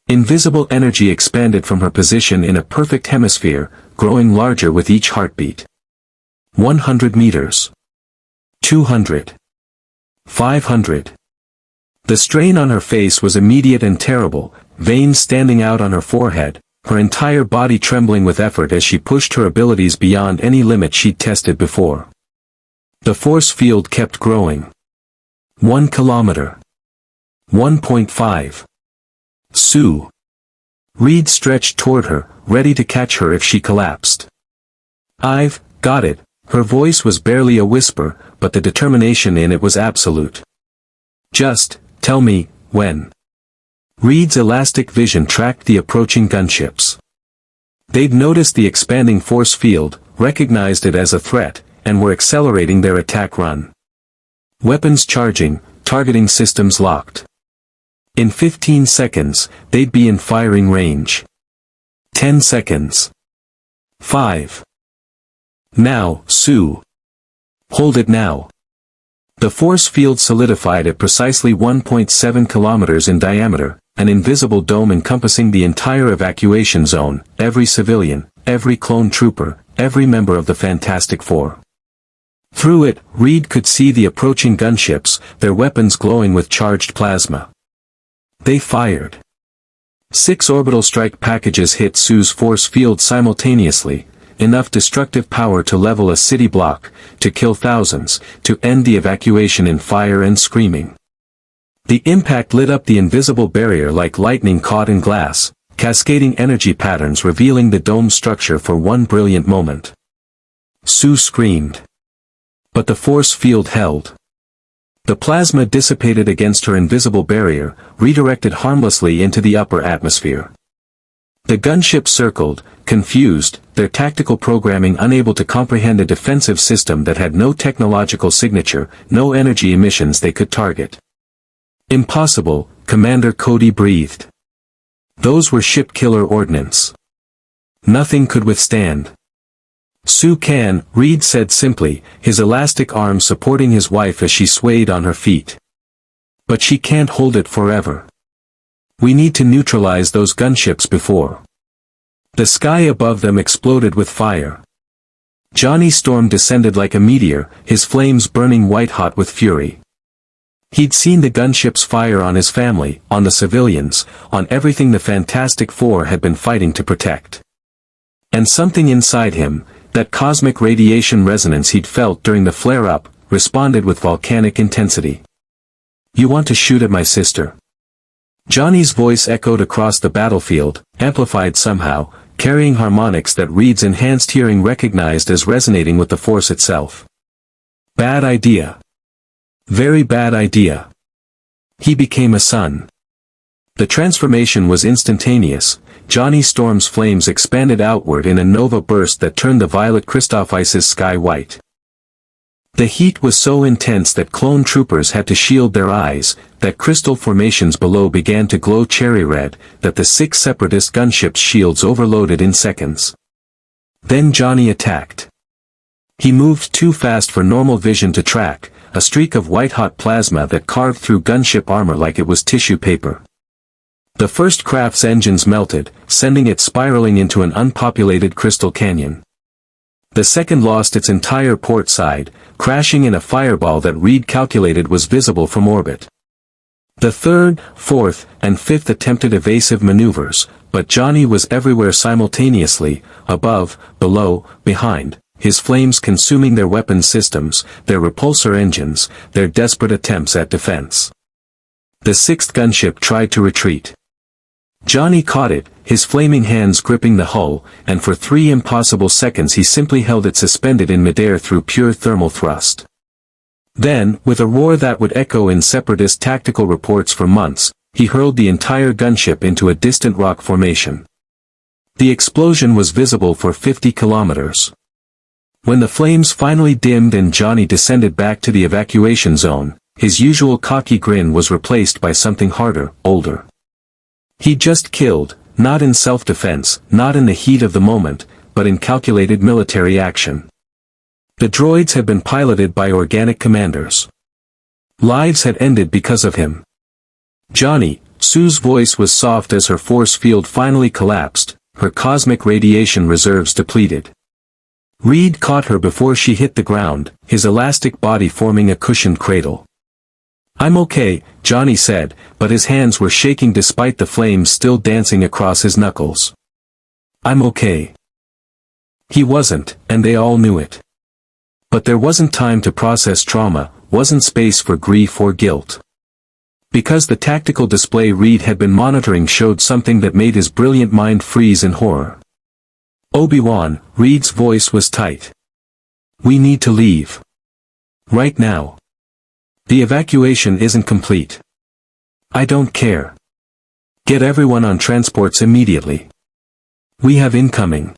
Invisible energy expanded from her position in a perfect hemisphere, growing larger with each heartbeat. 100 meters. 200. 500. The strain on her face was immediate and terrible, veins standing out on her forehead, her entire body trembling with effort as she pushed her abilities beyond any limit she'd tested before. The force field kept growing. 1 kilometer. 1.5. Sue. Reed stretched toward her, ready to catch her if she collapsed. "I've got it." Her voice was barely a whisper, but the determination in it was absolute. "Just tell me when." Reed's elastic vision tracked the approaching gunships. They'd noticed the expanding force field, recognized it as a threat, and were accelerating their attack run. Weapons charging, targeting systems locked. In 15 seconds, they'd be in firing range. 10 seconds. 5. "Now, Sue. Hold it now." The force field solidified at precisely 1.7 kilometers in diameter, an invisible dome encompassing the entire evacuation zone, every civilian, every clone trooper, every member of the Fantastic Four. Through it, Reed could see the approaching gunships, their weapons glowing with charged plasma. They fired. 6 orbital strike packages hit Sue's force field simultaneously, enough destructive power to level a city block, to kill thousands, to end the evacuation in fire and screaming. The impact lit up the invisible barrier like lightning caught in glass, cascading energy patterns revealing the dome's structure for one brilliant moment. Sue screamed. But the force field held. The plasma dissipated against her invisible barrier, redirected harmlessly into the upper atmosphere. The gunship circled, confused, their tactical programming unable to comprehend a defensive system that had no technological signature, no energy emissions they could target. "Impossible," Commander Cody breathed. "Those were ship-killer ordnance. Nothing could withstand." "Sue can," Reed said simply, his elastic arm supporting his wife as she swayed on her feet. "But she can't hold it forever. We need to neutralize those gunships before." The sky above them exploded with fire. Johnny Storm descended like a meteor, his flames burning white-hot with fury. He'd seen the gunships fire on his family, on the civilians, on everything the Fantastic Four had been fighting to protect. And something inside him, that cosmic radiation resonance he'd felt during the flare-up, responded with volcanic intensity. "You want to shoot at my sister?" Johnny's voice echoed across the battlefield, amplified somehow, carrying harmonics that Reed's enhanced hearing recognized as resonating with the Force itself. Bad idea. Very bad idea. He became a son. The transformation was instantaneous. Johnny Storm's flames expanded outward in a nova burst that turned the violet Christophis' sky white. The heat was so intense that clone troopers had to shield their eyes, that crystal formations below began to glow cherry red, that the 6 separatist gunships' shields overloaded in seconds. Then Johnny attacked. He moved too fast for normal vision to track, a streak of white-hot plasma that carved through gunship armor like it was tissue paper. The first craft's engines melted, sending it spiraling into an unpopulated crystal canyon. The second lost its entire port side, crashing in a fireball that Reed calculated was visible from orbit. The third, fourth, and fifth attempted evasive maneuvers, but Johnny was everywhere simultaneously, above, below, behind, his flames consuming their weapons systems, their repulsor engines, their desperate attempts at defense. The 6th gunship tried to retreat. Johnny caught it, his flaming hands gripping the hull, and for 3 impossible seconds he simply held it suspended in midair through pure thermal thrust. Then, with a roar that would echo in separatist tactical reports for months, he hurled the entire gunship into a distant rock formation. The explosion was visible for 50 kilometers. When the flames finally dimmed and Johnny descended back to the evacuation zone, his usual cocky grin was replaced by something harder, older. He'd just killed, not in self-defense, not in the heat of the moment, but in calculated military action. The droids had been piloted by organic commanders. Lives had ended because of him. Johnny, Sue's voice was soft as her force field finally collapsed, her cosmic radiation reserves depleted. Reed caught her before she hit the ground, his elastic body forming a cushioned cradle. "I'm okay," Johnny said, but his hands were shaking despite the flames still dancing across his knuckles. "I'm okay." He wasn't, and they all knew it. But there wasn't time to process trauma, wasn't space for grief or guilt. Because the tactical display Reed had been monitoring showed something that made his brilliant mind freeze in horror. "Obi-Wan," Reed's voice was tight. "We need to leave. Right now. The evacuation isn't complete. I don't care. Get everyone on transports immediately. We have incoming."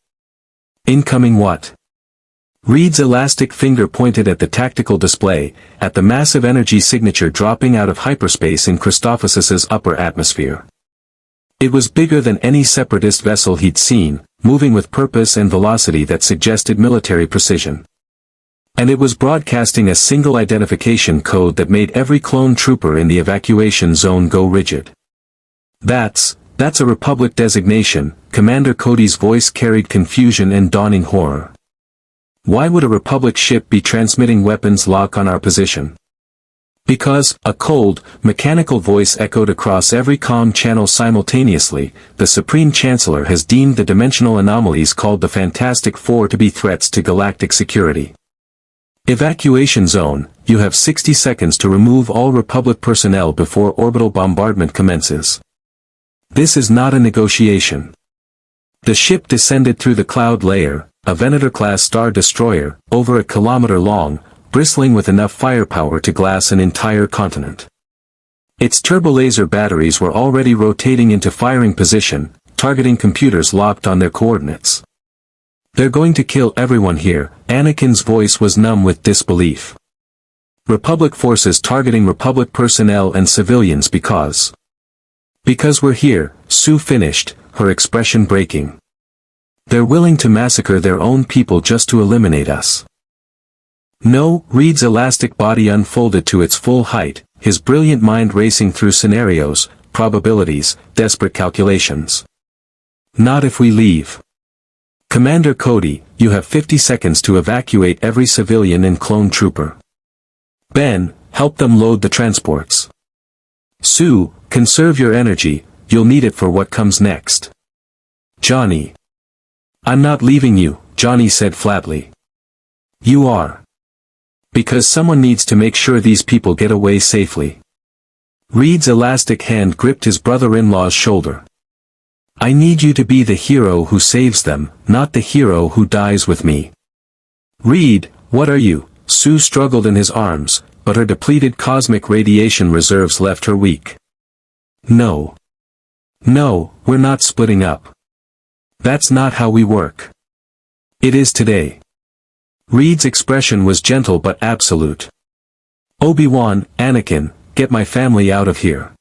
"Incoming what?" Reed's elastic finger pointed at the tactical display, at the massive energy signature dropping out of hyperspace in Christophasis's upper atmosphere. It was bigger than any separatist vessel he'd seen, moving with purpose and velocity that suggested military precision. And it was broadcasting a single identification code that made every clone trooper in the evacuation zone go rigid. That's a Republic designation," Commander Cody's voice carried confusion and dawning horror. "Why would a Republic ship be transmitting weapons lock on our position?" "Because," a cold, mechanical voice echoed across every comm channel simultaneously, "the Supreme Chancellor has deemed the dimensional anomalies called the Fantastic Four to be threats to galactic security. Evacuation zone, you have 60 seconds to remove all Republic personnel before orbital bombardment commences. This is not a negotiation." The ship descended through the cloud layer, a Venator-class star destroyer, over a kilometer long, bristling with enough firepower to glass an entire continent. Its turbolaser batteries were already rotating into firing position, targeting computers locked on their coordinates. "They're going to kill everyone here," Anakin's voice was numb with disbelief. "Republic forces targeting Republic personnel and civilians because we're here," Sue finished, her expression breaking. "They're willing to massacre their own people just to eliminate us." "No," Reed's elastic body unfolded to its full height, his brilliant mind racing through scenarios, probabilities, desperate calculations. "Not if we leave. Commander Cody, you have 50 seconds to evacuate every civilian and clone trooper. Ben, help them load the transports. Sue, conserve your energy, you'll need it for what comes next. Johnny. I'm not leaving you," Johnny said flatly. "You are. Because someone needs to make sure these people get away safely." Reed's elastic hand gripped his brother-in-law's shoulder. "I need you to be the hero who saves them, not the hero who dies with me." "Reed, what are you?" Sue struggled in his arms, but her depleted cosmic radiation reserves left her weak. No. No, we're not splitting up. That's not how we work. It is today." Reed's expression was gentle but absolute. "Obi-Wan, Anakin, get my family out of here.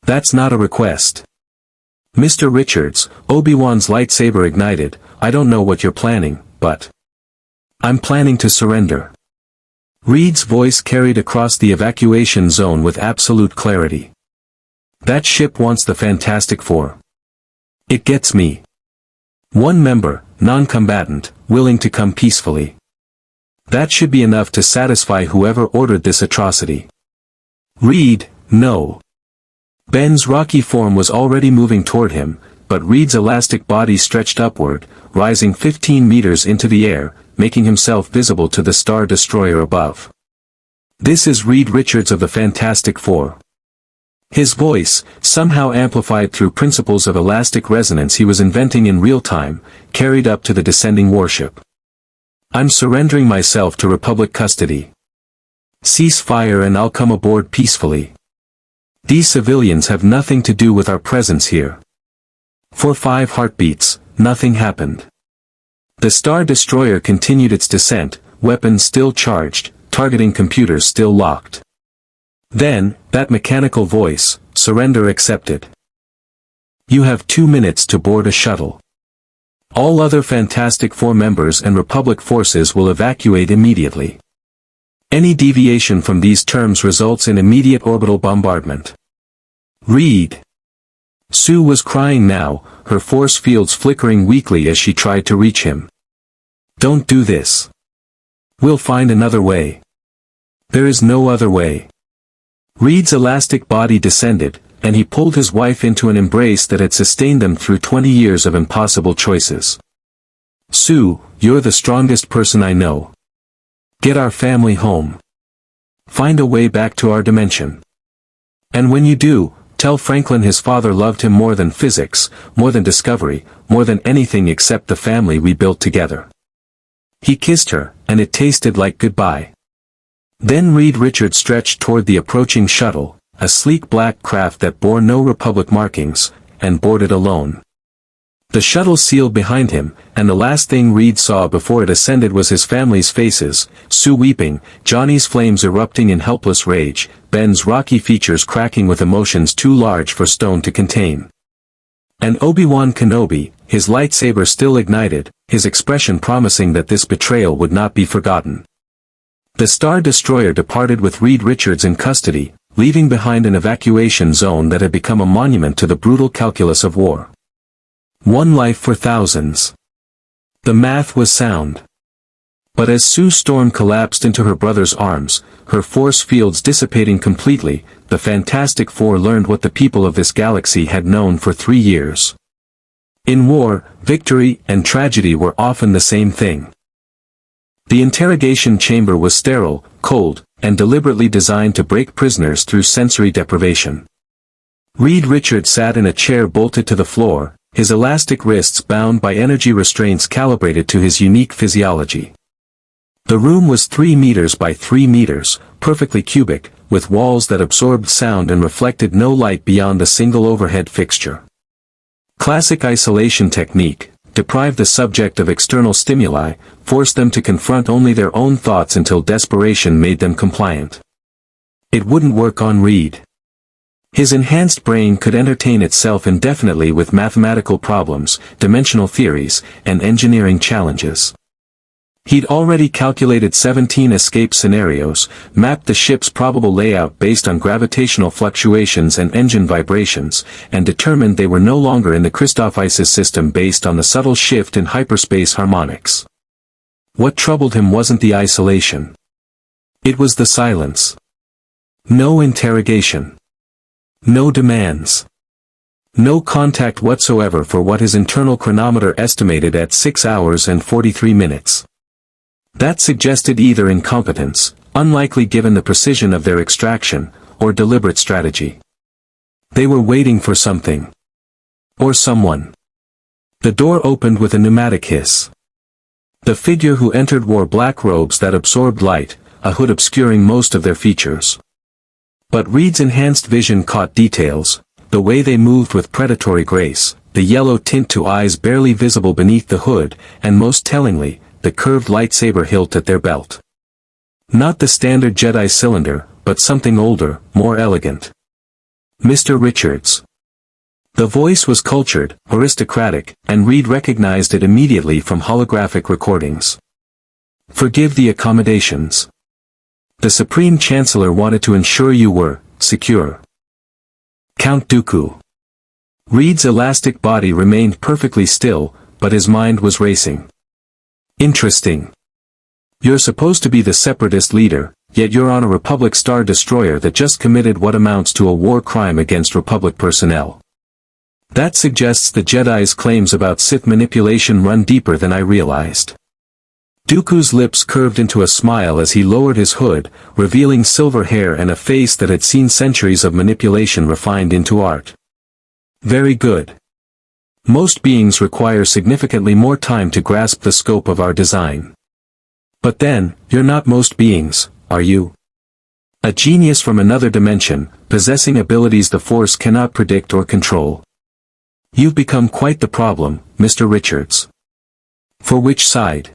That's not a request. Mr. Richards," Obi-Wan's lightsaber ignited, "I don't know what you're planning, but I'm planning to surrender." Reed's voice carried across the evacuation zone with absolute clarity. "That ship wants the Fantastic Four. It gets me. One member, non-combatant, willing to come peacefully. That should be enough to satisfy whoever ordered this atrocity." "Reed, no." Ben's rocky form was already moving toward him, but Reed's elastic body stretched upward, rising 15 meters into the air, making himself visible to the Star Destroyer above. "This is Reed Richards of the Fantastic Four." His voice, somehow amplified through principles of elastic resonance he was inventing in real time, carried up to the descending warship. "I'm surrendering myself to Republic custody. Cease fire and I'll come aboard peacefully. These civilians have nothing to do with our presence here." For 5 heartbeats, nothing happened. The Star Destroyer continued its descent, weapons still charged, targeting computers still locked. Then, that mechanical voice, "Surrender accepted. You have 2 minutes to board a shuttle. All other Fantastic Four members and Republic forces will evacuate immediately. Any deviation from these terms results in immediate orbital bombardment." "Reed." Sue was crying now, her force fields flickering weakly as she tried to reach him. "Don't do this. We'll find another way. There is no other way." Reed's elastic body descended, and he pulled his wife into an embrace that had sustained them through 20 years of impossible choices. "Sue, you're the strongest person I know. Get our family home. Find a way back to our dimension. And when you do, tell Franklin his father loved him more than physics, more than discovery, more than anything except the family we built together." He kissed her, and it tasted like goodbye. Then Reed Richards stretched toward the approaching shuttle, a sleek black craft that bore no Republic markings, and boarded alone. The shuttle sealed behind him, and the last thing Reed saw before it ascended was his family's faces, Sue weeping, Johnny's flames erupting in helpless rage, Ben's rocky features cracking with emotions too large for stone to contain. And Obi-Wan Kenobi, his lightsaber still ignited, his expression promising that this betrayal would not be forgotten. The Star Destroyer departed with Reed Richards in custody, leaving behind an evacuation zone that had become a monument to the brutal calculus of war. One life for thousands. The math was sound. But as Sue Storm collapsed into her brother's arms, her force fields dissipating completely, the Fantastic Four learned what the people of this galaxy had known for 3 years. In war, victory and tragedy were often the same thing. The interrogation chamber was sterile, cold, and deliberately designed to break prisoners through sensory deprivation. Reed Richards sat in a chair bolted to the floor, his elastic wrists bound by energy restraints calibrated to his unique physiology. The room was 3 meters by 3 meters, perfectly cubic, with walls that absorbed sound and reflected no light beyond a single overhead fixture. Classic isolation technique, deprived the subject of external stimuli, forced them to confront only their own thoughts until desperation made them compliant. It wouldn't work on Reed. His enhanced brain could entertain itself indefinitely with mathematical problems, dimensional theories, and engineering challenges. He'd already calculated 17 escape scenarios, mapped the ship's probable layout based on gravitational fluctuations and engine vibrations, and determined they were no longer in the Christophsis system based on the subtle shift in hyperspace harmonics. What troubled him wasn't the isolation. It was the silence. No interrogation. No demands. No contact whatsoever for what his internal chronometer estimated at 6 hours and 43 minutes. That suggested either incompetence, unlikely given the precision of their extraction, or deliberate strategy. They were waiting for something. Or someone. The door opened with a pneumatic hiss. The figure who entered wore black robes that absorbed light, a hood obscuring most of their features. But Reed's enhanced vision caught details, the way they moved with predatory grace, the yellow tint to eyes barely visible beneath the hood, and most tellingly, the curved lightsaber hilt at their belt. Not the standard Jedi cylinder, but something older, more elegant. "Mr. Richards." The voice was cultured, aristocratic, and Reed recognized it immediately from holographic recordings. "Forgive the accommodations. The Supreme Chancellor wanted to ensure you were secure." "Count Dooku." Reed's elastic body remained perfectly still, but his mind was racing. "Interesting. You're supposed to be the Separatist leader, yet you're on a Republic Star Destroyer that just committed what amounts to a war crime against Republic personnel. That suggests the Jedi's claims about Sith manipulation run deeper than I realized." Dooku's lips curved into a smile as he lowered his hood, revealing silver hair and a face that had seen centuries of manipulation refined into art. "Very good. Most beings require significantly more time to grasp the scope of our design. But then, you're not most beings, are you? A genius from another dimension, possessing abilities the Force cannot predict or control. You've become quite the problem, Mr. Richards." "For which side?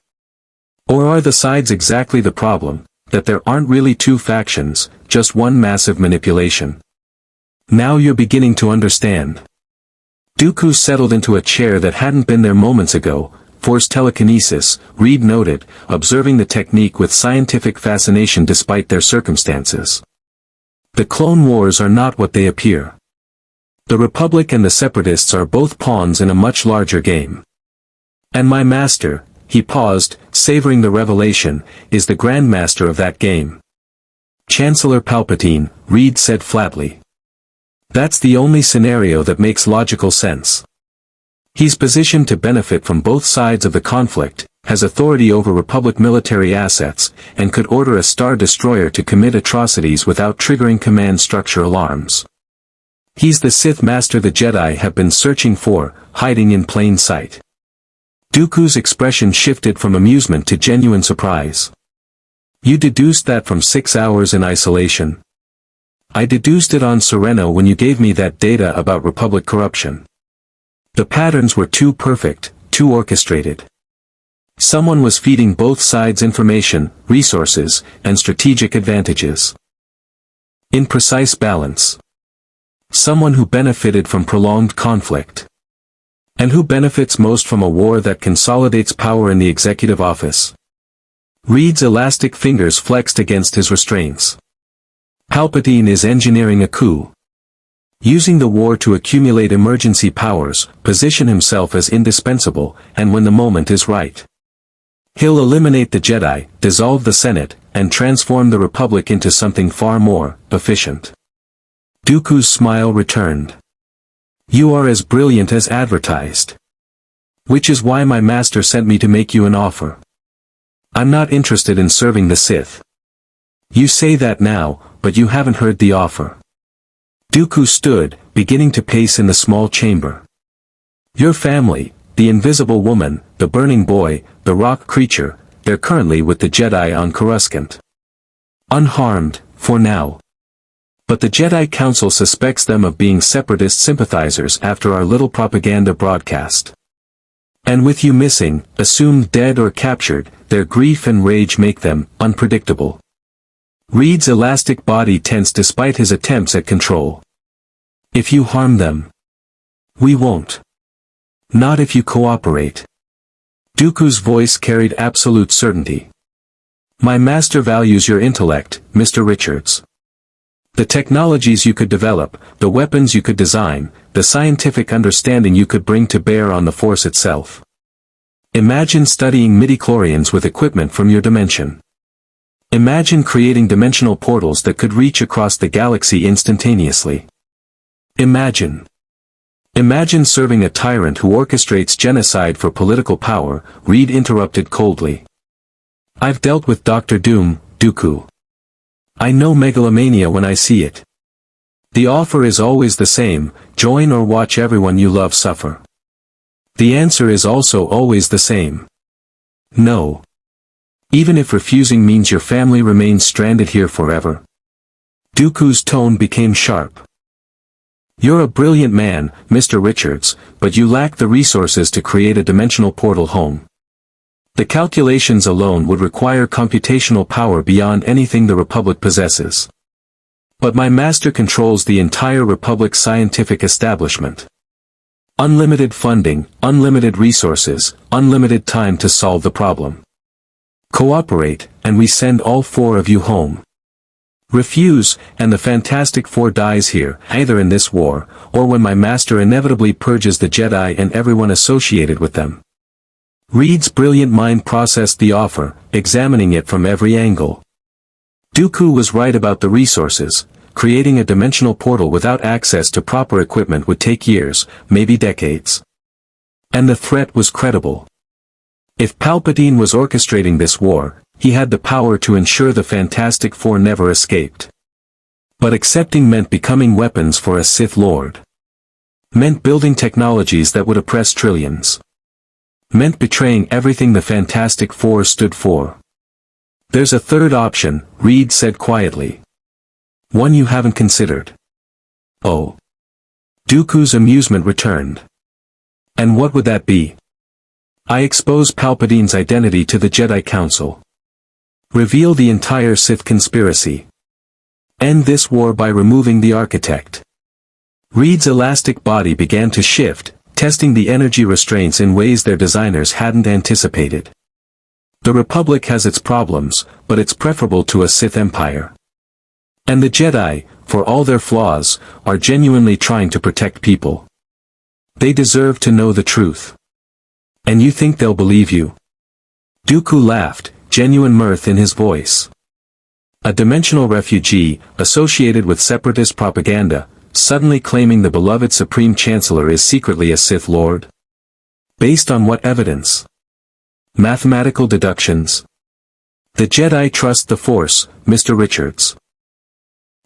Or are the sides exactly the problem, that there aren't really two factions, just one massive manipulation? Now you're beginning to understand." Dooku settled into a chair that hadn't been there moments ago, Force telekinesis, Reed noted, observing the technique with scientific fascination despite their circumstances. "The Clone Wars are not what they appear. The Republic and the Separatists are both pawns in a much larger game. And my master," he paused, savoring the revelation, "is the Grand Master of that game. Chancellor Palpatine, Reed said flatly. That's the only scenario that makes logical sense. He's positioned to benefit from both sides of the conflict, has authority over Republic military assets, and could order a Star Destroyer to commit atrocities without triggering command structure alarms. He's the Sith Master the Jedi have been searching for, hiding in plain sight. Dooku's expression shifted from amusement to genuine surprise. You deduced that from 6 hours in isolation? I deduced it on Sereno when you gave me that data about Republic corruption. The patterns were too perfect, too orchestrated. Someone was feeding both sides information, resources, and strategic advantages. In precise balance. Someone who benefited from prolonged conflict. And who benefits most from a war that consolidates power in the executive office. Reed's elastic fingers flexed against his restraints. Palpatine is engineering a coup. Using the war to accumulate emergency powers, position himself as indispensable, and when the moment is right. He'll eliminate the Jedi, dissolve the Senate, and transform the Republic into something far more efficient. Dooku's smile returned. You are as brilliant as advertised. Which is why my master sent me to make you an offer. I'm not interested in serving the Sith. You say that now, but you haven't heard the offer. Dooku stood, beginning to pace in the small chamber. Your family, the invisible woman, the burning boy, the rock creature, they're currently with the Jedi on Coruscant. Unharmed, for now. But the Jedi Council suspects them of being separatist sympathizers after our little propaganda broadcast. And with you missing, assumed dead or captured, their grief and rage make them unpredictable. Reed's elastic body tensed despite his attempts at control. If you harm them. We won't. Not if you cooperate. Dooku's voice carried absolute certainty. My master values your intellect, Mr. Richards. The technologies you could develop, the weapons you could design, the scientific understanding you could bring to bear on the Force itself. Imagine studying midichlorians with equipment from your dimension. Imagine creating dimensional portals that could reach across the galaxy instantaneously. Imagine serving a tyrant who orchestrates genocide for political power, Reed interrupted coldly. I've dealt with Dr. Doom, Dooku. I know megalomania when I see it. The offer is always the same, join or watch everyone you love suffer. The answer is also always the same. No. Even if refusing means your family remains stranded here forever. Dooku's tone became sharp. You're a brilliant man, Mr. Richards, but you lack the resources to create a dimensional portal home. The calculations alone would require computational power beyond anything the Republic possesses. But my master controls the entire Republic's scientific establishment. Unlimited funding, unlimited resources, unlimited time to solve the problem. Cooperate, and we send all 4 of you home. Refuse, and the Fantastic Four dies here, either in this war, or when my master inevitably purges the Jedi and everyone associated with them. Reed's brilliant mind processed the offer, examining it from every angle. Dooku was right about the resources. Creating a dimensional portal without access to proper equipment would take years, maybe decades. And the threat was credible. If Palpatine was orchestrating this war, he had the power to ensure the Fantastic Four never escaped. But accepting meant becoming weapons for a Sith Lord. Meant building technologies that would oppress trillions. Meant betraying everything the Fantastic Four stood for. There's a third option, Reed said quietly. One you haven't considered. Oh. Dooku's amusement returned. And what would that be? I expose Palpatine's identity to the Jedi Council. Reveal the entire Sith conspiracy. End this war by removing the architect. Reed's elastic body began to shift, testing the energy restraints in ways their designers hadn't anticipated. The Republic has its problems, but it's preferable to a Sith Empire. And the Jedi, for all their flaws, are genuinely trying to protect people. They deserve to know the truth. And you think they'll believe you? Dooku laughed, genuine mirth in his voice. A dimensional refugee, associated with separatist propaganda, suddenly claiming the beloved Supreme Chancellor is secretly a Sith Lord? Based on what evidence? Mathematical deductions? The Jedi trust the Force, Mr. Richards.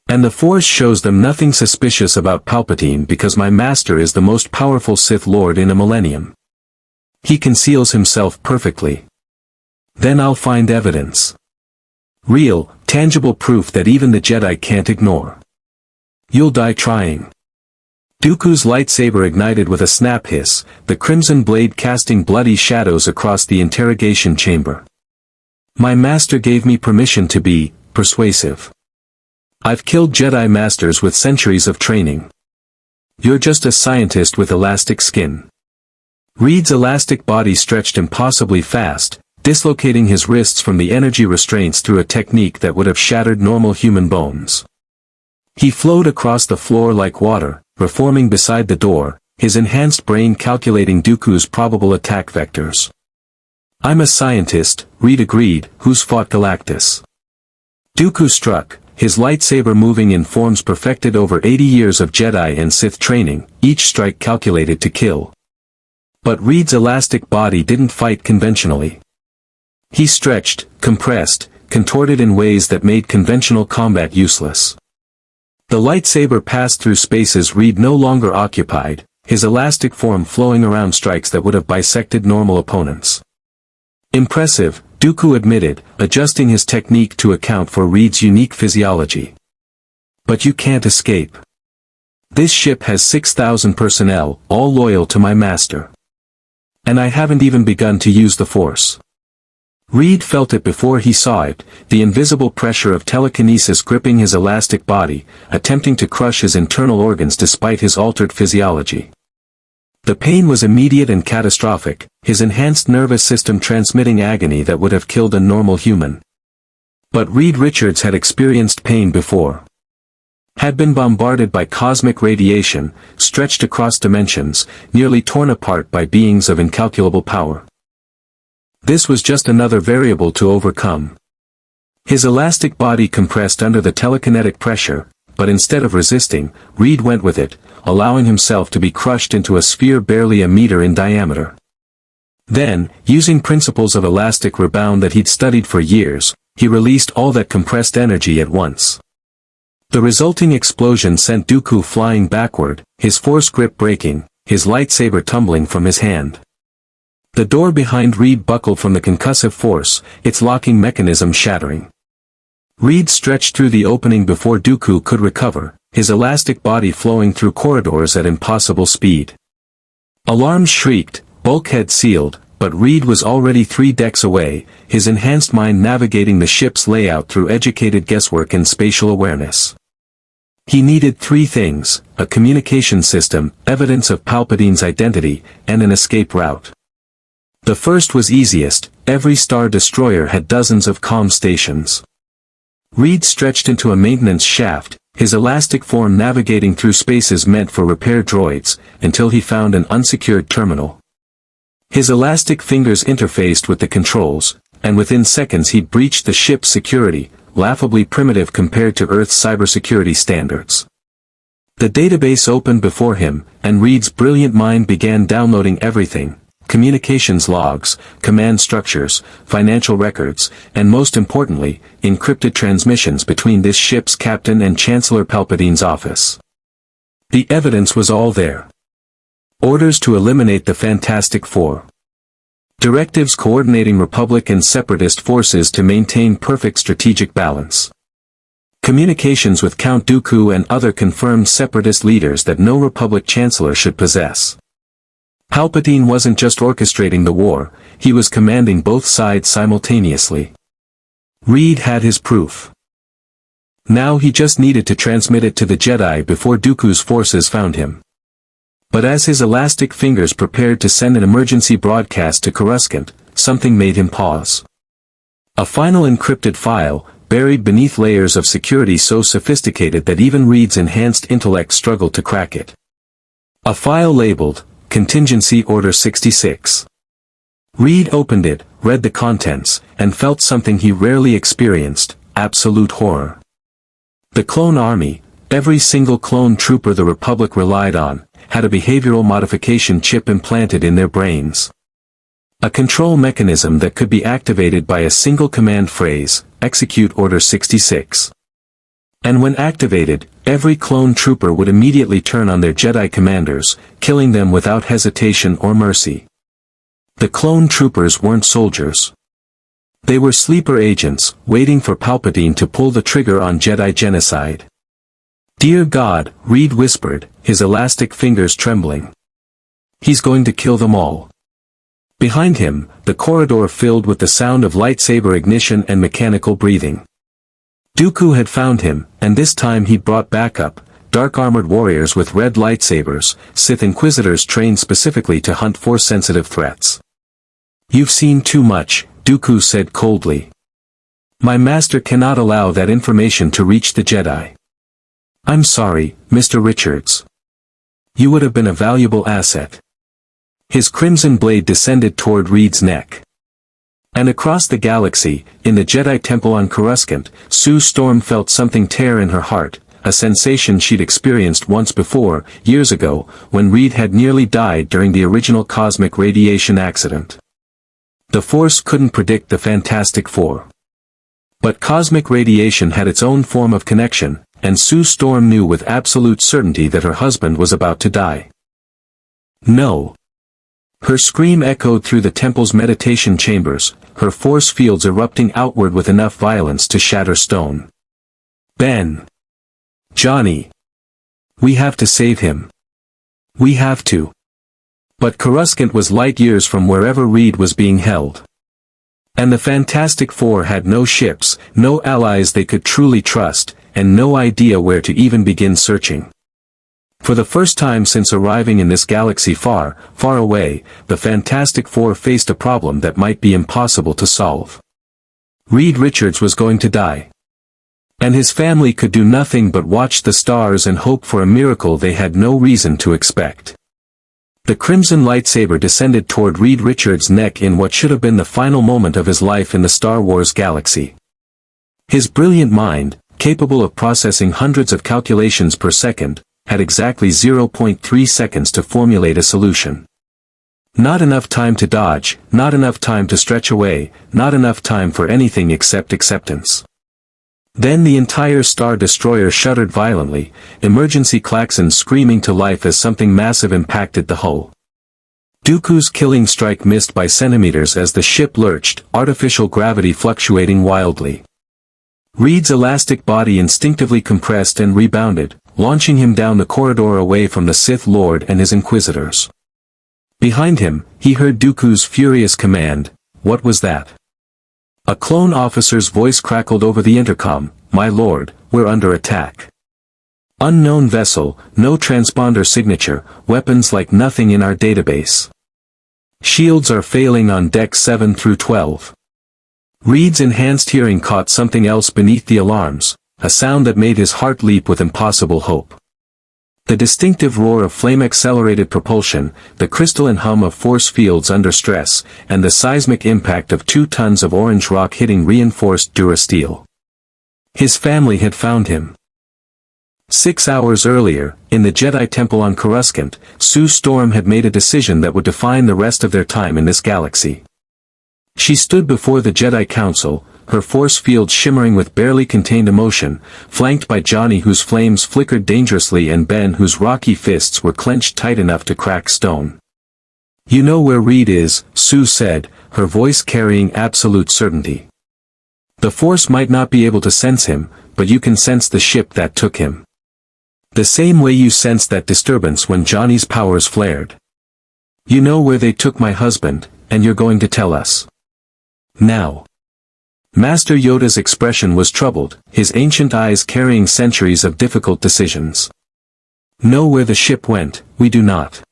And the Force shows them nothing suspicious about Palpatine because my master is the most powerful Sith Lord in a millennium. He conceals himself perfectly. Then I'll find evidence. Real, tangible proof that even the Jedi can't ignore. You'll die trying. Dooku's lightsaber ignited with a snap hiss, the crimson blade casting bloody shadows across the interrogation chamber. My master gave me permission to be persuasive. I've killed Jedi Masters with centuries of training. You're just a scientist with elastic skin. Reed's elastic body stretched impossibly fast, dislocating his wrists from the energy restraints through a technique that would have shattered normal human bones. He flowed across the floor like water, reforming beside the door, his enhanced brain calculating Dooku's probable attack vectors. I'm a scientist, Reed agreed, who's fought Galactus. Dooku struck, his lightsaber moving in forms perfected over 80 years of Jedi and Sith training, each strike calculated to kill. But Reed's elastic body didn't fight conventionally. He stretched, compressed, contorted in ways that made conventional combat useless. The lightsaber passed through spaces Reed no longer occupied, his elastic form flowing around strikes that would have bisected normal opponents. Impressive, Dooku admitted, adjusting his technique to account for Reed's unique physiology. But you can't escape. This ship has 6,000 personnel, all loyal to my master. And I haven't even begun to use the Force. Reed felt it before he saw it, the invisible pressure of telekinesis gripping his elastic body, attempting to crush his internal organs despite his altered physiology. The pain was immediate and catastrophic, his enhanced nervous system transmitting agony that would have killed a normal human. But Reed Richards had experienced pain before. Had been bombarded by cosmic radiation, stretched across dimensions, nearly torn apart by beings of incalculable power. This was just another variable to overcome. His elastic body compressed under the telekinetic pressure, but instead of resisting, Reed went with it, allowing himself to be crushed into a sphere barely a meter in diameter. Then, using principles of elastic rebound that he'd studied for years, he released all that compressed energy at once. The resulting explosion sent Dooku flying backward, his force grip breaking, his lightsaber tumbling from his hand. The door behind Reed buckled from the concussive force, its locking mechanism shattering. Reed stretched through the opening before Dooku could recover, his elastic body flowing through corridors at impossible speed. Alarms shrieked, bulkhead sealed, but Reed was already 3 decks away, his enhanced mind navigating the ship's layout through educated guesswork and spatial awareness. He needed 3 things, a communication system, evidence of Palpatine's identity, and an escape route. The first was easiest, every Star Destroyer had dozens of comm stations. Reed stretched into a maintenance shaft, his elastic form navigating through spaces meant for repair droids, until he found an unsecured terminal. His elastic fingers interfaced with the controls, and within seconds he'd breached the ship's security, laughably primitive compared to Earth's cybersecurity standards. The database opened before him, and Reed's brilliant mind began downloading everything. Communications logs, command structures, financial records, and most importantly, encrypted transmissions between this ship's captain and Chancellor Palpatine's office. The evidence was all there. Orders to eliminate the Fantastic Four. Directives coordinating Republic and Separatist forces to maintain perfect strategic balance. Communications with Count Dooku and other confirmed Separatist leaders that no Republic Chancellor should possess. Palpatine wasn't just orchestrating the war, he was commanding both sides simultaneously. Reed had his proof. Now he just needed to transmit it to the Jedi before Dooku's forces found him. But as his elastic fingers prepared to send an emergency broadcast to Coruscant, something made him pause. A final encrypted file, buried beneath layers of security so sophisticated that even Reed's enhanced intellect struggled to crack it. A file labeled, Contingency Order 66. Reed opened it, read the contents, and felt something he rarely experienced, absolute horror. The clone army, every single clone trooper the Republic relied on, had a behavioral modification chip implanted in their brains. A control mechanism that could be activated by a single command phrase, execute Order 66. And when activated, every clone trooper would immediately turn on their Jedi commanders, killing them without hesitation or mercy. The clone troopers weren't soldiers. They were sleeper agents, waiting for Palpatine to pull the trigger on Jedi genocide. "Dear God," Reed whispered, his elastic fingers trembling. "He's going to kill them all." Behind him, the corridor filled with the sound of lightsaber ignition and mechanical breathing. Dooku had found him, and this time he'd brought backup, dark-armored warriors with red lightsabers, Sith Inquisitors trained specifically to hunt Force-sensitive threats. "You've seen too much," Dooku said coldly. "My master cannot allow that information to reach the Jedi." "I'm sorry, Mr. Richards. You would have been a valuable asset." His crimson blade descended toward Reed's neck. And across the galaxy, in the Jedi Temple on Coruscant, Sue Storm felt something tear in her heart, a sensation she'd experienced once before, years ago, when Reed had nearly died during the original cosmic radiation accident. The Force couldn't predict the Fantastic Four. But cosmic radiation had its own form of connection, and Sue Storm knew with absolute certainty that her husband was about to die. No. Her scream echoed through the temple's meditation chambers, her force fields erupting outward with enough violence to shatter stone. "Ben! Johnny! We have to save him. We have to." But Coruscant was light years from wherever Reed was being held. And the Fantastic Four had no ships, no allies they could truly trust, and no idea where to even begin searching. For the first time since arriving in this galaxy far, far away, the Fantastic Four faced a problem that might be impossible to solve. Reed Richards was going to die. And his family could do nothing but watch the stars and hope for a miracle they had no reason to expect. The crimson lightsaber descended toward Reed Richards' neck in what should have been the final moment of his life in the Star Wars galaxy. His brilliant mind, capable of processing hundreds of calculations per second, had exactly 0.3 seconds to formulate a solution. Not enough time to dodge, not enough time to stretch away, not enough time for anything except acceptance. Then the entire Star Destroyer shuddered violently, emergency klaxons screaming to life as something massive impacted the hull. Dooku's killing strike missed by centimeters as the ship lurched, artificial gravity fluctuating wildly. Reed's elastic body instinctively compressed and rebounded, launching him down the corridor away from the Sith Lord and his Inquisitors. Behind him, he heard Dooku's furious command, "What was that?" A clone officer's voice crackled over the intercom, "My lord, we're under attack. Unknown vessel, no transponder signature, weapons like nothing in our database. Shields are failing on decks 7 through 12. Reed's enhanced hearing caught something else beneath the alarms, a sound that made his heart leap with impossible hope. The distinctive roar of flame-accelerated propulsion, the crystalline hum of force fields under stress, and the seismic impact of 2 tons of orange rock hitting reinforced durasteel. His family had found him. 6 hours earlier, in the Jedi Temple on Coruscant, Sue Storm had made a decision that would define the rest of their time in this galaxy. She stood before the Jedi Council, her force field shimmering with barely contained emotion, flanked by Johnny whose flames flickered dangerously and Ben whose rocky fists were clenched tight enough to crack stone. "You know where Reed is," Sue said, her voice carrying absolute certainty. "The Force might not be able to sense him, but you can sense the ship that took him. The same way you sensed that disturbance when Johnny's powers flared. You know where they took my husband, and you're going to tell us. Now." Master Yoda's expression was troubled, his ancient eyes carrying centuries of difficult decisions. "Know where the ship went, we do not.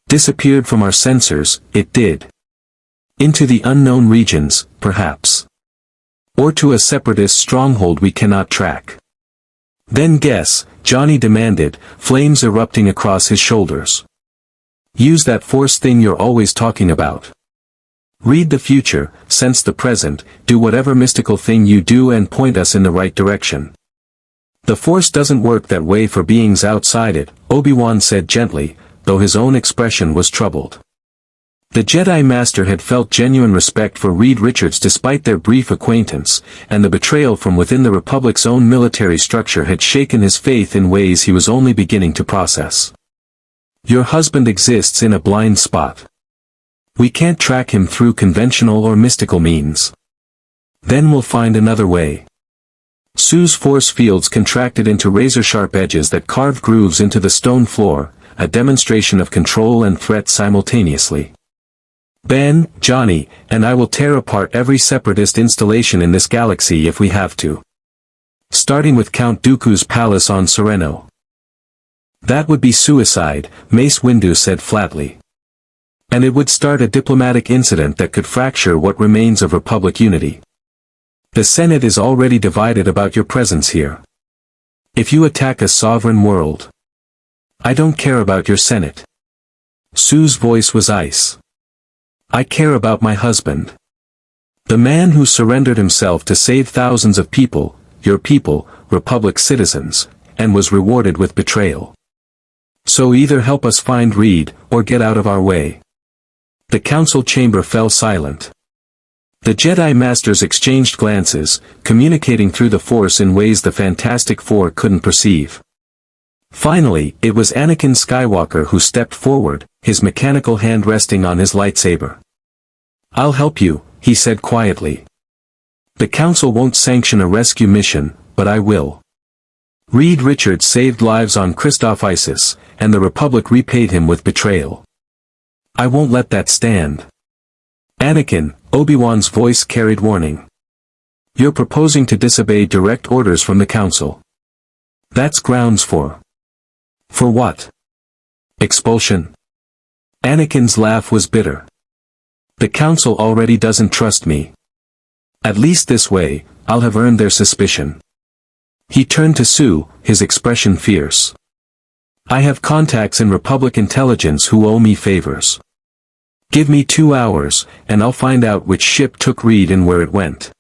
Disappeared from our sensors, it did. Into the unknown regions, perhaps. Or to a separatist stronghold we cannot track." "Then guess," Johnny demanded, flames erupting across his shoulders. "Use that Force thing you're always talking about." Read the future, sense the present, do whatever mystical thing you do and point us in the right direction. The Force doesn't work that way for beings outside it, Obi-Wan said gently, though his own expression was troubled. The Jedi Master had felt genuine respect for Reed Richards despite their brief acquaintance, and the betrayal from within the Republic's own military structure had shaken his faith in ways he was only beginning to process. Your husband exists in a blind spot. We can't track him through conventional or mystical means. Then we'll find another way. Sue's force fields contracted into razor-sharp edges that carved grooves into the stone floor, a demonstration of control and threat simultaneously. Ben, Johnny, and I will tear apart every separatist installation in this galaxy if we have to. Starting with Count Dooku's palace on Sereno. That would be suicide, Mace Windu said flatly. And it would start a diplomatic incident that could fracture what remains of Republic unity. The Senate is already divided about your presence here. If you attack a sovereign world, I don't care about your Senate. Sue's voice was ice. I care about my husband. The man who surrendered himself to save thousands of people, your people, Republic citizens, and was rewarded with betrayal. So either help us find Reed, or get out of our way. The council chamber fell silent. The Jedi Masters exchanged glances, communicating through the Force in ways the Fantastic Four couldn't perceive. Finally, it was Anakin Skywalker who stepped forward, his mechanical hand resting on his lightsaber. I'll help you, he said quietly. The Council won't sanction a rescue mission, but I will. Reed Richards saved lives on Christoph Isis, and the Republic repaid him with betrayal. I won't let that stand. Anakin, Obi-Wan's voice carried warning. You're proposing to disobey direct orders from the Council. That's grounds for. For what? Expulsion? Anakin's laugh was bitter. The Council already doesn't trust me. At least this way, I'll have earned their suspicion. He turned to Sue, his expression fierce. I have contacts in Republic intelligence who owe me favors. Give me 2 hours, and I'll find out which ship took Reed and where it went.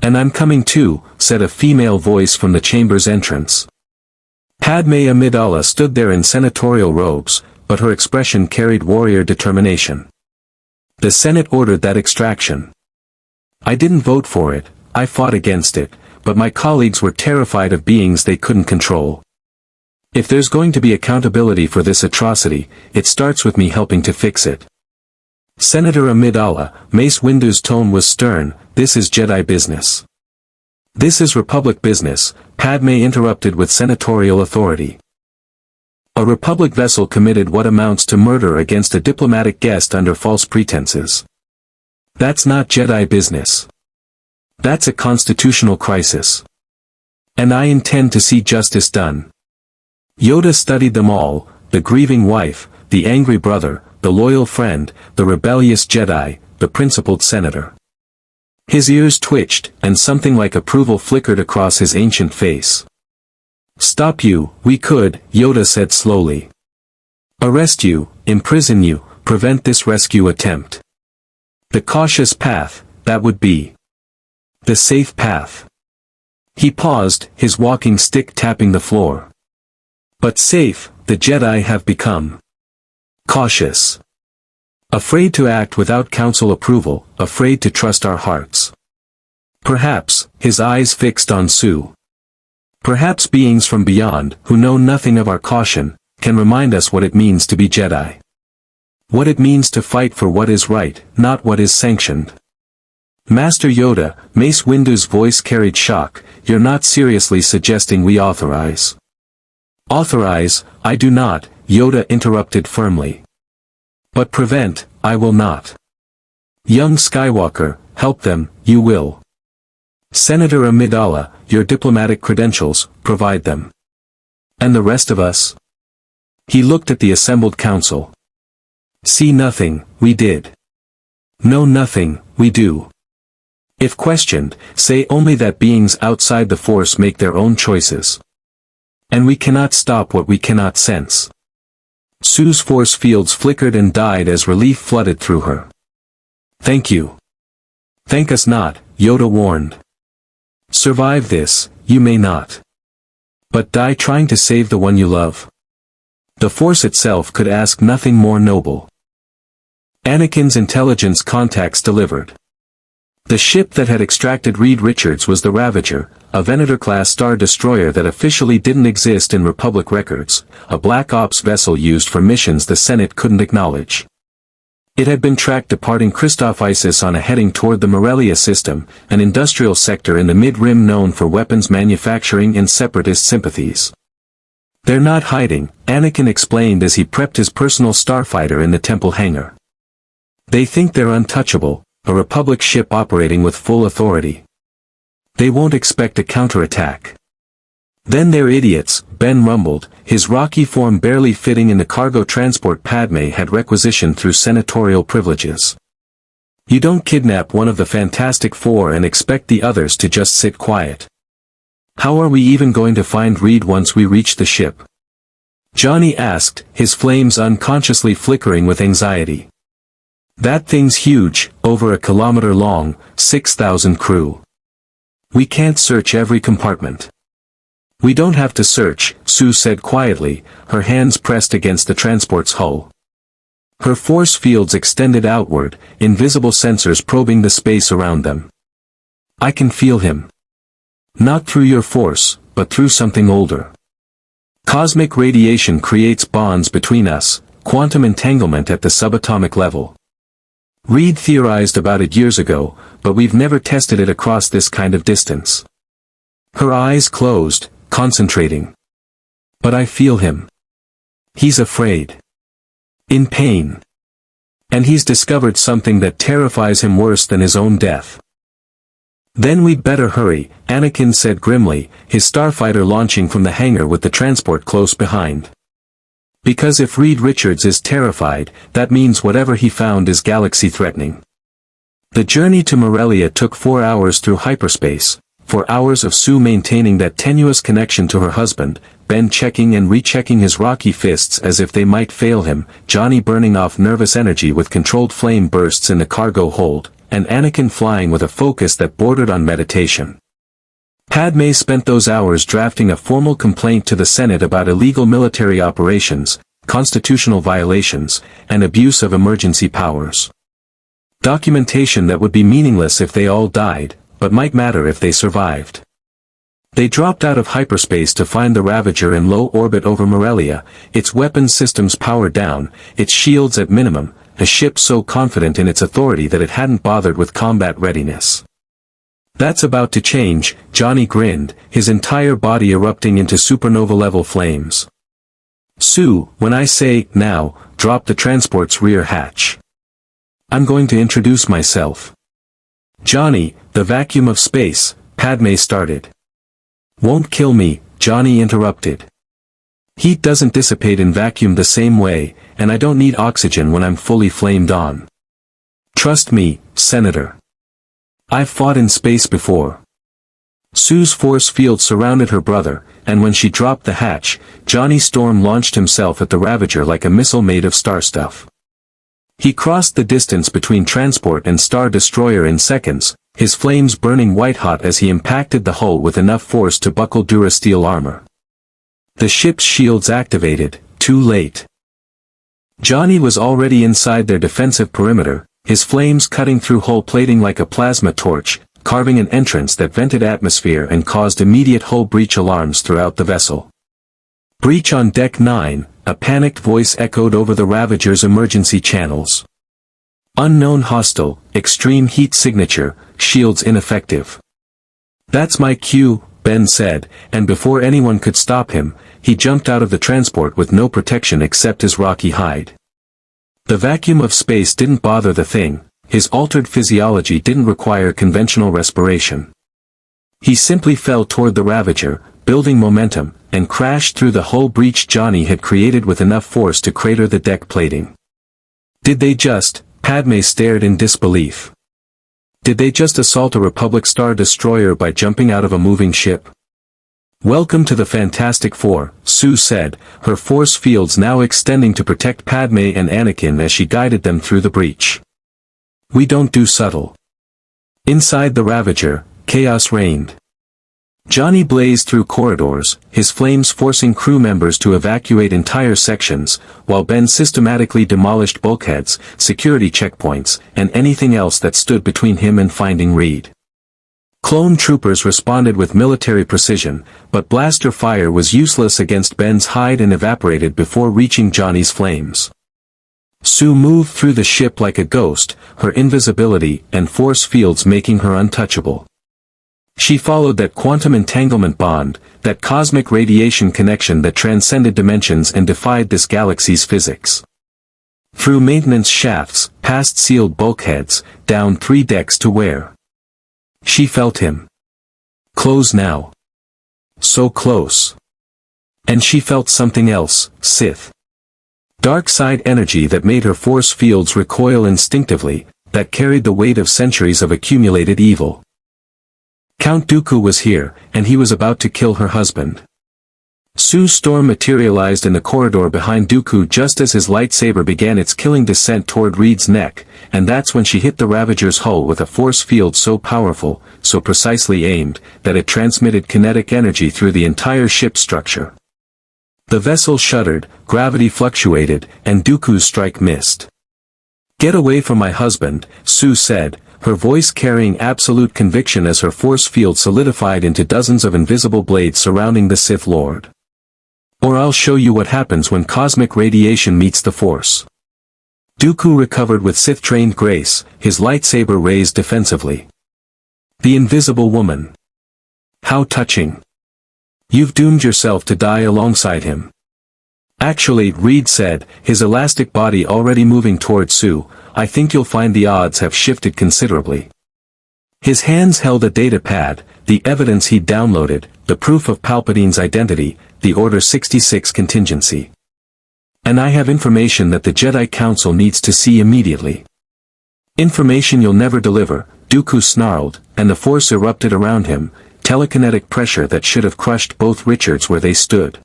And I'm coming too, said a female voice from the chamber's entrance. Padme Amidala stood there in senatorial robes, but her expression carried warrior determination. The Senate ordered that extraction. I didn't vote for it, I fought against it, but my colleagues were terrified of beings they couldn't control. If there's going to be accountability for this atrocity, it starts with me helping to fix it. Senator Amidala, Mace Windu's tone was stern, this is Jedi business. This is Republic business, Padme interrupted with senatorial authority. A Republic vessel committed what amounts to murder against a diplomatic guest under false pretenses. That's not Jedi business. That's a constitutional crisis. And I intend to see justice done. Yoda studied them all, the grieving wife, the angry brother, the loyal friend, the rebellious Jedi, the principled senator. His ears twitched, and something like approval flickered across his ancient face. Stop you, we could, Yoda said slowly. Arrest you, imprison you, prevent this rescue attempt. The cautious path, that would be. The safe path. He paused, his walking stick tapping the floor. But safe, the Jedi have become. Cautious. Afraid to act without council approval, afraid to trust our hearts. Perhaps, his eyes fixed on Sue. Perhaps beings from beyond, who know nothing of our caution, can remind us what it means to be Jedi. What it means to fight for what is right, not what is sanctioned. Master Yoda, Mace Windu's voice carried shock, you're not seriously suggesting we authorize. Authorize, I do not, Yoda interrupted firmly. But prevent, I will not. Young Skywalker, help them, you will. Senator Amidala, your diplomatic credentials, provide them. And the rest of us? He looked at the assembled council. See nothing, we did. Know nothing, we do. If questioned, say only that beings outside the Force make their own choices. And we cannot stop what we cannot sense. Sue's force fields flickered and died as relief flooded through her. Thank you. Thank us not, Yoda warned. Survive this, you may not. But die trying to save the one you love. The Force itself could ask nothing more noble. Anakin's intelligence contacts delivered. The ship that had extracted Reed Richards was the Ravager, a Venator-class star destroyer that officially didn't exist in Republic records, a Black Ops vessel used for missions the Senate couldn't acknowledge. It had been tracked departing Christoph Isis on a heading toward the Morelia system, an industrial sector in the Mid-Rim known for weapons manufacturing and separatist sympathies. They're not hiding, Anakin explained as he prepped his personal starfighter in the temple hangar. They think they're untouchable, a Republic ship operating with full authority. They won't expect a counterattack. Then they're idiots, Ben rumbled, his rocky form barely fitting in the cargo transport Padme had requisitioned through senatorial privileges. You don't kidnap one of the Fantastic Four and expect the others to just sit quiet. How are we even going to find Reed once we reach the ship? Johnny asked, his flames unconsciously flickering with anxiety. That thing's huge, over 1 kilometer long, 6,000 crew. We can't search every compartment. We don't have to search, Sue said quietly, her hands pressed against the transport's hull. Her force fields extended outward, invisible sensors probing the space around them. I can feel him. Not through your force, but through something older. Cosmic radiation creates bonds between us, quantum entanglement at the subatomic level. Reed theorized about it years ago, but we've never tested it across this kind of distance. Her eyes closed, concentrating. But I feel him. He's afraid. In pain. And he's discovered something that terrifies him worse than his own death. Then we'd better hurry, Anakin said grimly, his starfighter launching from the hangar with the transport close behind. Because if Reed Richards is terrified, that means whatever he found is galaxy-threatening. The journey to Morelia took 4 hours through hyperspace, 4 hours of Sue maintaining that tenuous connection to her husband, Ben checking and rechecking his rocky fists as if they might fail him, Johnny burning off nervous energy with controlled flame bursts in the cargo hold, and Anakin flying with a focus that bordered on meditation. Padme spent those hours drafting a formal complaint to the Senate about illegal military operations, constitutional violations, and abuse of emergency powers. Documentation that would be meaningless if they all died, but might matter if they survived. They dropped out of hyperspace to find the Ravager in low orbit over Morelia, its weapons systems powered down, its shields at minimum, a ship so confident in its authority that it hadn't bothered with combat readiness. That's about to change, Johnny grinned, his entire body erupting into supernova-level flames. Sue, when I say, now, drop the transport's rear hatch. I'm going to introduce myself. Johnny, the vacuum of space, Padme started. Won't kill me, Johnny interrupted. Heat doesn't dissipate in vacuum the same way, and I don't need oxygen when I'm fully flamed on. Trust me, Senator. I've fought in space before. Sue's force field surrounded her brother, and when she dropped the hatch, Johnny Storm launched himself at the Ravager like a missile made of star stuff. He crossed the distance between transport and Star Destroyer in seconds, his flames burning white-hot as he impacted the hull with enough force to buckle durasteel armor. The ship's shields activated, too late. Johnny was already inside their defensive perimeter, his flames cutting through hull plating like a plasma torch, carving an entrance that vented atmosphere and caused immediate hull breach alarms throughout the vessel. Breach on Deck 9, a panicked voice echoed over the Ravager's emergency channels. Unknown hostile, extreme heat signature, shields ineffective. That's my cue, Ben said, and before anyone could stop him, he jumped out of the transport with no protection except his rocky hide. The vacuum of space didn't bother the thing, his altered physiology didn't require conventional respiration. He simply fell toward the Ravager, building momentum, and crashed through the hull breach Johnny had created with enough force to crater the deck plating. Did they just, Padme stared in disbelief. Did they just assault a Republic Star Destroyer by jumping out of a moving ship? Welcome to the Fantastic Four, Sue said, her force fields now extending to protect Padme and Anakin as she guided them through the breach. We don't do subtle. Inside the Ravager, chaos reigned. Johnny blazed through corridors, his flames forcing crew members to evacuate entire sections, while Ben systematically demolished bulkheads, security checkpoints, and anything else that stood between him and finding Reed. Clone troopers responded with military precision, but blaster fire was useless against Ben's hide and evaporated before reaching Johnny's flames. Sue moved through the ship like a ghost, her invisibility and force fields making her untouchable. She followed that quantum entanglement bond, that cosmic radiation connection that transcended dimensions and defied this galaxy's physics. Through maintenance shafts, past sealed bulkheads, down 3 decks to where she felt him. Close now. So close. And she felt something else, Sith. Dark side energy that made her force fields recoil instinctively, that carried the weight of centuries of accumulated evil. Count Dooku was here, and he was about to kill her husband. Sue's storm materialized in the corridor behind Dooku just as his lightsaber began its killing descent toward Reed's neck, and that's when she hit the Ravager's hull with a force field so powerful, so precisely aimed, that it transmitted kinetic energy through the entire ship structure. The vessel shuddered, gravity fluctuated, and Dooku's strike missed. "Get away from my husband," Sue said, her voice carrying absolute conviction as her force field solidified into dozens of invisible blades surrounding the Sith Lord. "Or I'll show you what happens when cosmic radiation meets the Force." Dooku recovered with Sith-trained grace, his lightsaber raised defensively. The Invisible Woman. How touching. You've doomed yourself to die alongside him. Actually, Reed said, his elastic body already moving toward Sue, "I think you'll find the odds have shifted considerably." His hands held a data pad, the evidence he'd downloaded, the proof of Palpatine's identity, the Order 66 contingency. "And I have information that the Jedi Council needs to see immediately." "Information you'll never deliver," Dooku snarled, and the Force erupted around him, telekinetic pressure that should have crushed both Richards where they stood.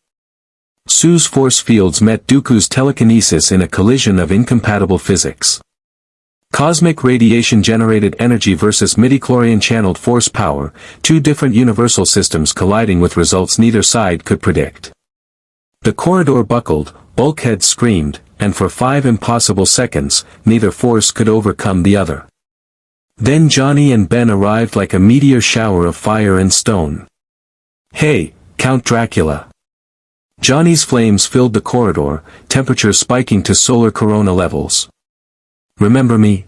Sue's force fields met Dooku's telekinesis in a collision of incompatible physics. Cosmic radiation-generated energy versus midichlorian channeled force power, 2 different universal systems colliding with results neither side could predict. The corridor buckled, bulkheads screamed, and for 5 impossible seconds, neither force could overcome the other. Then Johnny and Ben arrived like a meteor shower of fire and stone. "Hey, Count Dracula." Johnny's flames filled the corridor, temperature spiking to solar corona levels. "Remember me?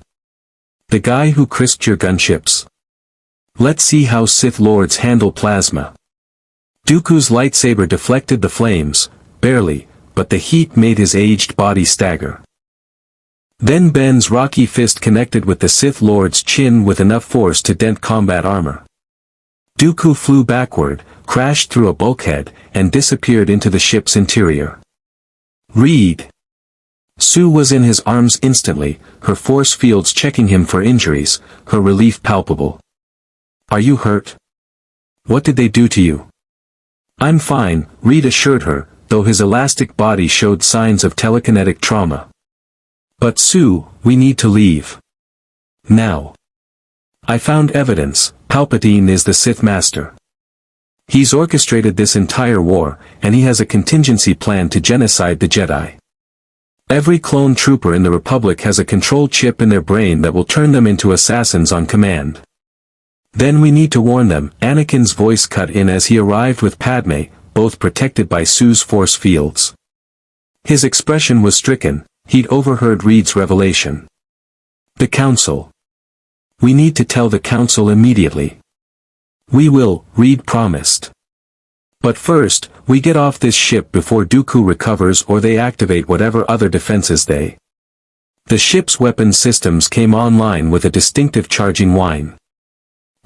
The guy who crisped your gunships? Let's see how Sith Lords handle plasma." Dooku's lightsaber deflected the flames, barely, but the heat made his aged body stagger. Then Ben's rocky fist connected with the Sith Lord's chin with enough force to dent combat armor. Dooku flew backward, crashed through a bulkhead, and disappeared into the ship's interior. "Reed!" Sue was in his arms instantly, her force fields checking him for injuries, her relief palpable. "Are you hurt? What did they do to you?" "I'm fine," Reed assured her, though his elastic body showed signs of telekinetic trauma. "But Sue, we need to leave. Now. I found evidence, Palpatine is the Sith Master. He's orchestrated this entire war, and he has a contingency plan to genocide the Jedi. Every clone trooper in the Republic has a control chip in their brain that will turn them into assassins on command. Then we need to warn them." Anakin's voice cut in as he arrived with Padme, both protected by Sue's force fields. His expression was stricken, he'd overheard Reed's revelation. "The Council. We need to tell the Council immediately." "We will," Reed promised. "But first, we get off this ship before Dooku recovers or they activate whatever other defenses they." The ship's weapon systems came online with a distinctive charging whine.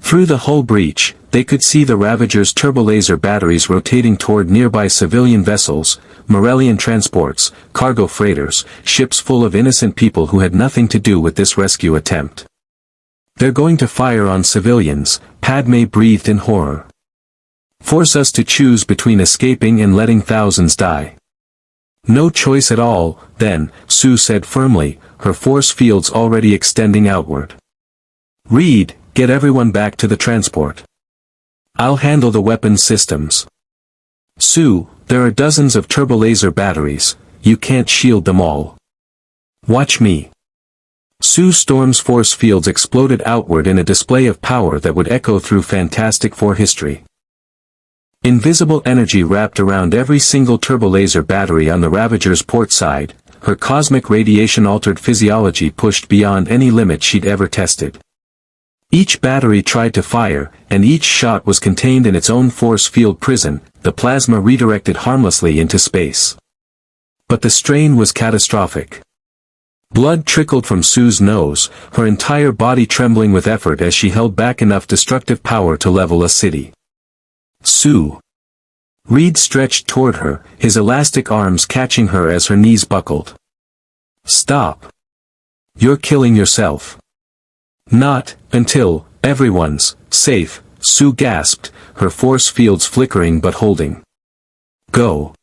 Through the hull breach, they could see the Ravager's turbolaser batteries rotating toward nearby civilian vessels, Morellian transports, cargo freighters, ships full of innocent people who had nothing to do with this rescue attempt. "They're going to fire on civilians," Padme breathed in horror. "Force us to choose between escaping and letting thousands die." No choice at all, then, Sue said firmly, her force fields already extending outward. Reed, get everyone back to the transport. I'll handle the weapons systems. Sue, there are dozens of turbolaser batteries, you can't shield them all. Watch me. Sue Storm's force fields exploded outward in a display of power that would echo through Fantastic Four history. Invisible energy wrapped around every single turbolaser battery on the Ravager's port side, her cosmic radiation-altered physiology pushed beyond any limit she'd ever tested. Each battery tried to fire, and each shot was contained in its own force field prison, the plasma redirected harmlessly into space. But the strain was catastrophic. Blood trickled from Sue's nose, her entire body trembling with effort as she held back enough destructive power to level a city. Sue. Reed stretched toward her, his elastic arms catching her as her knees buckled. Stop. You're killing yourself. Not until everyone's safe, Sue gasped, her force fields flickering but holding. Go.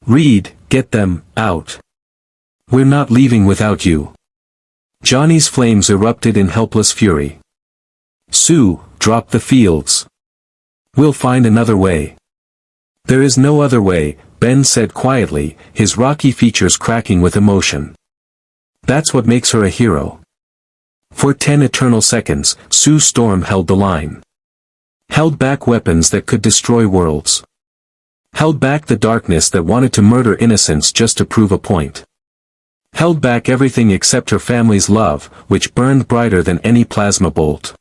Reed, get them out. We're not leaving without you. Johnny's flames erupted in helpless fury. Sue, drop the fields. We'll find another way. There is no other way, Ben said quietly, his rocky features cracking with emotion. That's what makes her a hero. For 10 eternal seconds, Sue Storm held the line. Held back weapons that could destroy worlds. Held back the darkness that wanted to murder innocents just to prove a point. Held back everything except her family's love, which burned brighter than any plasma bolt.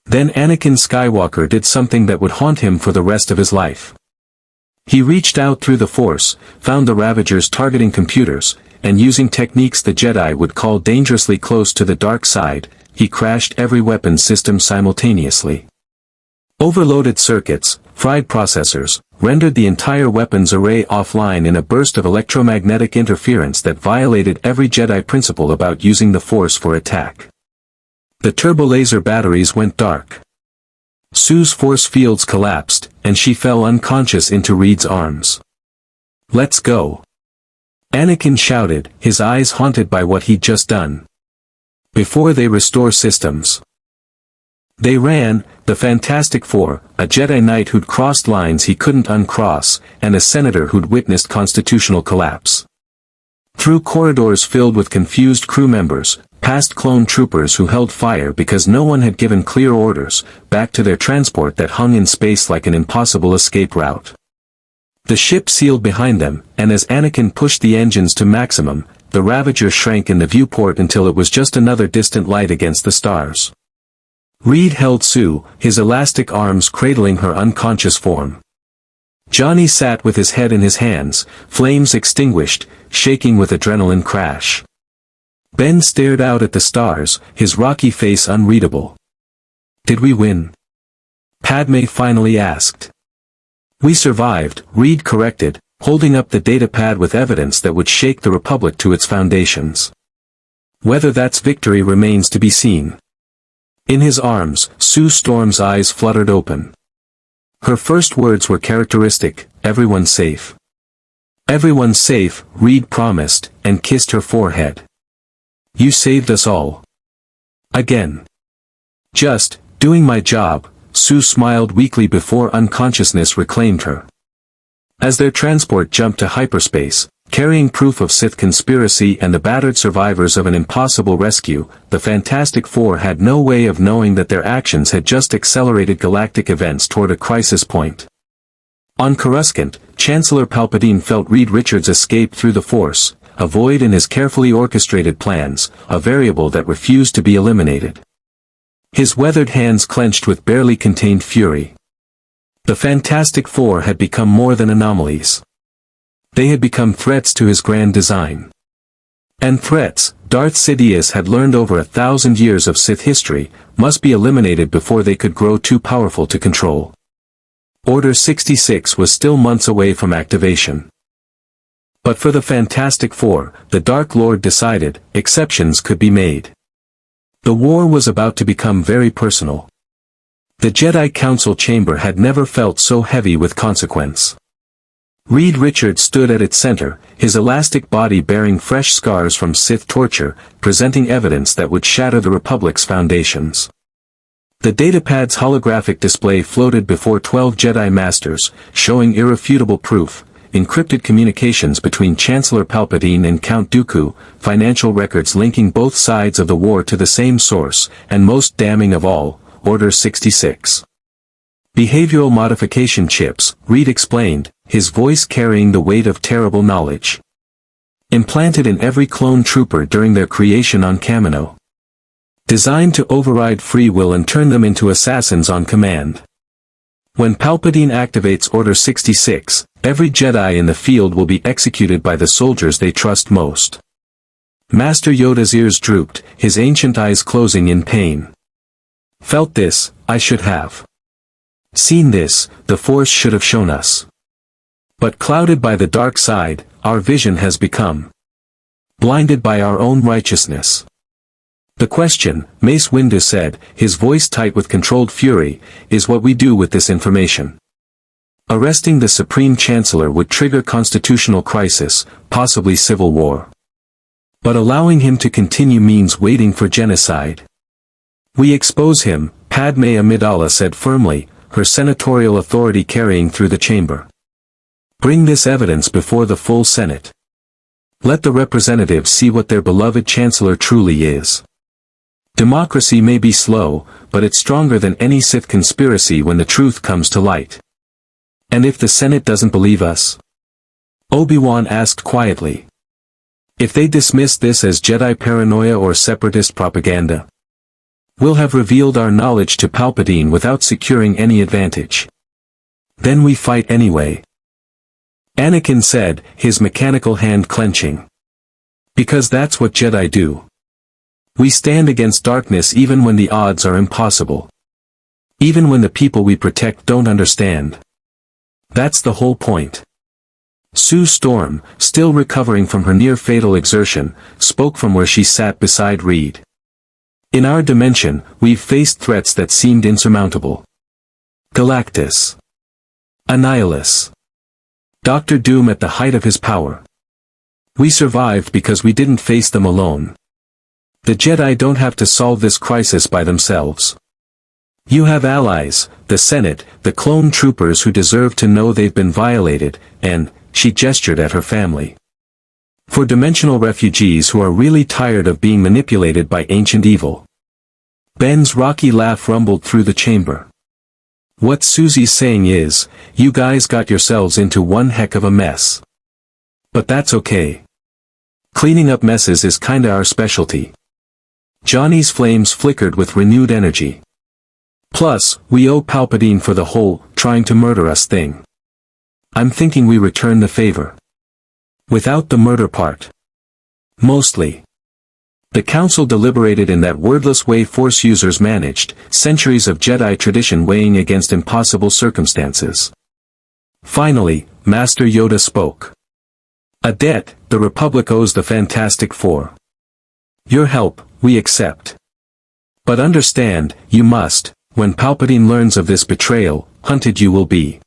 Then Anakin Skywalker did something that would haunt him for the rest of his life. He reached out through the Force, found the Ravagers targeting computers, and using techniques the Jedi would call dangerously close to the dark side, he crashed every weapon system simultaneously. Overloaded circuits, fried processors, rendered the entire weapons array offline in a burst of electromagnetic interference that violated every Jedi principle about using the Force for attack. The turbolaser batteries went dark. Sue's force fields collapsed, and she fell unconscious into Reed's arms. Let's go. Anakin shouted, his eyes haunted by what he'd just done. Before they restore systems. They ran, the Fantastic Four, a Jedi Knight who'd crossed lines he couldn't uncross, and a senator who'd witnessed constitutional collapse. Through corridors filled with confused crew members, past clone troopers who held fire because no one had given clear orders, back to their transport that hung in space like an impossible escape route. The ship sealed behind them, and as Anakin pushed the engines to maximum, the Ravager shrank in the viewport until it was just another distant light against the stars. Reed held Sue, his elastic arms cradling her unconscious form. Johnny sat with his head in his hands, flames extinguished, shaking with adrenaline crash. Ben stared out at the stars, his rocky face unreadable. Did we win? Padme finally asked. We survived, Reed corrected, holding up the datapad with evidence that would shake the Republic to its foundations. Whether that's victory remains to be seen. In his arms, Sue Storm's eyes fluttered open. Her first words were characteristic, everyone's safe. Everyone's safe, Reed promised, and kissed her forehead. You saved us all. Again. Just, doing my job, Sue smiled weakly before unconsciousness reclaimed her. As their transport jumped to hyperspace, carrying proof of Sith conspiracy and the battered survivors of an impossible rescue, the Fantastic Four had no way of knowing that their actions had just accelerated galactic events toward a crisis point. On Coruscant, Chancellor Palpatine felt Reed Richards escape through the Force, a void in his carefully orchestrated plans, a variable that refused to be eliminated. His weathered hands clenched with barely contained fury. The Fantastic Four had become more than anomalies. They had become threats to his grand design. And threats, Darth Sidious had learned over 1,000 years of Sith history, must be eliminated before they could grow too powerful to control. Order 66 was still months away from activation. But for the Fantastic Four, the Dark Lord decided, exceptions could be made. The war was about to become very personal. The Jedi Council chamber had never felt so heavy with consequence. Reed Richards stood at its center, his elastic body bearing fresh scars from Sith torture, presenting evidence that would shatter the Republic's foundations. The datapad's holographic display floated before 12 Jedi Masters, showing irrefutable proof, encrypted communications between Chancellor Palpatine and Count Dooku, financial records linking both sides of the war to the same source, and most damning of all, Order 66. Behavioral modification chips, Reed explained, his voice carrying the weight of terrible knowledge. Implanted in every clone trooper during their creation on Kamino. Designed to override free will and turn them into assassins on command. When Palpatine activates Order 66, every Jedi in the field will be executed by the soldiers they trust most. Master Yoda's ears drooped, his ancient eyes closing in pain. Felt this, I should have. Seen this, the Force should have shown us. But clouded by the dark side, our vision has become blinded by our own righteousness. The question, Mace Windu said, his voice tight with controlled fury, is what we do with this information. Arresting the Supreme Chancellor would trigger constitutional crisis, possibly civil war. But allowing him to continue means waiting for genocide. We expose him, Padme Amidala said firmly, her senatorial authority carrying through the chamber. Bring this evidence before the full Senate. Let the representatives see what their beloved Chancellor truly is. Democracy may be slow, but it's stronger than any Sith conspiracy when the truth comes to light. And if the Senate doesn't believe us? Obi-Wan asked quietly. If they dismiss this as Jedi paranoia or separatist propaganda? We'll have revealed our knowledge to Palpatine without securing any advantage. Then we fight anyway. Anakin said, his mechanical hand clenching. Because that's what Jedi do. We stand against darkness even when the odds are impossible. Even when the people we protect don't understand. That's the whole point. Sue Storm, still recovering from her near-fatal exertion, spoke from where she sat beside Reed. In our dimension, we've faced threats that seemed insurmountable. Galactus. Annihilus. Dr. Doom at the height of his power. We survived because we didn't face them alone. The Jedi don't have to solve this crisis by themselves. You have allies, the Senate, the clone troopers who deserve to know they've been violated, and, she gestured at her family. For dimensional refugees who are really tired of being manipulated by ancient evil. Ben's rocky laugh rumbled through the chamber. What Susie's saying is, you guys got yourselves into one heck of a mess. But that's okay. Cleaning up messes is kinda our specialty. Johnny's flames flickered with renewed energy. Plus, we owe Palpatine for the whole, trying to murder us thing. I'm thinking we return the favor. Without the murder part. Mostly. The Council deliberated in that wordless way Force users managed, centuries of Jedi tradition weighing against impossible circumstances. Finally, Master Yoda spoke. A debt, the Republic owes the Fantastic Four. Your help, we accept. But understand, you must, when Palpatine learns of this betrayal, hunted you will be.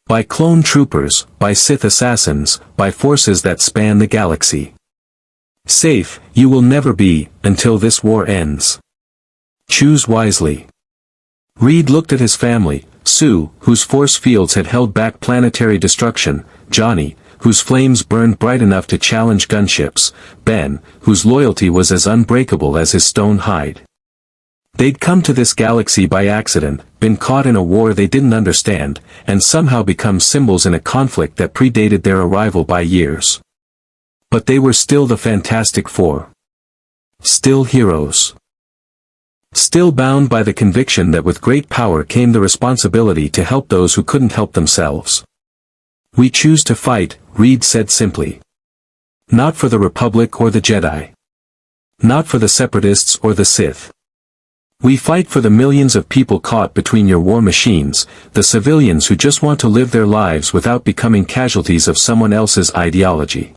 By clone troopers, by Sith assassins, by forces that span the galaxy. Safe, you will never be, until this war ends. Choose wisely. Reed looked at his family, Sue, whose force fields had held back planetary destruction, Johnny, whose flames burned bright enough to challenge gunships, Ben, whose loyalty was as unbreakable as his stone hide. They'd come to this galaxy by accident, been caught in a war they didn't understand, and somehow become symbols in a conflict that predated their arrival by years. But they were still the Fantastic Four. Still heroes. Still bound by the conviction that with great power came the responsibility to help those who couldn't help themselves. We choose to fight, Reed said simply. Not for the Republic or the Jedi. Not for the Separatists or the Sith. We fight for the millions of people caught between your war machines, the civilians who just want to live their lives without becoming casualties of someone else's ideology.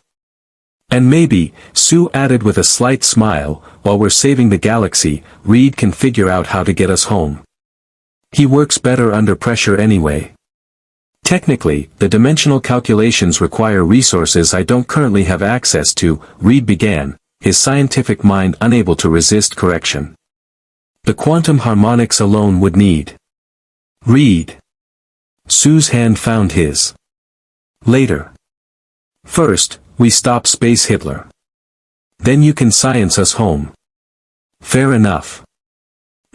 And maybe, Sue added with a slight smile, while we're saving the galaxy, Reed can figure out how to get us home. He works better under pressure anyway. Technically, the dimensional calculations require resources I don't currently have access to, Reed began, his scientific mind unable to resist correction. The quantum harmonics alone would need. Reed. Sue's hand found his. Later. First, we stop Space Hitler. Then you can science us home. Fair enough.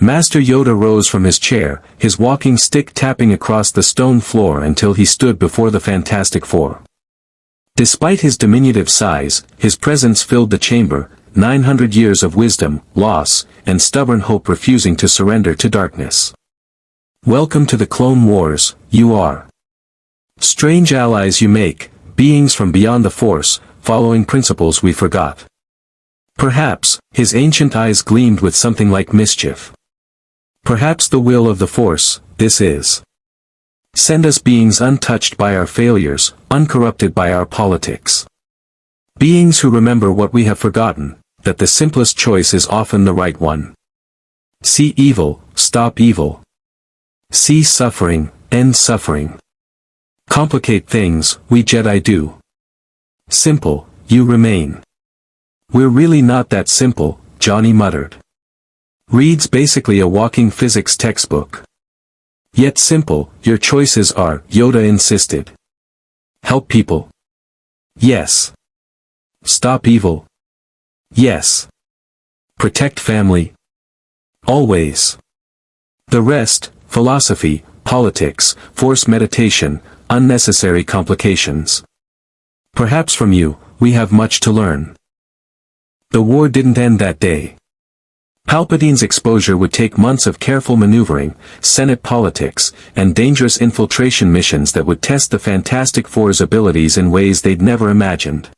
Master Yoda rose from his chair, his walking stick tapping across the stone floor until he stood before the Fantastic Four. Despite his diminutive size, his presence filled the chamber, 900 years of wisdom, loss, and stubborn hope refusing to surrender to darkness. Welcome to the Clone Wars, you are. Strange allies you make, beings from beyond the Force, following principles we forgot. Perhaps, his ancient eyes gleamed with something like mischief. Perhaps the will of the Force, this is. Send us beings untouched by our failures, uncorrupted by our politics. Beings who remember what we have forgotten, that the simplest choice is often the right one. See evil, stop evil. See suffering, end suffering. Complicate things, we Jedi do. Simple, you remain. We're really not that simple, Johnny muttered. Reed's basically a walking physics textbook. Yet simple, your choices are, Yoda insisted. Help people. Yes. Stop evil. Yes. Protect family. Always. The rest, philosophy, politics, force meditation, unnecessary complications. Perhaps from you, we have much to learn. The war didn't end that day. Palpatine's exposure would take months of careful maneuvering, Senate politics, and dangerous infiltration missions that would test the Fantastic Four's abilities in ways they'd never imagined.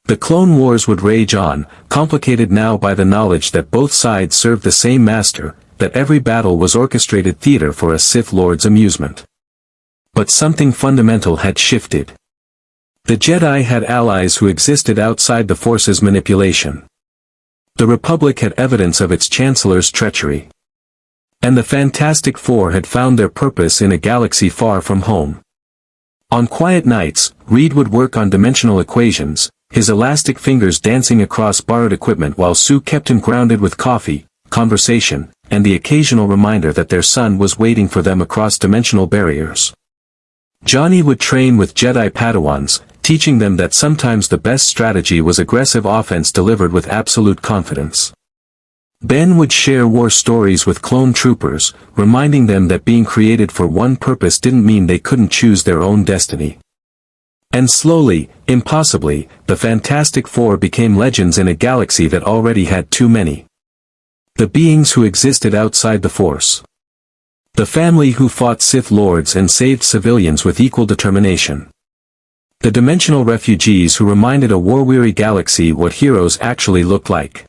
The Clone Wars would rage on, complicated now by the knowledge that both sides served the same master, that every battle was orchestrated theater for a Sith Lord's amusement. But something fundamental had shifted. The Jedi had allies who existed outside the Force's manipulation. The Republic had evidence of its Chancellor's treachery. And the Fantastic Four had found their purpose in a galaxy far from home. On quiet nights, Reed would work on dimensional equations, his elastic fingers dancing across borrowed equipment while Sue kept him grounded with coffee, conversation, and the occasional reminder that their son was waiting for them across dimensional barriers. Johnny would train with Jedi Padawans, teaching them that sometimes the best strategy was aggressive offense delivered with absolute confidence. Ben would share war stories with clone troopers, reminding them that being created for one purpose didn't mean they couldn't choose their own destiny. And slowly, impossibly, the Fantastic Four became legends in a galaxy that already had too many. The beings who existed outside the Force. The family who fought Sith Lords and saved civilians with equal determination. The dimensional refugees who reminded a war-weary galaxy what heroes actually looked like.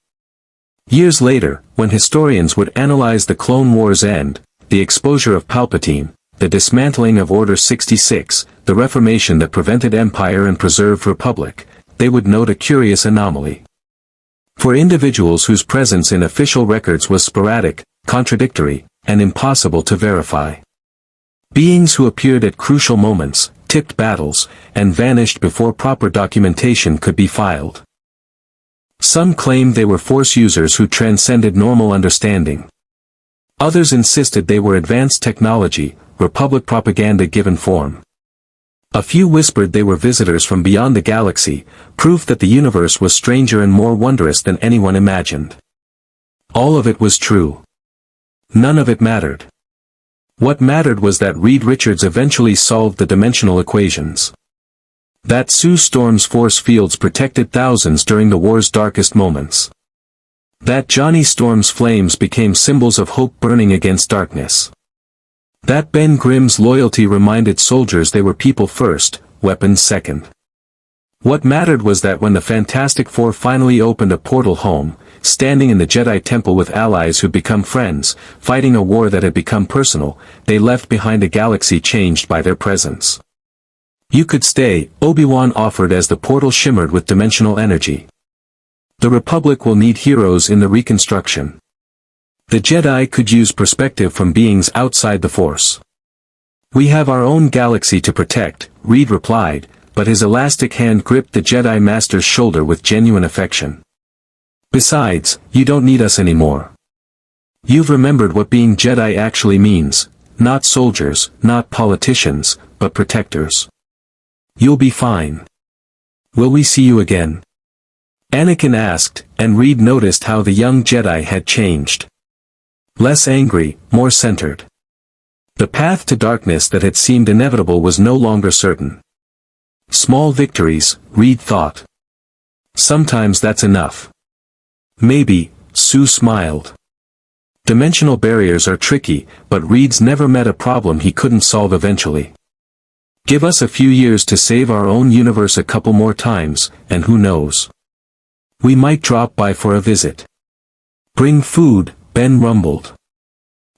Years later, when historians would analyze the Clone Wars' end, the exposure of Palpatine, the dismantling of Order 66, the reformation that prevented Empire and preserved Republic, they would note a curious anomaly. For individuals whose presence in official records was sporadic, contradictory, and impossible to verify. Beings who appeared at crucial moments, tipped battles, and vanished before proper documentation could be filed. Some claimed they were Force users who transcended normal understanding. Others insisted they were advanced technology, Republic propaganda given form. A few whispered they were visitors from beyond the galaxy, proof that the universe was stranger and more wondrous than anyone imagined. All of it was true. None of it mattered. What mattered was that Reed Richards eventually solved the dimensional equations. That Sue Storm's force fields protected thousands during the war's darkest moments. That Johnny Storm's flames became symbols of hope burning against darkness. That Ben Grimm's loyalty reminded soldiers they were people first, weapons second. What mattered was that when the Fantastic Four finally opened a portal home, standing in the Jedi Temple with allies who'd become friends, fighting a war that had become personal, they left behind a galaxy changed by their presence. You could stay, Obi-Wan offered as the portal shimmered with dimensional energy. The Republic will need heroes in the reconstruction. The Jedi could use perspective from beings outside the Force. We have our own galaxy to protect, Reed replied, but his elastic hand gripped the Jedi Master's shoulder with genuine affection. Besides, you don't need us anymore. You've remembered what being Jedi actually means, not soldiers, not politicians, but protectors. You'll be fine. Will we see you again? Anakin asked, and Reed noticed how the young Jedi had changed. Less angry, more centered. The path to darkness that had seemed inevitable was no longer certain. Small victories, Reed thought. Sometimes that's enough. Maybe, Sue smiled. Dimensional barriers are tricky, but Reed's never met a problem he couldn't solve eventually. Give us a few years to save our own universe a couple more times, and who knows? We might drop by for a visit. Bring food, Ben rumbled.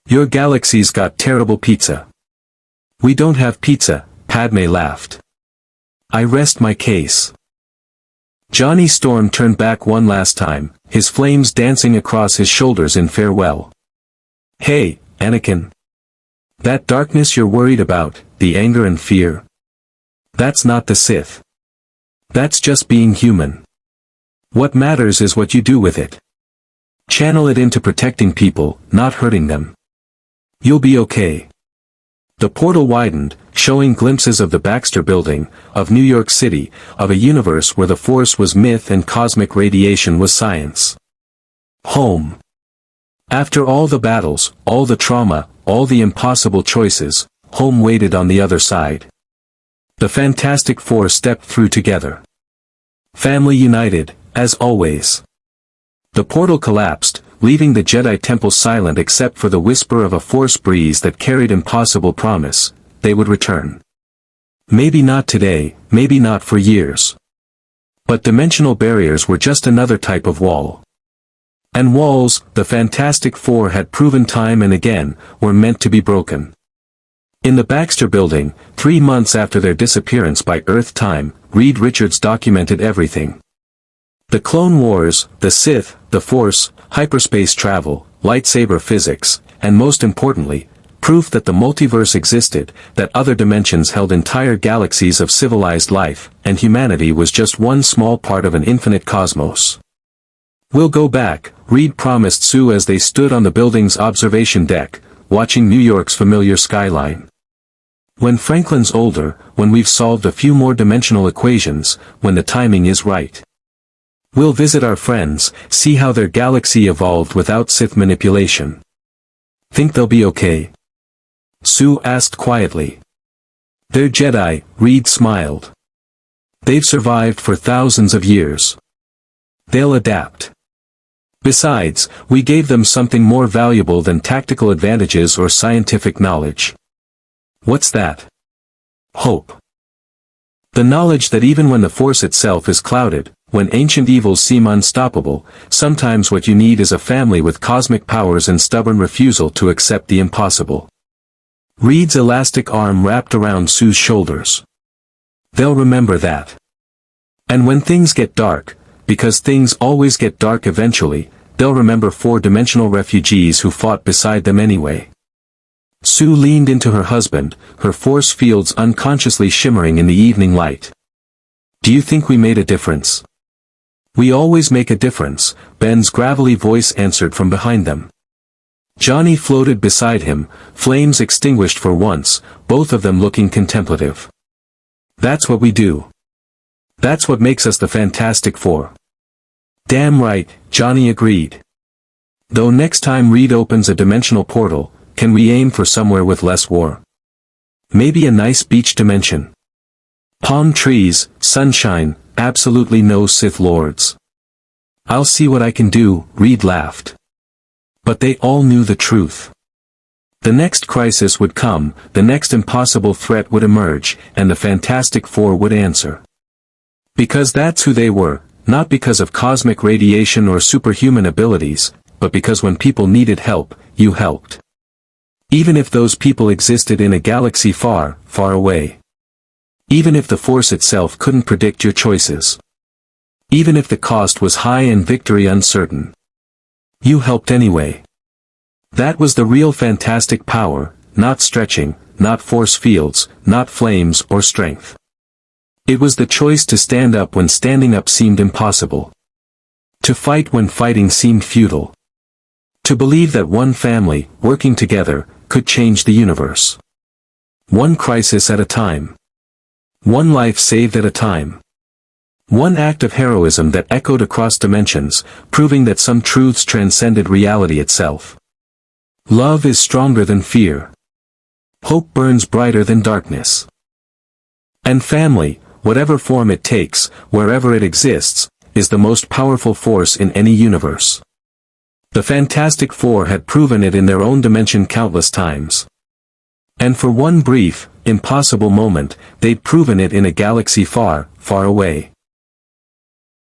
Your galaxy's got terrible pizza. We don't have pizza, Padme laughed. I rest my case. Johnny Storm turned back one last time, his flames dancing across his shoulders in farewell. Hey, Anakin. That darkness you're worried about, the anger and fear. That's not the Sith. That's just being human. What matters is what you do with it. Channel it into protecting people, not hurting them. You'll be okay. The portal widened, showing glimpses of the Baxter Building, of New York City, of a universe where the Force was myth and cosmic radiation was science. Home. After all the battles, all the trauma, all the impossible choices, home waited on the other side. The Fantastic Four stepped through together. Family united, as always. The portal collapsed, leaving the Jedi Temple silent except for the whisper of a Force breeze that carried impossible promise: they would return. Maybe not today, maybe not for years. But dimensional barriers were just another type of wall. And walls, the Fantastic Four had proven time and again, were meant to be broken. In the Baxter Building, 3 months after their disappearance by Earth time, Reed Richards documented everything. The Clone Wars, the Sith, the Force, hyperspace travel, lightsaber physics, and most importantly, proof that the multiverse existed, that other dimensions held entire galaxies of civilized life, and humanity was just one small part of an infinite cosmos. We'll go back, Reed promised Sue as they stood on the building's observation deck, watching New York's familiar skyline. When Franklin's older, when we've solved a few more dimensional equations, when the timing is right. We'll visit our friends, see how their galaxy evolved without Sith manipulation. Think they'll be okay? Sue asked quietly. They're Jedi, Reed smiled. They've survived for thousands of years. They'll adapt. Besides, we gave them something more valuable than tactical advantages or scientific knowledge. What's that? Hope. The knowledge that even when the Force itself is clouded, when ancient evils seem unstoppable, sometimes what you need is a family with cosmic powers and stubborn refusal to accept the impossible. Reed's elastic arm wrapped around Sue's shoulders. They'll remember that. And when things get dark, because things always get dark eventually, they'll remember 4-dimensional refugees who fought beside them anyway. Sue leaned into her husband, her force fields unconsciously shimmering in the evening light. Do you think we made a difference? We always make a difference, Ben's gravelly voice answered from behind them. Johnny floated beside him, flames extinguished for once, both of them looking contemplative. That's what we do. That's what makes us the Fantastic Four. Damn right, Johnny agreed. Though next time Reed opens a dimensional portal, can we aim for somewhere with less war? Maybe a nice beach dimension. Palm trees, sunshine, absolutely no Sith Lords. I'll see what I can do, Reed laughed. But they all knew the truth. The next crisis would come, the next impossible threat would emerge, and the Fantastic Four would answer. Because that's who they were, not because of cosmic radiation or superhuman abilities, but because when people needed help, you helped. Even if those people existed in a galaxy far, far away. Even if the Force itself couldn't predict your choices. Even if the cost was high and victory uncertain. You helped anyway. That was the real fantastic power, not stretching, not force fields, not flames or strength. It was the choice to stand up when standing up seemed impossible. To fight when fighting seemed futile. To believe that one family, working together, could change the universe. One crisis at a time. One life saved at a time. One act of heroism that echoed across dimensions, proving that some truths transcended reality itself. Love is stronger than fear. Hope burns brighter than darkness. And family, whatever form it takes, wherever it exists, is the most powerful force in any universe. The Fantastic Four had proven it in their own dimension countless times. And for one brief, impossible moment, they'd proven it in a galaxy far, far away.